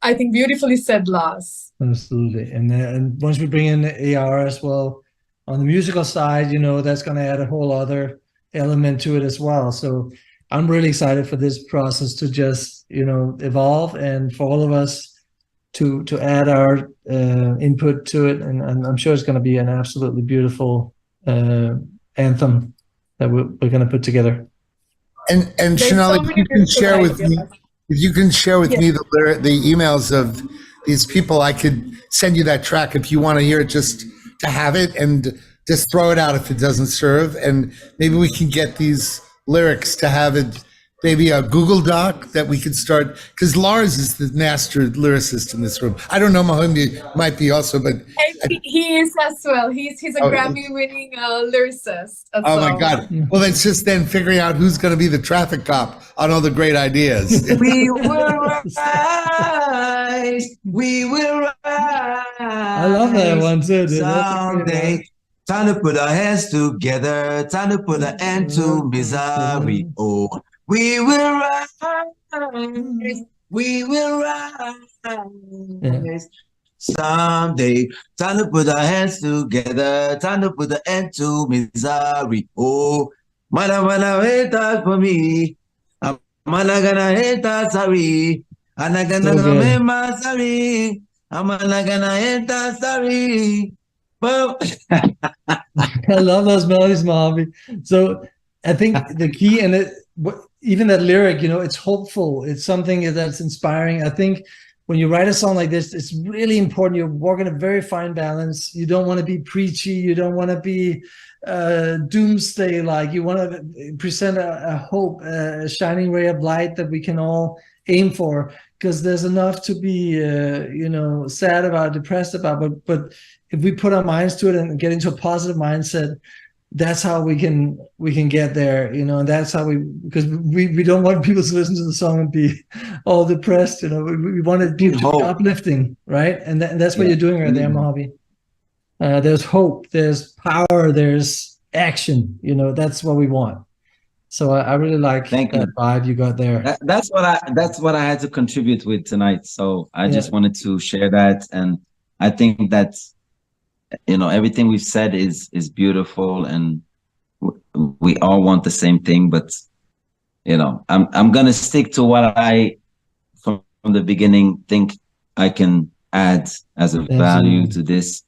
I think beautifully said, Lars. Absolutely. And once we bring in AR as well, on the musical side, that's going to add a whole other element to it as well. So I'm really excited for this process to just, evolve and for all of us to add our input to it. And I'm sure it's going to be an absolutely beautiful anthem that we're going to put together. And Shonali, so if you can share with me, the emails of these people, I could send you that track if you want to hear it, just to have it and just throw it out if it doesn't serve. And maybe we can get these lyrics to have it, maybe a Google Doc that we could start, because Lars is the master lyricist in this room. I don't know, Mohammed might be also, but he is as well. He's a Grammy-winning lyricist. My God. Well, it's just then figuring out who's going to be the traffic cop on all the great ideas. We will rise. We will rise. I love that one too, dude. Someday. Time to put our hands together. Time to put an end to misery. Oh, we will rise. We will rise. Yeah. Someday, time to put our hands together. Time to put an end to misery. Oh, mana wait for me. Mana gonna hate us, sorry. Ana gonna remember, sorry. Amana gonna hate us, sorry. Well, I love those melodies, Mojave. So I think the key, and even that lyric, it's hopeful. It's something that's inspiring. I think when you write a song like this, it's really important. You're walking a very fine balance. You don't want to be preachy. You don't want to be doomsday. Like you want to present a hope, a shining ray of light that we can all aim for. Because there's enough to be, sad about, depressed about. But if we put our minds to it and get into a positive mindset, that's how we can get there, and that's how because we don't want people to listen to the song and be all depressed, we want it to be uplifting, right? And that's what you're doing right there, Mojave. There's hope, there's power, there's action, that's what we want. So I really like that vibe you got there. That's what I had to contribute with tonight. So I just wanted to share that, and I think that everything we've said is beautiful, and we all want the same thing. But I'm gonna stick to what I the beginning think I can add as a value to this.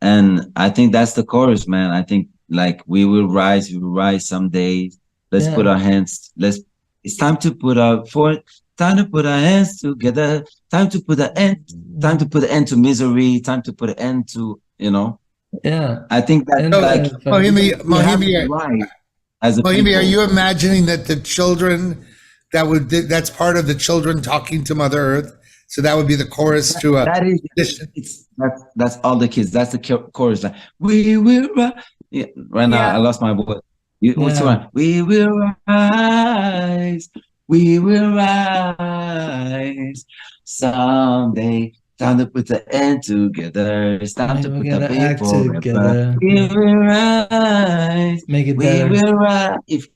And I think that's the chorus, man. I think like we will rise someday. Let's put our hands, it's time to put our hands together, time to put an end to misery, time to put an end to, I think that like Mohimi, as a Mohimi, are people. you imagining that the children that's part of the children talking to Mother Earth? So that would be the chorus to a. That is, that's all the kids. That's the chorus. Like, we will rise. Yeah, right now, I lost my voice. What's the one? We will rise. We will rise someday. Time to put the end together. It's time to put the people together. We will rise. Make it we better. will rise. If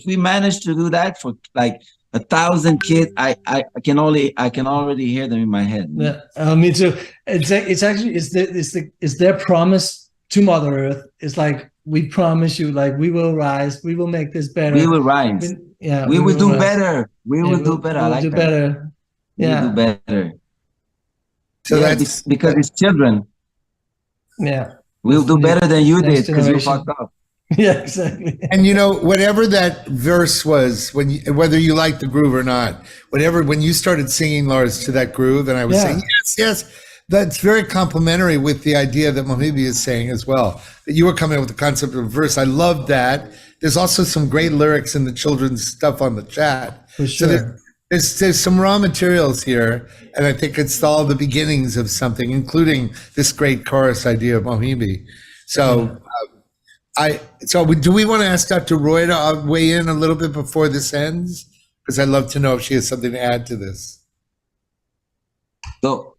we manage to do that for like 1,000 kids, I can already hear them in my head. Yeah, me too. It's actually it's their promise to Mother Earth. It's like, we promise you, like, we will rise, we will make this better. We will rise. We will do better. We will do better. I like that. Better. Yeah. We will do better. So that's because it's children. Yeah. We'll do better than you did because you fucked up. Yeah, exactly. And whatever that verse was, whether you like the groove or not, when you started singing, Lars, to that groove, and I was saying, yes, that's very complimentary with the idea that Mohimi is saying as well, that you were coming up with the concept of a verse. I love that. There's also some great lyrics in the children's stuff on the chat. For sure. So there's some raw materials here, and I think it's all the beginnings of something, including this great chorus idea of Mohimi. So, do we want to ask Dr. Roy to weigh in a little bit before this ends? Because I'd love to know if she has something to add to this. So,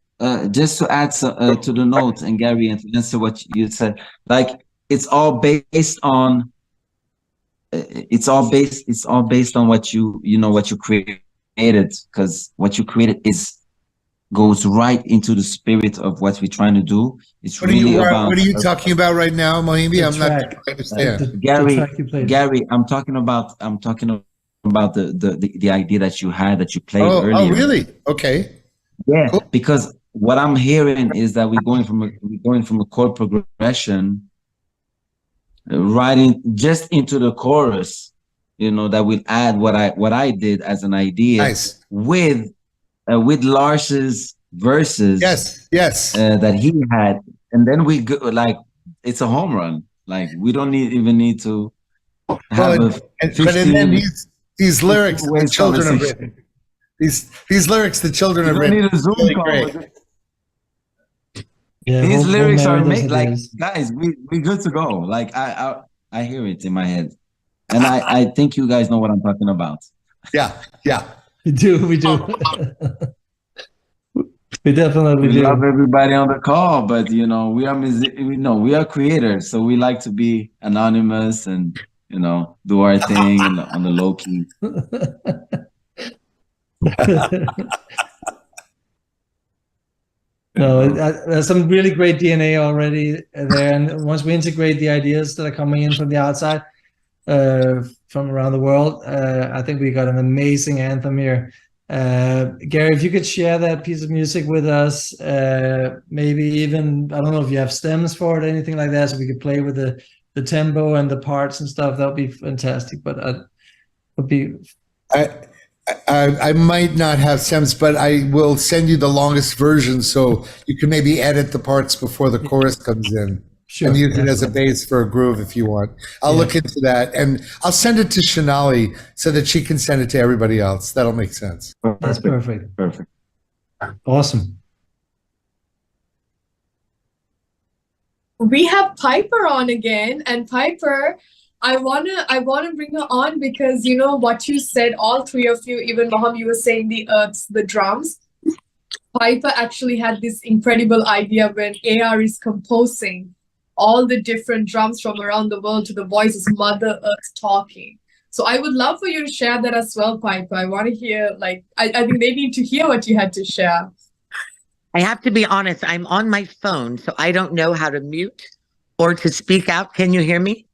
just to add to the note, and Gary, and to answer what you said, like, it's all based on what you created, because what you created goes right into the spirit of what we're trying to do. It's What are you talking about right now, Mohimi? I'm not sure I understand. Gary, I'm talking about the idea that you had, that you played earlier. Oh, really? Okay. Yeah, cool. Because what I'm hearing is that we're going from a chord progression right just into the chorus, that will add what I did as an idea. Nice. With Lars's verses, yes, that he had, and then we go, like, it's a home run. Like, we don't even need to have these lyrics the children have written. These lyrics the children have written. Need a Zoom really call. Great. Yeah, these lyrics are made, like, guys, we good to go. Like, I hear it in my head, and I think you guys know what I'm talking about. Yeah. We do. We definitely do. We love everybody on the call, but we are creators, so we like to be anonymous and do our thing on the low key. No, there's some really great DNA already there, and once we integrate the ideas that are coming in from the outside, from around the world, I think we got an amazing anthem here. Gary, if you could share that piece of music with us, maybe even, I don't know if you have stems for it, anything like that, so we could play with the tempo and the parts and stuff. That would be fantastic. But I might not have stems, but I will send you the longest version, so you can maybe edit the parts before the chorus comes in. Sure, and use it as a base for a groove if you want. I'll look into that, and I'll send it to Sonali so that she can send it to everybody else. That'll make sense. That's perfect. Perfect. Awesome. We have Piper on again, and Piper, I wanna bring her on because what you said, all three of you, even Moham, you were saying the drums. Piper actually had this incredible idea when AR is composing all the different drums from around the world to the voices Mother Earth talking. So I would love for you to share that as well, Piper. I want to hear, I think they need to hear what you had to share. I have to be honest, I'm on my phone, so I don't know how to mute or to speak out. Can you hear me?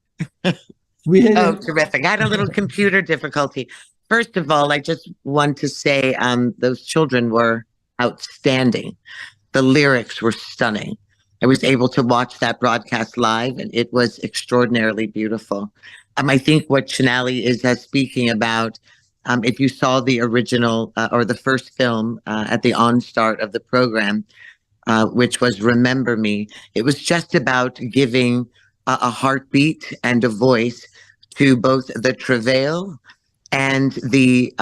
We hear Oh, terrific. I had a little computer difficulty. First of all, I just want to say those children were outstanding. The lyrics were stunning. I was able to watch that broadcast live, and it was extraordinarily beautiful. I think what Shanali is speaking about, if you saw the original or the first film at the onstart of the program, which was Remember Me, it was just about giving a heartbeat and a voice to both the travail and the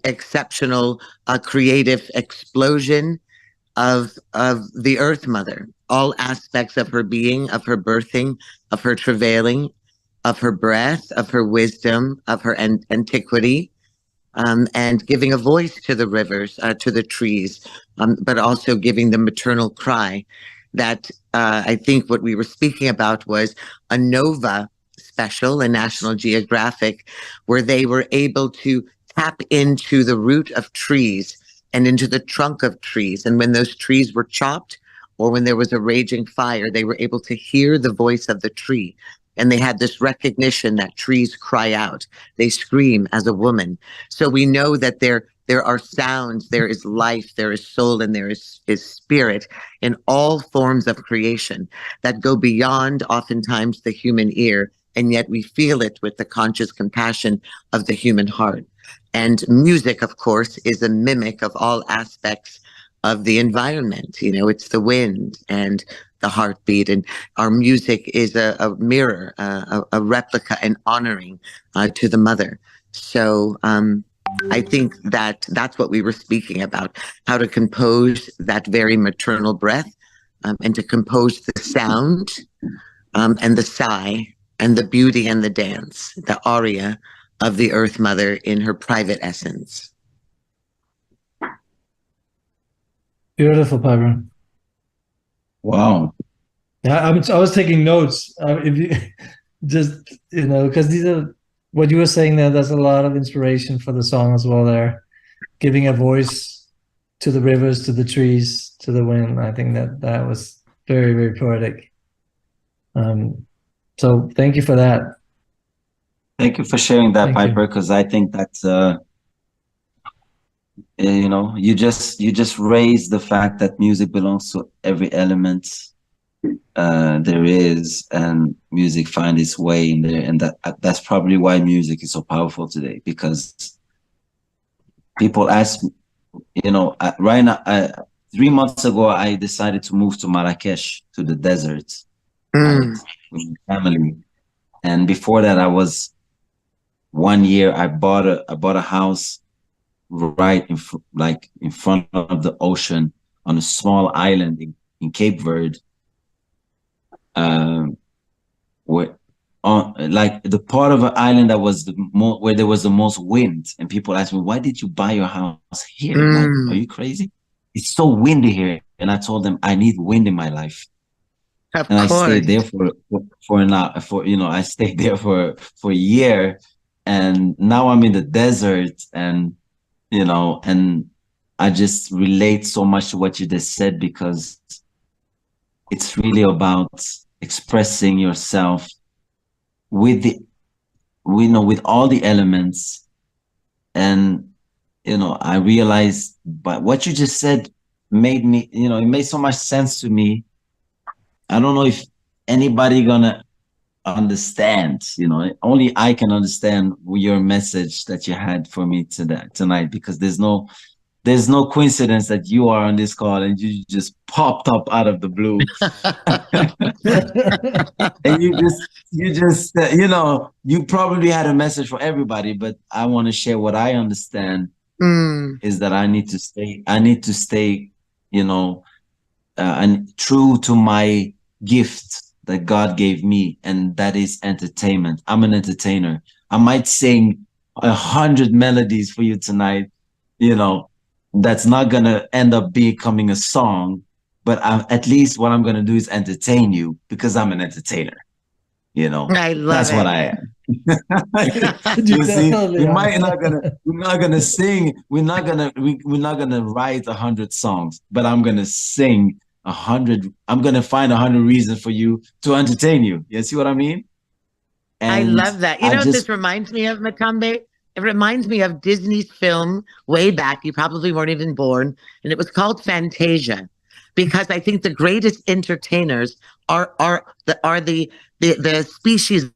exceptional creative explosion of the Earth Mother, all aspects of her being, of her birthing, of her travailing, of her breath, of her wisdom, of her antiquity, and giving a voice to the rivers, to the trees, but also giving the maternal cry. That I think what we were speaking about was a Nova special in National Geographic, where they were able to tap into the root of trees and into the trunk of trees. And when those trees were chopped or when there was a raging fire, they were able to hear the voice of the tree. And they had this recognition that trees cry out, they scream as a woman. So we know that there are sounds, there is life, there is soul, and there is spirit in all forms of creation that go beyond oftentimes the human ear, and yet we feel it with the conscious compassion of the human heart. And music, of course, is a mimic of all aspects of the environment. You know, it's the wind and the heartbeat, and our music is a mirror, a replica, and honoring to the mother. So I think that that's what we were speaking about, how to compose that very maternal breath, and to compose the sound and the sigh and the beauty and the dance, the aria of the Earth Mother in her private essence. Beautiful, Piper. Wow. Yeah, I was taking notes. If you just, because these are what you were saying there. There's a lot of inspiration for the song as well. There, giving a voice to the rivers, to the trees, to the wind. I think that was very, very poetic. So thank you for that. Thank you for sharing that, Thank Piper, because I think that's you just raised the fact that music belongs to every element there is, and music find its way in there, and that's probably why music is so powerful today, because people ask, right now, 3 months ago I decided to move to Marrakesh, to the desert, right, with my family. And before that, I was 1 year I bought a house right in front of the ocean on a small island in Cape Verde, where like the part of an island that was where there was the most wind. And people ask me, why did you buy your house here? Like, are you crazy? It's so windy here. And I told them I need wind in my life. I stayed there I stayed there for a year, and now I'm in the desert, and and I just relate so much to what you just said, because it's really about expressing yourself with with all the elements. And I realized, but what you just said made me, it made so much sense to me. I don't know if anybody gonna understand, only I can understand your message that you had for me tonight, because there's no coincidence that you are on this call and you just popped up out of the blue. And you probably had a message for everybody, but I want to share what I understand is that I need to stay, and true to my gift that God gave me, and that is entertainment. I'm an entertainer. I might sing 100 melodies for you tonight, that's not gonna end up becoming a song, but at least what I'm gonna do is entertain you, because I'm an entertainer. I love that's it. what I am. You see, we're not gonna sing. We're not gonna write 100 songs, but I'm gonna sing 100. I'm gonna find 100 reasons for you to entertain you. You see what I mean? I love that. This reminds me of Makambe. It reminds me of Disney's film way back. You probably weren't even born, and it was called Fantasia, because I think the greatest entertainers are the species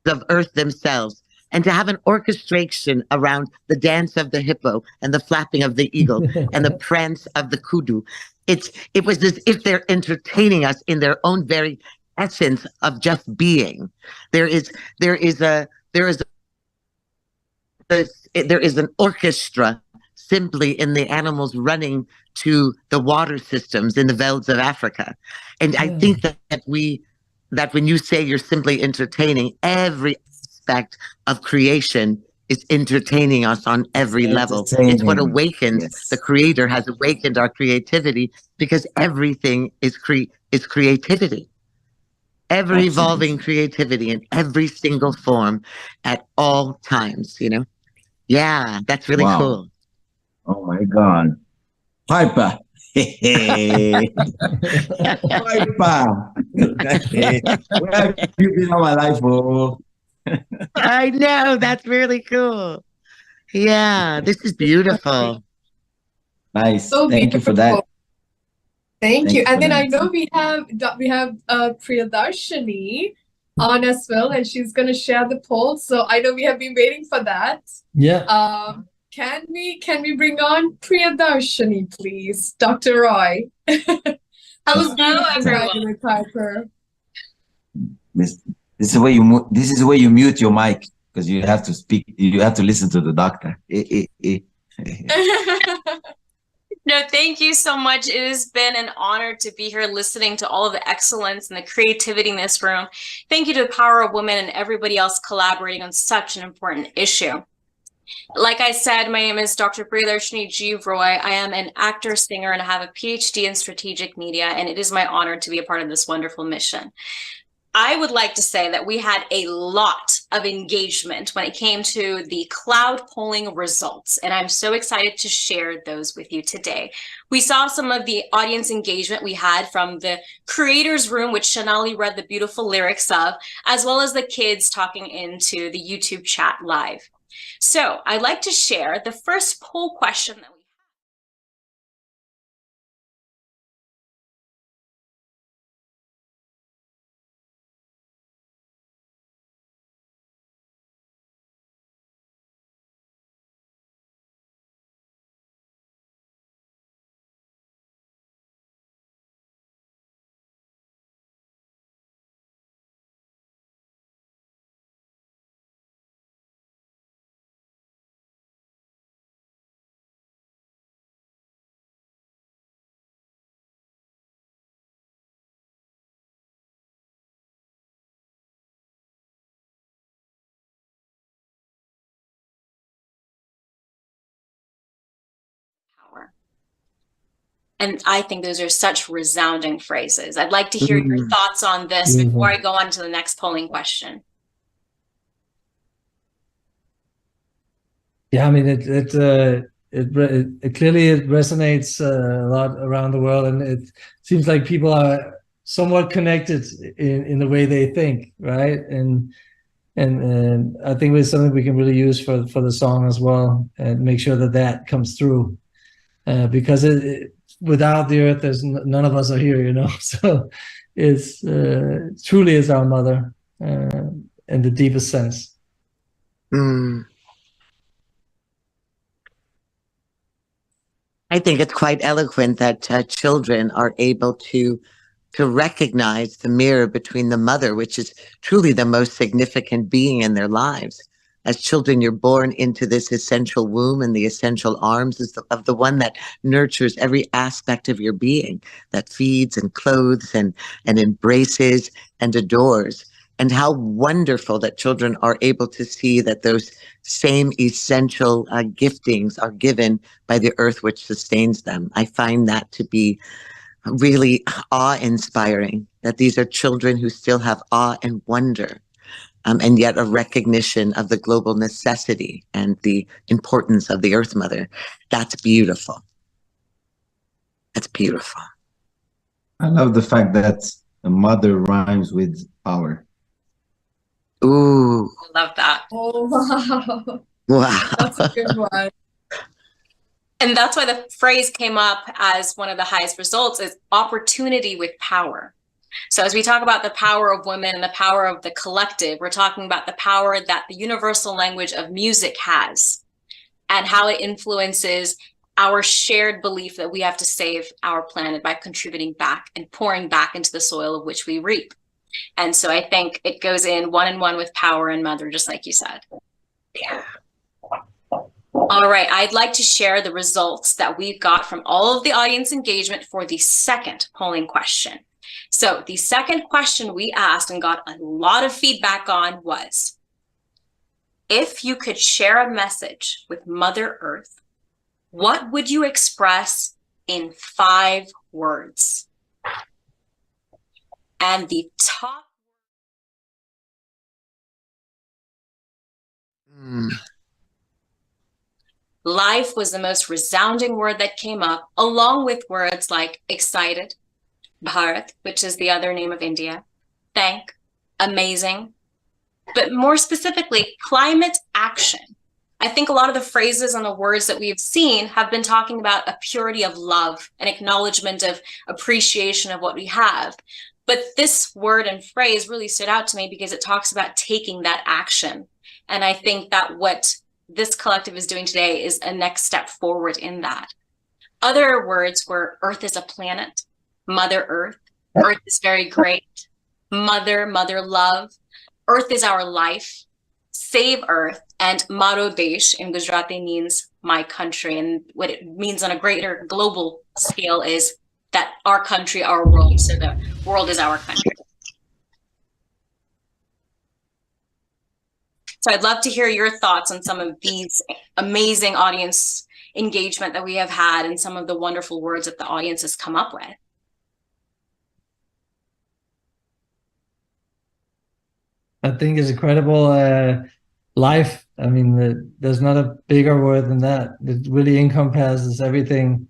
of Earth themselves. And to have an orchestration around the dance of the hippo and the flapping of the eagle and the prance of the kudu, it was as if they're entertaining us in their own very essence of just being. There is an orchestra simply in the animals running to the water systems in the velds of Africa. And I think that when you say you're simply entertaining, every aspect of creation is entertaining us on every level. It's what awakens, the creator has awakened our creativity, because everything is creativity. Ever evolving creativity in every single form at all times, you know? Yeah, that's really cool. Oh my God. Hyper. Hyper. Where have you been all my life, bro? I know, that's really cool. Yeah, this is beautiful. Nice. So Thank you for that. beautiful. Thank you. for And then that. I know we have Priyadarshini on as well, and she's going to share the poll. So I know we have been waiting for that. Yeah. Can we bring on Priyadarshini, please, Dr. Roy? Hello, everyone. With Piper. This is where you mute your mic, because you have to speak. You have to listen to the doctor. No, thank you so much. It has been an honor to be here listening to all of the excellence and the creativity in this room. Thank you to the Power of Women and everybody else collaborating on such an important issue. Like I said, my name is Dr. Priyadarshini G. Roy. I am an actor, singer, and I have a PhD in strategic media, and it is my honor to be a part of this wonderful mission. I would like to say that we had a lot of engagement when it came to the cloud polling results, and I'm so excited to share those with you today. We saw some of the audience engagement we had from the creators room, which Shanali read the beautiful lyrics of, as well as the kids talking into the YouTube chat live. So I'd like to share the first poll question that we power. And I think those are such resounding phrases. I'd like to hear your thoughts on this before I go on to the next polling question. Yeah, I mean, it clearly it resonates a lot around the world, and it seems like people are somewhat connected in the way they think, right? And I think it's something we can really use for the song as well, and make sure that comes through, because without the earth, there's none of us are here, you know. So it's truly is our mother in the deepest sense. I think it's quite eloquent that children are able to recognize the mirror between the mother, which is truly the most significant being in their lives. As children, you're born into this essential womb, and the essential arms of the one that nurtures every aspect of your being, that feeds and clothes and embraces and adores. And how wonderful that children are able to see that those same essential giftings are given by the earth which sustains them. I find that to be really awe-inspiring, that these are children who still have awe and wonder, and yet a recognition of the global necessity and the importance of the Earth Mother. That's beautiful. That's beautiful. I love the fact that a mother rhymes with power. Ooh, I love that. Oh, wow. wow. That's a good one. And that's why the phrase came up as one of the highest results is opportunity with power. So as we talk about the power of women and the power of the collective, we're talking about the power that the universal language of music has and how it influences our shared belief that we have to save our planet by contributing back and pouring back into the soil of which we reap. And so I think it goes in one with power and mother, just like you said. Yeah. All right, I'd like to share the results that we've got from all of the audience engagement for the second polling question. So the second question we asked and got a lot of feedback on was, if you could share a message with Mother Earth, what would you express in 5 words? And the top life was the most resounding word that came up, along with words like excited, Bharat, which is the other name of India, thank, amazing, but more specifically, climate action. I think a lot of the phrases and the words that we've seen have been talking about a purity of love, an acknowledgement of appreciation of what we have. But this word and phrase really stood out to me because it talks about taking that action. And I think that what this collective is doing today is a next step forward in that. Other words were Earth is a planet, Mother Earth, Earth is very great, Mother, Mother love, Earth is our life, Save Earth, and Maro Desh in Gujarati means my country. And what it means on a greater global scale is that our country, our world, so the world is our country. So I'd love to hear your thoughts on some of these amazing audience engagement that we have had and some of the wonderful words that the audience has come up with. I think it's incredible. Life. I mean, there's not a bigger word than that. It really encompasses everything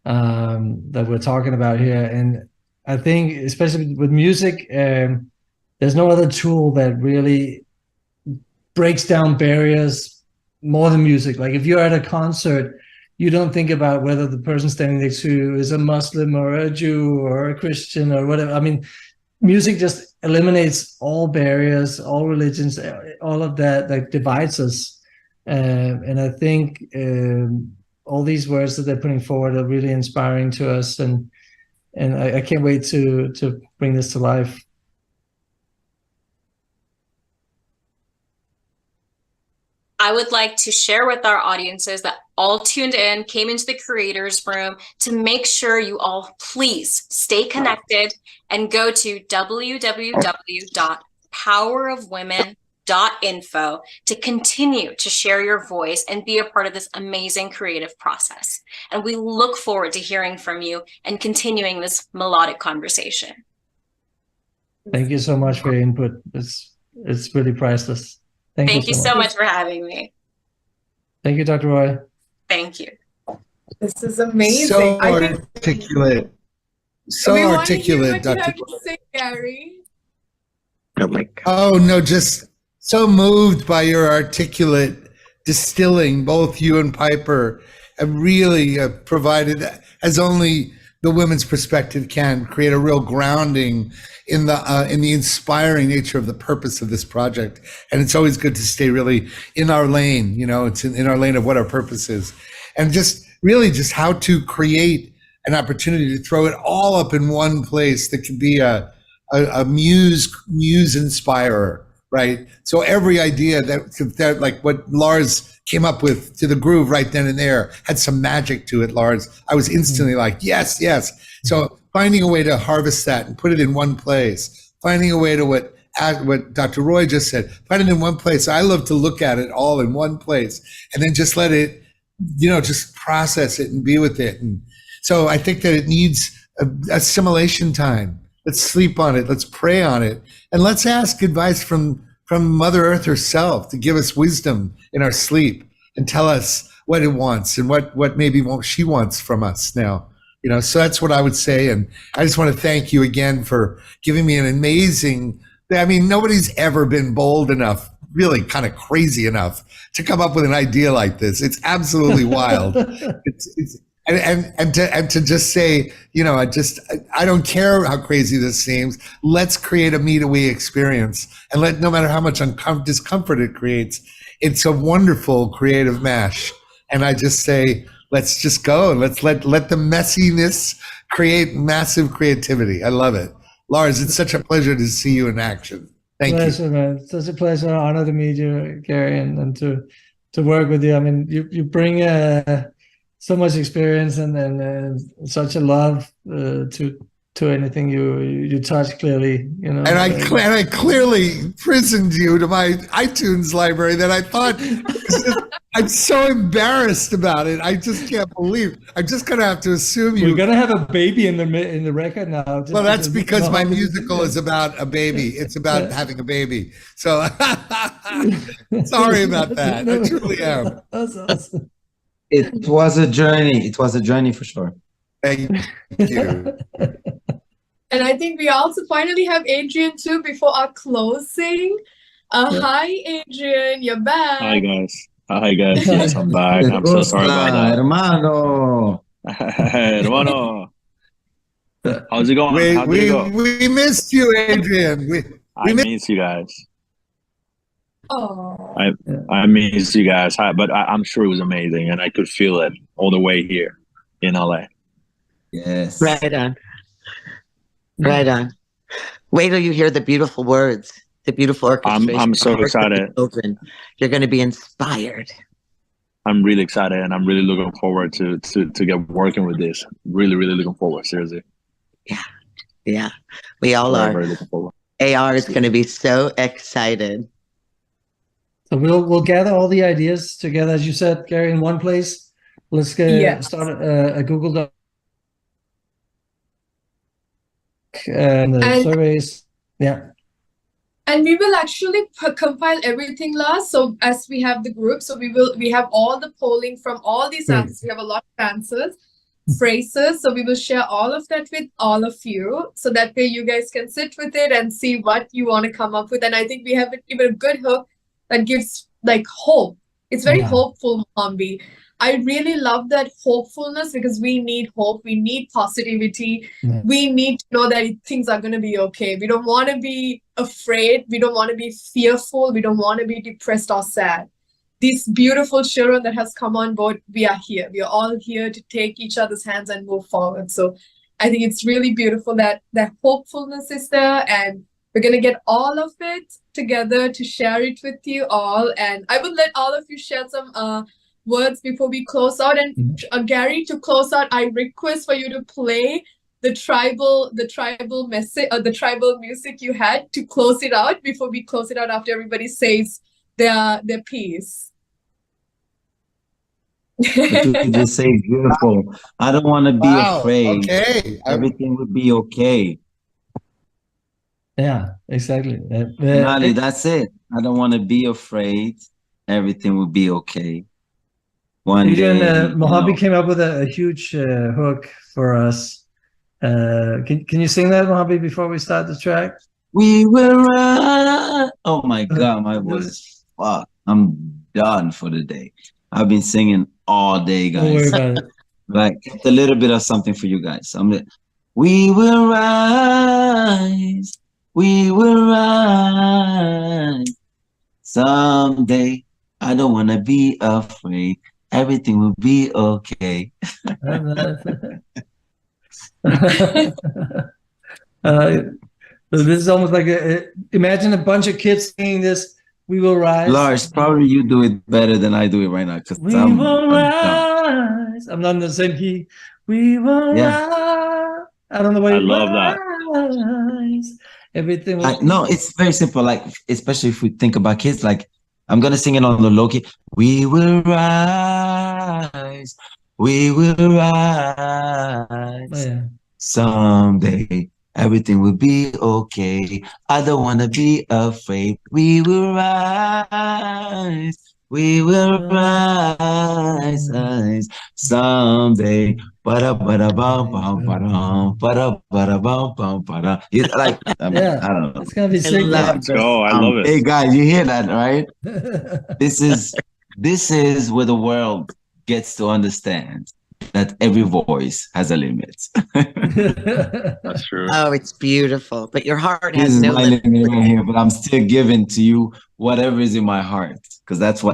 that we're talking about here. And I think, especially with music, there's no other tool that really breaks down barriers more than music. Like if you're at a concert, you don't think about whether the person standing next to you is a Muslim or a Jew or a Christian or whatever. I mean, music just eliminates all barriers, all religions, all of that divides us. And I think all these words that they're putting forward are really inspiring to us. And I can't wait to bring this to life. I would like to share with our audiences that all tuned in, came into the creators room, to make sure you all please stay connected and go to www.powerofwomen.info to continue to share your voice and be a part of this amazing creative process. And we look forward to hearing from you and continuing this melodic conversation. Thank you so much for your input. It's really priceless. Thank you so much for having me. Thank you, Dr. Roy. Thank you. This is amazing. So I think articulate. So we want articulate, to hear what you Dr. have to say, Gary. Oh my God. Oh, no, just so moved by your articulate distilling, both you and Piper have really provided, as only the women's perspective can, create a real grounding in the inspiring nature of the purpose of this project. And it's always good to stay really in our lane, you know, it's in our lane of what our purpose is. And just really just how to create an opportunity to throw it all up in one place that could be a muse inspirer, right? So every idea that like what Lars came up with to the groove right then and there had some magic to it, Lars. I was instantly like, yes, yes. So finding a way to harvest that and put it in one place, finding a way to what Dr. Roy just said, find it in one place. I love to look at it all in one place and then just let it, you know, just process it and be with it. And so I think that it needs assimilation time. Let's sleep on it. Let's pray on it. And let's ask advice from Mother Earth herself to give us wisdom in our sleep and tell us what it wants and what maybe she wants from us now. You know, so that's what I would say. And I just want to thank you again for giving me an amazing I mean, nobody's ever been bold enough, really kind of crazy enough to come up with an idea like this. It's absolutely wild. It's and to just say, you know, I don't care how crazy this seems. Let's create a me to we experience, and no matter how much discomfort it creates, it's a wonderful creative mash. And I just say, let's just go and let's let the messiness create massive creativity. I love it. Lars, it's such a pleasure to see you in action. Thank you. Man. It's such a pleasure, honor to meet you, Gary, and to work with you. I mean, you bring so much experience and such a love to anything you touch. Clearly, you know. And I clearly prisoned you to my iTunes library that I thought. I'm so embarrassed about it. I just can't believe. I'm just gonna have to assume We're gonna have a baby in the record now. Well, that's because my musical is about a baby. It's about having a baby. So sorry about that. I truly am. That's awesome. It was a journey. It was a journey for sure. Thank you. And I think we also finally have Adrian too before our closing. Hi, Adrian, you're back. Hi guys. Yes, I'm back. I'm so sorry about that. Hermano. Hermano. How's it going? How did it go? We missed you, Adrian. I miss you guys. Oh. I miss you guys. But I'm sure it was amazing, and I could feel it all the way here in LA. Yes. Right on. Right on. Wait till you hear the beautiful words, the beautiful orchestration. I'm so excited. You're going to be inspired. I'm really excited, and I'm really looking forward to get working with this. Really, really looking forward. Seriously. Yeah. We all are. Very looking forward. AR is going to be so excited. So we'll gather all the ideas together, as you said, Gary, in one place. Let's start a Google Doc and the surveys. Yeah. And we will actually compile everything last. So as we have the group, so we have all the polling from all these answers. We have a lot of answers, phrases. So we will share all of that with all of you. So that way you guys can sit with it and see what you want to come up with. And I think we have even a good hook that gives like hope. It's very hopeful, Mohambi. I really love that hopefulness because we need hope. We need positivity. Yeah. We need to know that things are going to be okay. We don't want to be afraid. We don't want to be fearful. We don't want to be depressed or sad. This beautiful children that has come on board, we are here. We are all here to take each other's hands and move forward. So I think it's really beautiful that that hopefulness is there, and we're going to get all of it together to share it with you all. And I would let all of you share some words before we close out. And Gary, to close out, I request for you to play the tribal message or the tribal music you had to close it out before we close it out after everybody says their piece. You just say beautiful. I don't want to be afraid. Okay. Everything would be okay. Yeah, exactly. Ali, that's it. I don't want to be afraid. Everything will be okay. One day, Mojave came up with a huge hook for us. Can you sing that, Mojave, before we start the track? We will run. Oh my God, my voice. Fuck, I'm done for the day. I've been singing all day, guys. Don't worry about it. Like a little bit of something for you guys. We will rise. We will rise. Someday, I don't want to be afraid. Everything will be okay. This is almost like imagine a bunch of kids singing this. We will rise. Lars, probably you do it better than I do it right now. We will rise. I'm not in the same key. We will rise. I don't know why. I love that. Everything. No, it's very simple. Like, especially if we think about kids, like, I'm going to sing it on the low key. We will rise. We will rise. Oh, yeah. Someday, everything will be okay. I don't want to be afraid. We will rise. We will rise someday. Ba-da, ba-da, bum, bum, ba-dum, ba-da, ba-da, bum, bum, ba-da. Like, Yeah, I don't know. it's gonna be sick. Let's go. I love it. Hey guys, you hear that, right? This is where the world gets to understand that every voice has a limit. That's true. Oh, it's beautiful. But your heart This has is no my limit. limit right here, but I'm still giving to you whatever is in my heart, because that's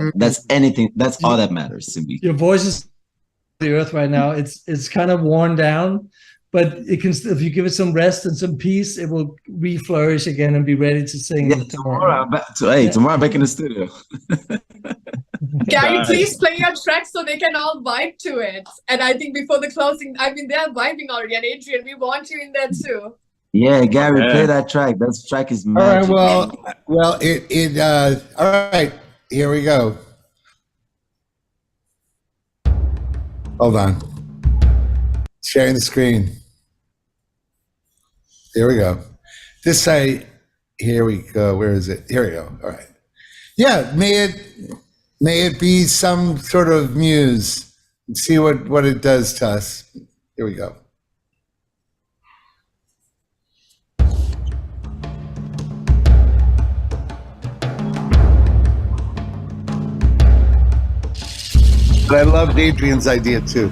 anything. That's all that matters to me. Your voice is the earth right now. It's kind of worn down, but it can if you give it some rest and some peace, it will re-flourish again and be ready to sing tomorrow. Tomorrow I'm back in the studio. Gary, Nice. please play your track so they can all vibe to it. And I think before the closing, I mean, they're vibing already. And Adrian, we want you in there too. Yeah, Gary, Yeah. play that track. That track is All right. magic. Well, all right. Here we go. Hold on. Sharing the screen. Here we go. Here we go. Where is it? Here we go. All right. Yeah. May it be some sort of muse. See what it does to us. Here we go. But I loved Adrian's idea too.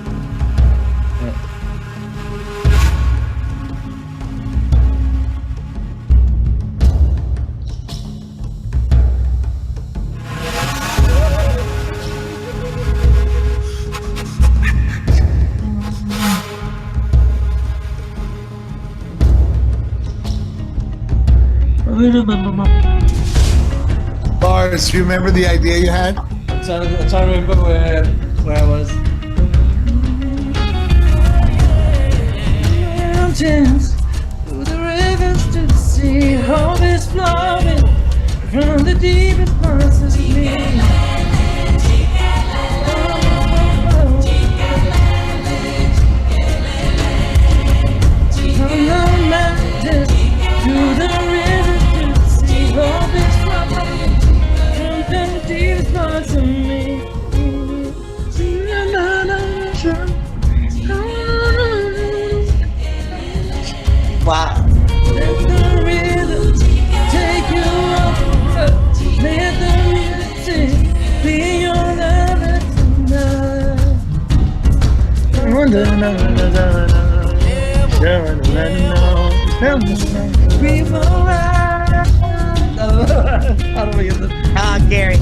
Lars, do you remember the idea you had? I'm trying to remember where I was. Mountains, through the rivers to the sea, hope is flowing from the deepest parts of me. From the mountains to the rivers to the sea, hope is flowing from the deepest parts of me. Wow. Let the rhythm take you up. Let the music be your lover tonight. We will ride. Ah, Gary,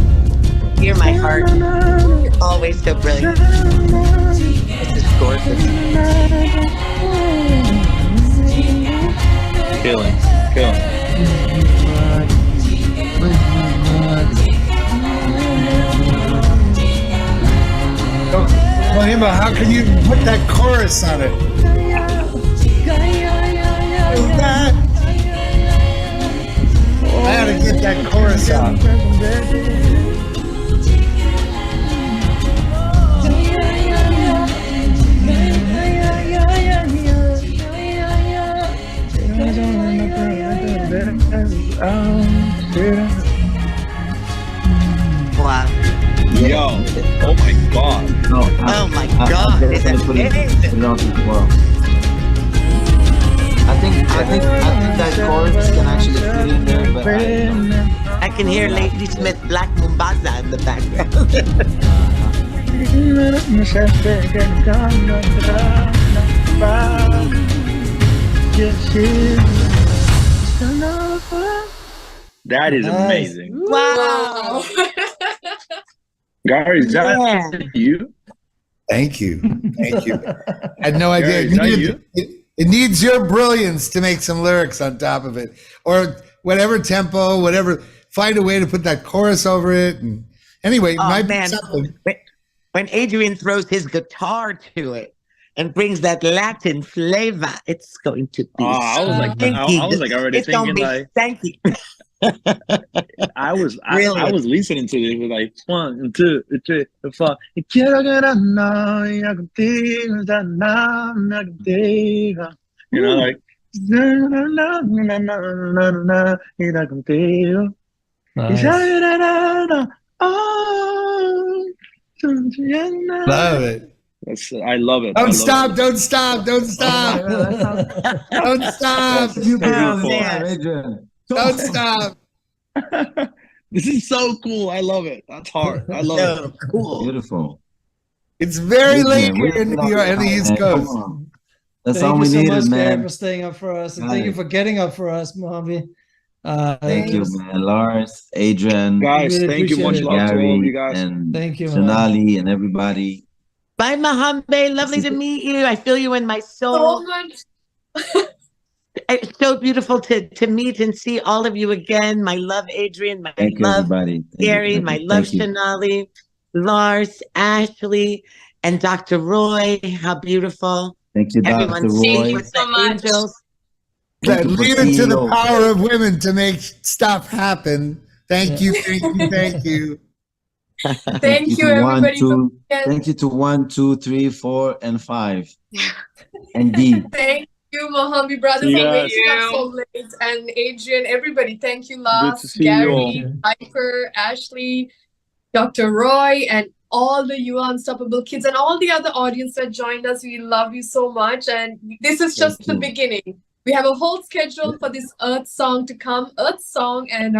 you're my heart. You're always so brilliant. This is gorgeous. Killing. Mahima, how can you put that chorus on it? I had to get that chorus out. Wow. Yo, oh my god. No, Oh my God, it's amazing. I think that chorus can actually fit in there, but I can hear Lady Smith Black Mombasa in the background. That is amazing. Wow. Gary, is that you? Thank you. I had no idea. Gary, is that It needs your brilliance to make some lyrics on top of it, or whatever tempo, whatever. Find a way to put that chorus over it. And anyway, Oh might be man, something. when Adrian throws his guitar to it and brings that Latin flavor, it's going to be. I was like, I was like already it's gonna thinking be like, stanky. I was Really? listening to it with like 1, 2, 3, 4. Quiero quedarnos ya contigo, ya nada contigo. You know, like ir contigo. Nice. Love it. I love it. Don't stop, don't stop, don't stop. Don't stop. A few pounds Beautiful. time, Adrian. Don't stop. This is so cool. I love it. That's hard. I love it. Cool. Beautiful. It's very late Adrian, here in New York, in the East man. Come Coast. on. That's Thank all you we so needed, much, Gary, man. for staying up for us, and Got thank you it. for getting up for us, Mojave. Thank you, man. Lars, Adrian, Guys, Really thank you. appreciate Much it. love to all of you Gary, guys. and Thank you, man. Sonali, and everybody. Bye, Mohammed. Lovely to meet you. I feel you in my soul. So much. It's so beautiful to meet and see all of you again. My love, Adrian. My Thank you, love, everybody. Thank Gary. you, My thank you, love, thank you. Shanali, Lars, Ashley, and Dr. Roy. How beautiful. Thank you, Everyone Dr. sing Roy. with the angels. Thank you for Leave it to the CEO. power of women to make stuff happen. Thank you, thank you, thank you. Thank you, to one, everybody. two. For Thank you to 1, 2, 3, 4, and 5. And D. Thank you, Mohammed brothers, See you for guys. waking up so late. And Adrian, everybody, thank you, Good Lars, to see you all. Gary, Piper, Ashley, Dr. Roy, and all the You Are Unstoppable kids and all the other audience that joined us. We love you so much. And this is just the beginning. We have a whole schedule for this Earth song to come, Earth song. And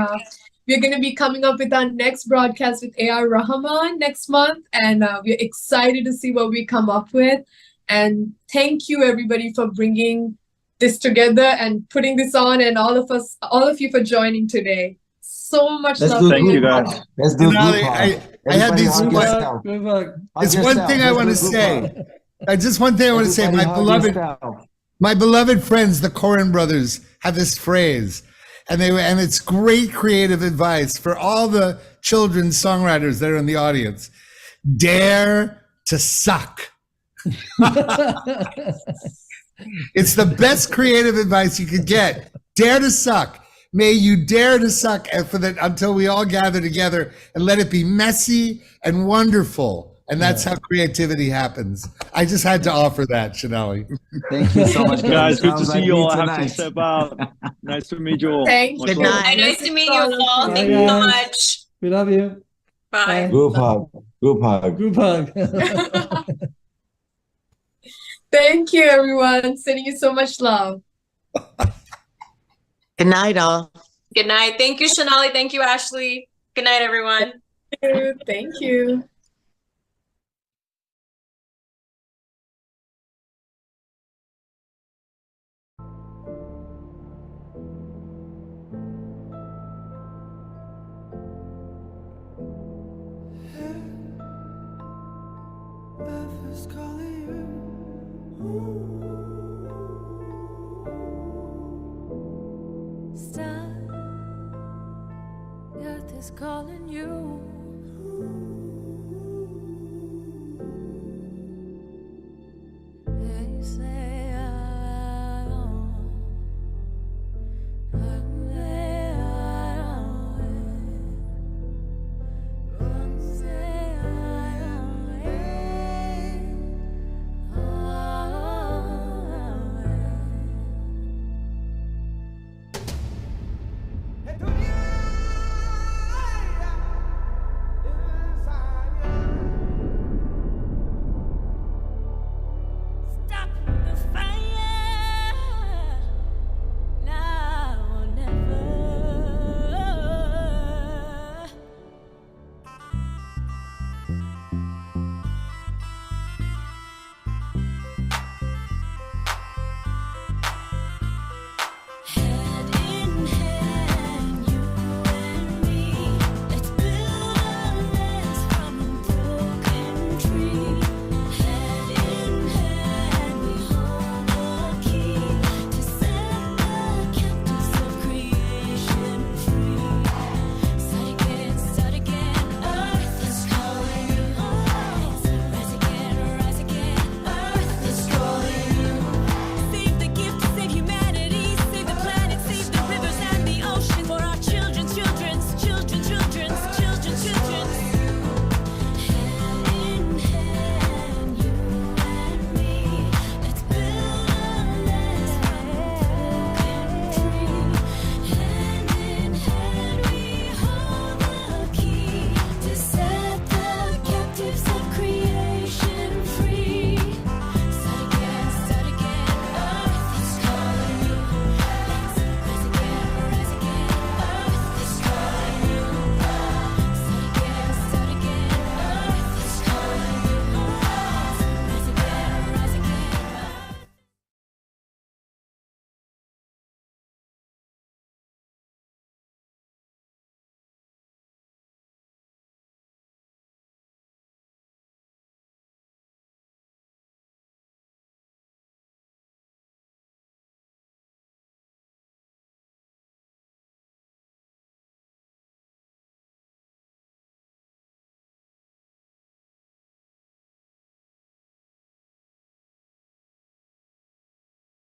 we're going to be coming up with our next broadcast with A.R. Rahman next month. And we're excited to see what we come up with. And thank you, everybody, for bringing this together and putting this on, and all of you for joining today. So much Let's love do for Thank you. you, guys. Let's do Denali, group hug. I had Everybody these hug one- yourself. Good luck. Hug It's one yourself. thing I Let's want to do group say. hug. Just one thing I want to say. Everybody My hug beloved, yourself. my beloved friends, the Corin brothers, have this phrase, and it's great creative advice for all the children's songwriters that are in the audience. Dare to suck. It's the best creative advice you could get. Dare to suck. May you dare to suck until we all gather together, and let it be messy and wonderful. And that's how creativity happens. I just had to offer that, Shanali. Thank you so much, Guys, good to Sounds see like you me all. I have tonight. to step out. Nice to meet you all. Thank Much you. Good love. night. Nice to meet you all. Bye, Thank you so guys. much. We love you. Bye. Group hug. Group hug. Group hug. Thank you, everyone. Sending you so much love. Good night, all. Good night. Thank you, Shanali. Thank you, Ashley. Good night, everyone. Thank you. Earth is calling you. Stop. Earth is calling you.